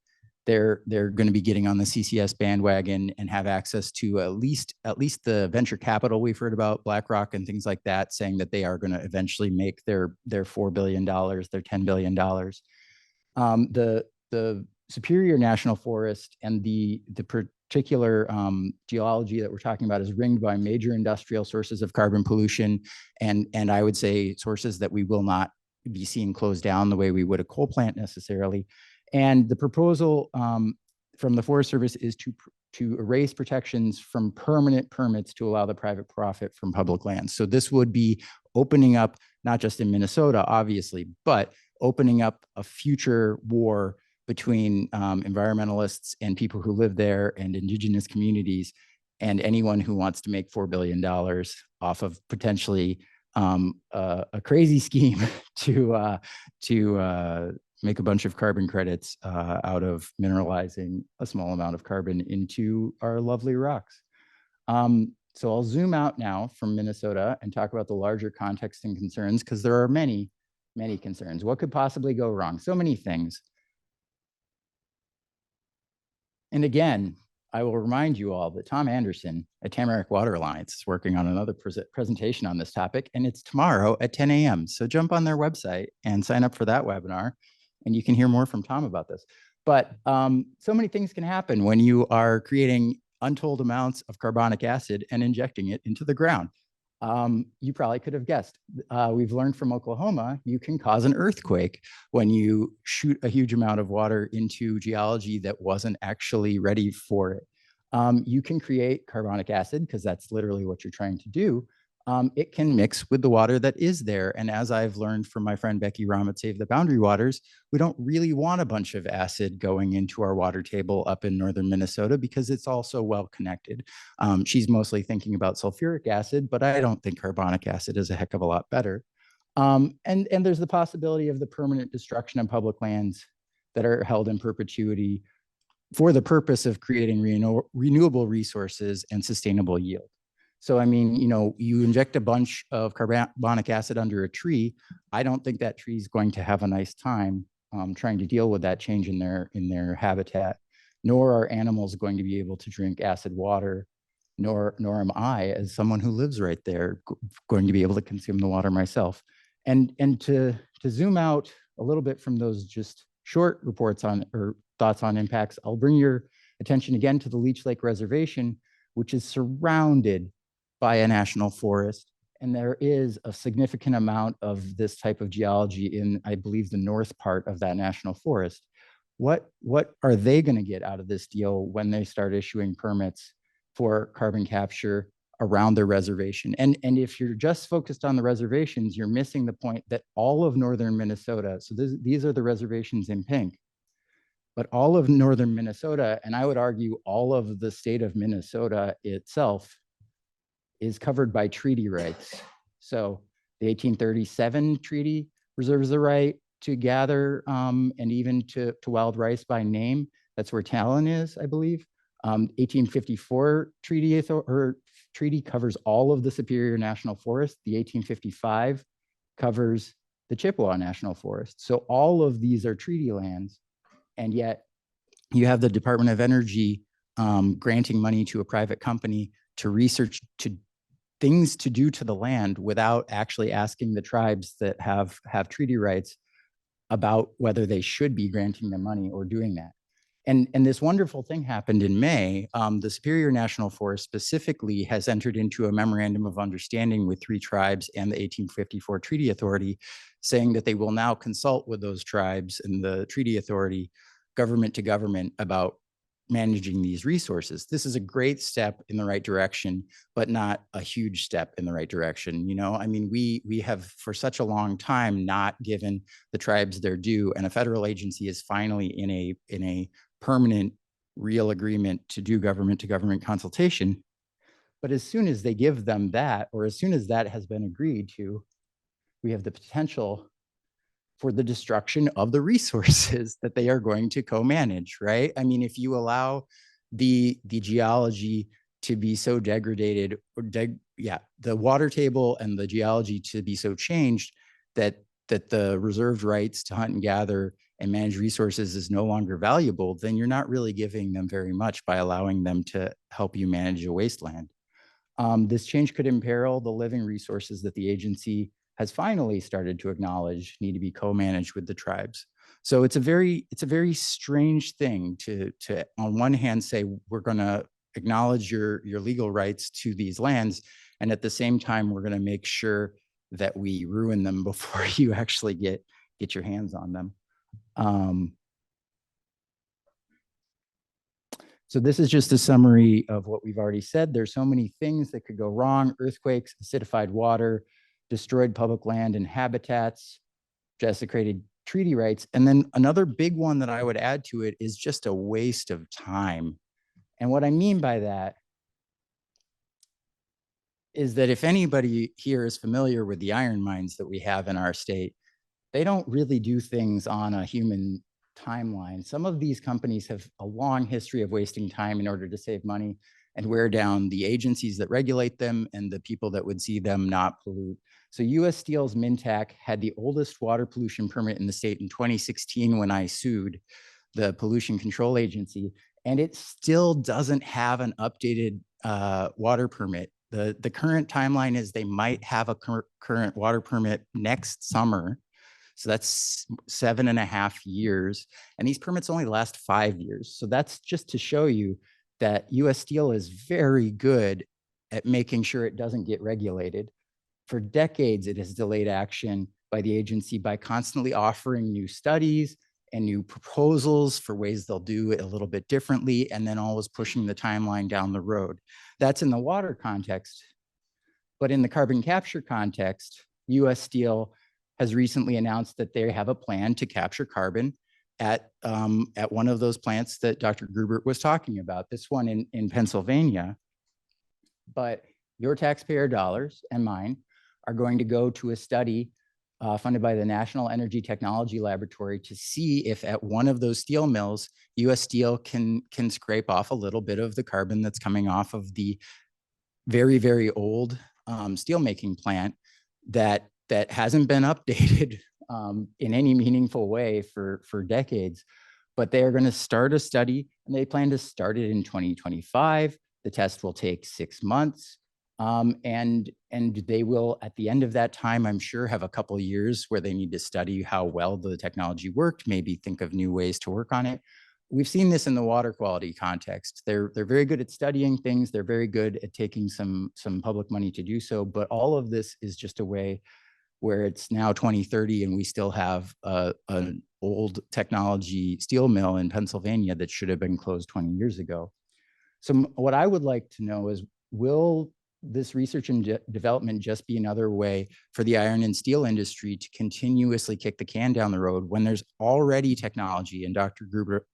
they're going to be getting on the CCS bandwagon and have access to at least the venture capital we've heard about, BlackRock and things like that, saying that they are going to eventually make their $4 billion, their $10 billion. The Superior National Forest and the particular geology that we're talking about is ringed by major industrial sources of carbon pollution, and I would say sources that we will not be seeing closed down the way we would a coal plant necessarily. And the proposal from the Forest Service is to erase protections from permanent permits to allow the private profit from public lands. So this would be opening up, not just in Minnesota, obviously, but opening up a future war between environmentalists and people who live there and indigenous communities, and anyone who wants to make $4 billion off of potentially a crazy scheme to make a bunch of carbon credits out of mineralizing a small amount of carbon into our lovely rocks. So I'll zoom out now from Minnesota and talk about the larger context and concerns, because there are many, many concerns. What could possibly go wrong? So many things. And again, I will remind you all that Tom Anderson at Tamarack Water Alliance is working on another presentation on this topic, and it's tomorrow at 10 a.m. So jump on their website and sign up for that webinar, and you can hear more from Tom about this. But so many things can happen when you are creating untold amounts of carbonic acid and injecting it into the ground. You probably could have guessed. We've learned from Oklahoma, you can cause an earthquake when you shoot a huge amount of water into geology that wasn't actually ready for it. You can create carbonic acid, because that's literally what you're trying to do. It can mix with the water that is there. And as I've learned from my friend Becky Rahm at Save the Boundary Waters, we don't really want a bunch of acid going into our water table up in northern Minnesota, because it's also well connected. She's mostly thinking about sulfuric acid, but I don't think carbonic acid is a heck of a lot better. And there's the possibility of the permanent destruction of public lands that are held in perpetuity for the purpose of creating renewable resources and sustainable yield. So, I mean, you know, you inject a bunch of carbonic acid under a tree. I don't think that tree is going to have a nice time trying to deal with that change in their habitat, nor are animals going to be able to drink acid water, nor am I, as someone who lives right there, going to be able to consume the water myself. And to zoom out a little bit from those just short reports on or thoughts on impacts, I'll bring your attention again to the Leech Lake Reservation, which is surrounded by a national forest. And there is a significant amount of this type of geology in, I believe, the north part of that national forest. What are they going to get out of this deal when they start issuing permits for carbon capture around their reservation? And if you're just focused on the reservations, you're missing the point that all of northern Minnesota, so these are the reservations in pink, but all of northern Minnesota, and I would argue all of the state of Minnesota itself, is covered by treaty rights. So the 1837 treaty reserves the right to gather and even to wild rice by name. That's where Talon is, I believe. 1854 treaty covers all of the Superior National Forest. The 1855 covers the Chippewa National Forest. So all of these are treaty lands, and yet you have the Department of Energy granting money to a private company to research things to do to the land without actually asking the tribes that have treaty rights about whether they should be granting them money or doing that. And this wonderful thing happened in May. The Superior National Forest specifically has entered into a memorandum of understanding with 3 tribes and the 1854 Treaty Authority, saying that they will now consult with those tribes and the Treaty Authority, government to government, about managing these resources. This is a great step in the right direction, but not a huge step in the right direction. You know, I mean, we have for such a long time not given the tribes their due, and a federal agency is finally in a permanent, real agreement to do government to government consultation. But as soon as they give them that, or as soon as that has been agreed to, we have the potential for the destruction of the resources that they are going to co-manage, right? I mean, if you allow the geology to be so degraded, or the water table and the geology to be so changed that the reserved rights to hunt and gather and manage resources is no longer valuable, then you're not really giving them very much by allowing them to help you manage a wasteland. This change could imperil the living resources that the agency has finally started to acknowledge need to be co-managed with the tribes. So it's a very strange thing to on one hand say we're going to acknowledge your legal rights to these lands, and at the same time we're going to make sure that we ruin them before you actually get your hands on them. So this is just a summary of what we've already said. There's so many things that could go wrong: earthquakes, acidified water, destroyed public land and habitats, desecrated treaty rights. And then another big one that I would add to it is just a waste of time. And what I mean by that is that if anybody here is familiar with the iron mines that we have in our state, they don't really do things on a human timeline. Some of these companies have a long history of wasting time in order to save money and wear down the agencies that regulate them and the people that would see them not pollute. So US Steel's Mintac had the oldest water pollution permit in the state in 2016 when I sued the Pollution Control Agency, and it still doesn't have an updated water permit. The current timeline is they might have a current water permit next summer. So that's 7.5 years. And these permits only last 5 years. So that's just to show you that US Steel is very good at making sure it doesn't get regulated. For decades, it has delayed action by the agency by constantly offering new studies and new proposals for ways they'll do it a little bit differently, and then always pushing the timeline down the road. That's in the water context. But in the carbon capture context, US Steel has recently announced that they have a plan to capture carbon at one of those plants that Dr. Grubert was talking about, this one in Pennsylvania. But your taxpayer dollars and mine are going to go to a study funded by the National Energy Technology Laboratory to see if at one of those steel mills, US Steel can scrape off a little bit of the carbon that's coming off of the very, very old steelmaking plant that hasn't been updated in any meaningful way for decades. But they are going to start a study, and they plan to start it in 2025. The test will take 6 months. And they will, at the end of that time, I'm sure, have a couple of years where they need to study how well the technology worked, maybe think of new ways to work on it. We've seen this in the water quality context. They're very good at studying things. They're very good at taking some public money to do so. But all of this is just a way where it's now 2030 and we still have an old technology steel mill in Pennsylvania that should have been closed 20 years ago. So what I would like to know is, will this research and development just be another way for the iron and steel industry to continuously kick the can down the road when there's already technology, and Dr. Gruber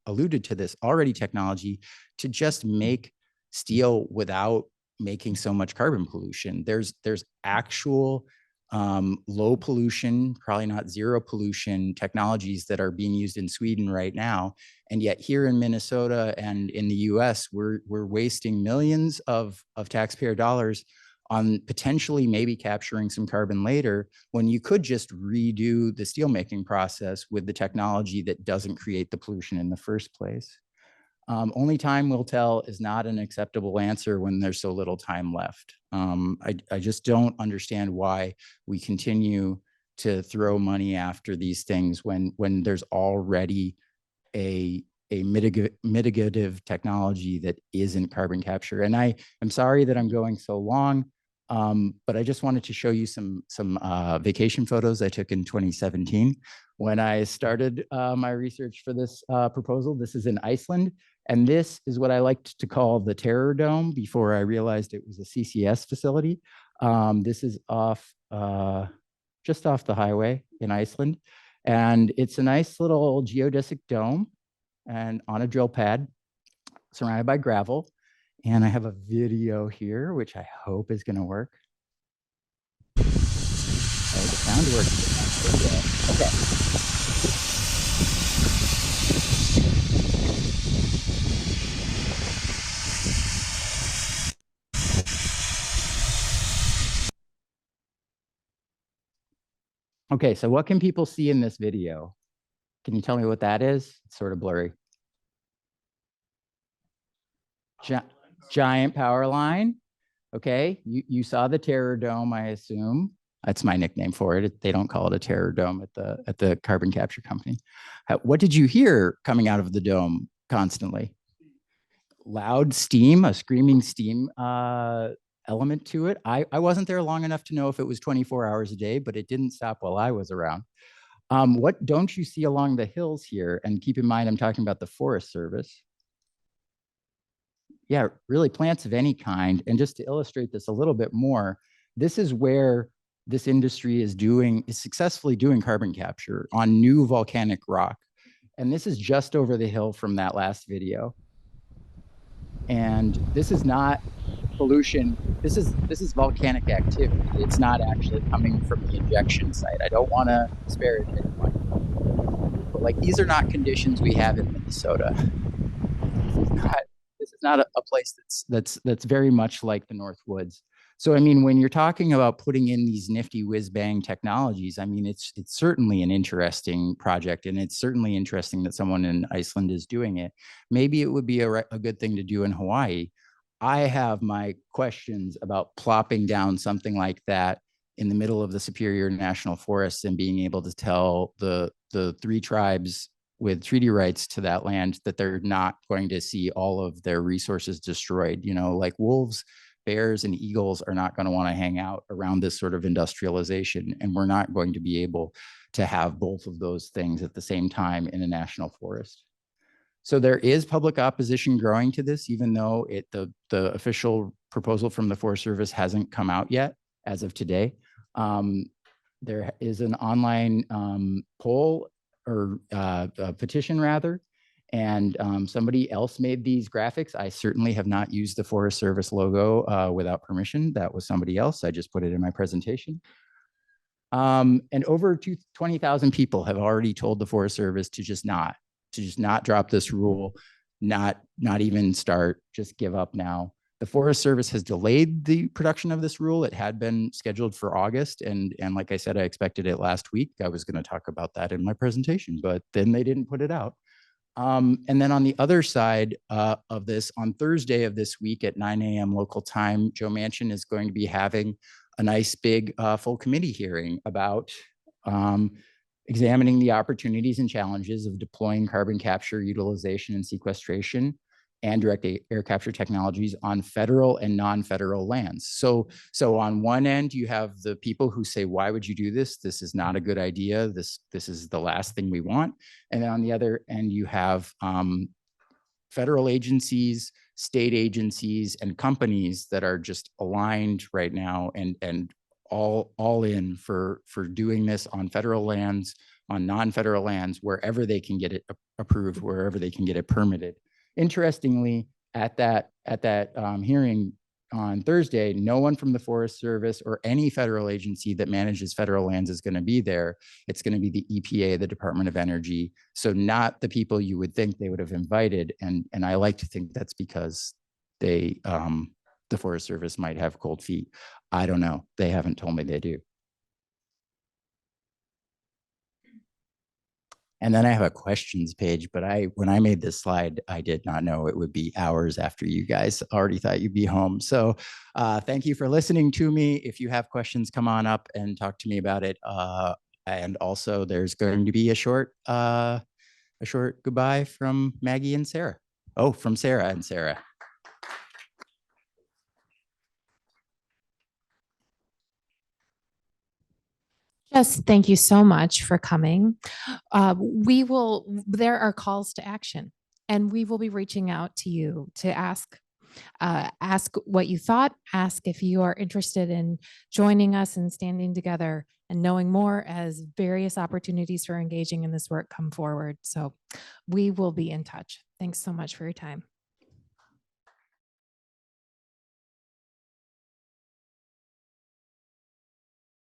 alluded to this, already technology to just make steel without making so much carbon pollution? There's actual low pollution, probably not zero pollution technologies that are being used in Sweden right now. And yet here in Minnesota and in the US, we're wasting millions of taxpayer dollars on potentially maybe capturing some carbon later, when you could just redo the steelmaking process with the technology that doesn't create the pollution in the first place. Only time will tell is not an acceptable answer when there's so little time left. I just don't understand why we continue to throw money after these things when there's already a mitigative technology that isn't carbon capture. And I am sorry that I'm going so long, but I just wanted to show you some vacation photos I took in 2017 when I started my research for this proposal. This is in Iceland. And this is what I liked to call the Terror Dome before I realized it was a CCS facility. This is just off the highway in Iceland. And it's a nice little geodesic dome and on a drill pad surrounded by gravel. And I have a video here, which I hope is going to work. Oh, the sound works. Okay. Okay, so what can people see in this video? Can you tell me what that is? It's sort of blurry. Giant power line. Okay, you saw the Terror Dome, I assume. That's my nickname for it. They don't call it a Terror Dome at the carbon capture company. What did you hear coming out of the dome constantly? Loud steam, a screaming steam element to it. I wasn't there long enough to know if it was 24 hours a day, but it didn't stop while I was around. What don't you see along the hills here? And keep in mind, I'm talking about the Forest Service. Yeah, really plants of any kind. And just to illustrate this a little bit more, this is where this industry is successfully doing carbon capture on new volcanic rock. And this is just over the hill from that last video. And this is not pollution. This is volcanic activity. It's not actually coming from the injection site. I don't want to disparage anyone, but like, these are not conditions we have in Minnesota. This is not a place that's very much like the North Woods. So I mean, when you're talking about putting in these nifty whiz-bang technologies, I mean, it's certainly an interesting project, and it's certainly interesting that someone in Iceland is doing it. Maybe it would be a good thing to do in Hawaii. I have my questions about plopping down something like that in the middle of the Superior National Forest and being able to tell the 3 tribes with treaty rights to that land that they're not going to see all of their resources destroyed. You know, like wolves, bears, and eagles are not going to want to hang out around this sort of industrialization. And we're not going to be able to have both of those things at the same time in a national forest. So there is public opposition growing to this, even though the official proposal from the Forest Service hasn't come out yet as of today. There is an online poll or a petition rather, and somebody else made these graphics. I certainly have not used the Forest Service logo without permission. That was somebody else. I just put it in my presentation. And over 20,000 people have already told the Forest Service to just not drop this rule, not even start, just give up now. The Forest Service has delayed the production of this rule. It had been scheduled for August. And like I said, I expected it last week. I was going to talk about that in my presentation, but then they didn't put it out. And then on the other side of this, on Thursday of this week at 9 a.m. local time, Joe Manchin is going to be having a nice big full committee hearing about examining the opportunities and challenges of deploying carbon capture, utilization, and sequestration and direct air capture technologies on federal and non-federal lands. So on one end, you have the people who say, why would you do this? This is not a good idea. This is the last thing we want. And then on the other end, you have federal agencies, state agencies, and companies that are just aligned right now and all in for doing this on federal lands, on non-federal lands, wherever they can get it approved, wherever they can get it permitted. Interestingly, at that hearing on Thursday, no one from the Forest Service or any federal agency that manages federal lands is going to be there. It's going to be the EPA, the Department of Energy. So not the people you would think they would have invited. And I like to think that's because they, the Forest Service might have cold feet. I don't know. They haven't told me they do. And then I have a questions page, but when I made this slide, I did not know it would be hours after you guys already thought you'd be home. So thank you for listening to me. If you have questions, come on up and talk to me about it. And also there's going to be a short goodbye from Maggie and Sarah. Oh, from Sarah and Sarah. Just thank you so much for coming. There are calls to action, and we will be reaching out to you to ask what you thought, ask if you are interested in joining us and standing together and knowing more as various opportunities for engaging in this work come forward. So we will be in touch. Thanks so much for your time.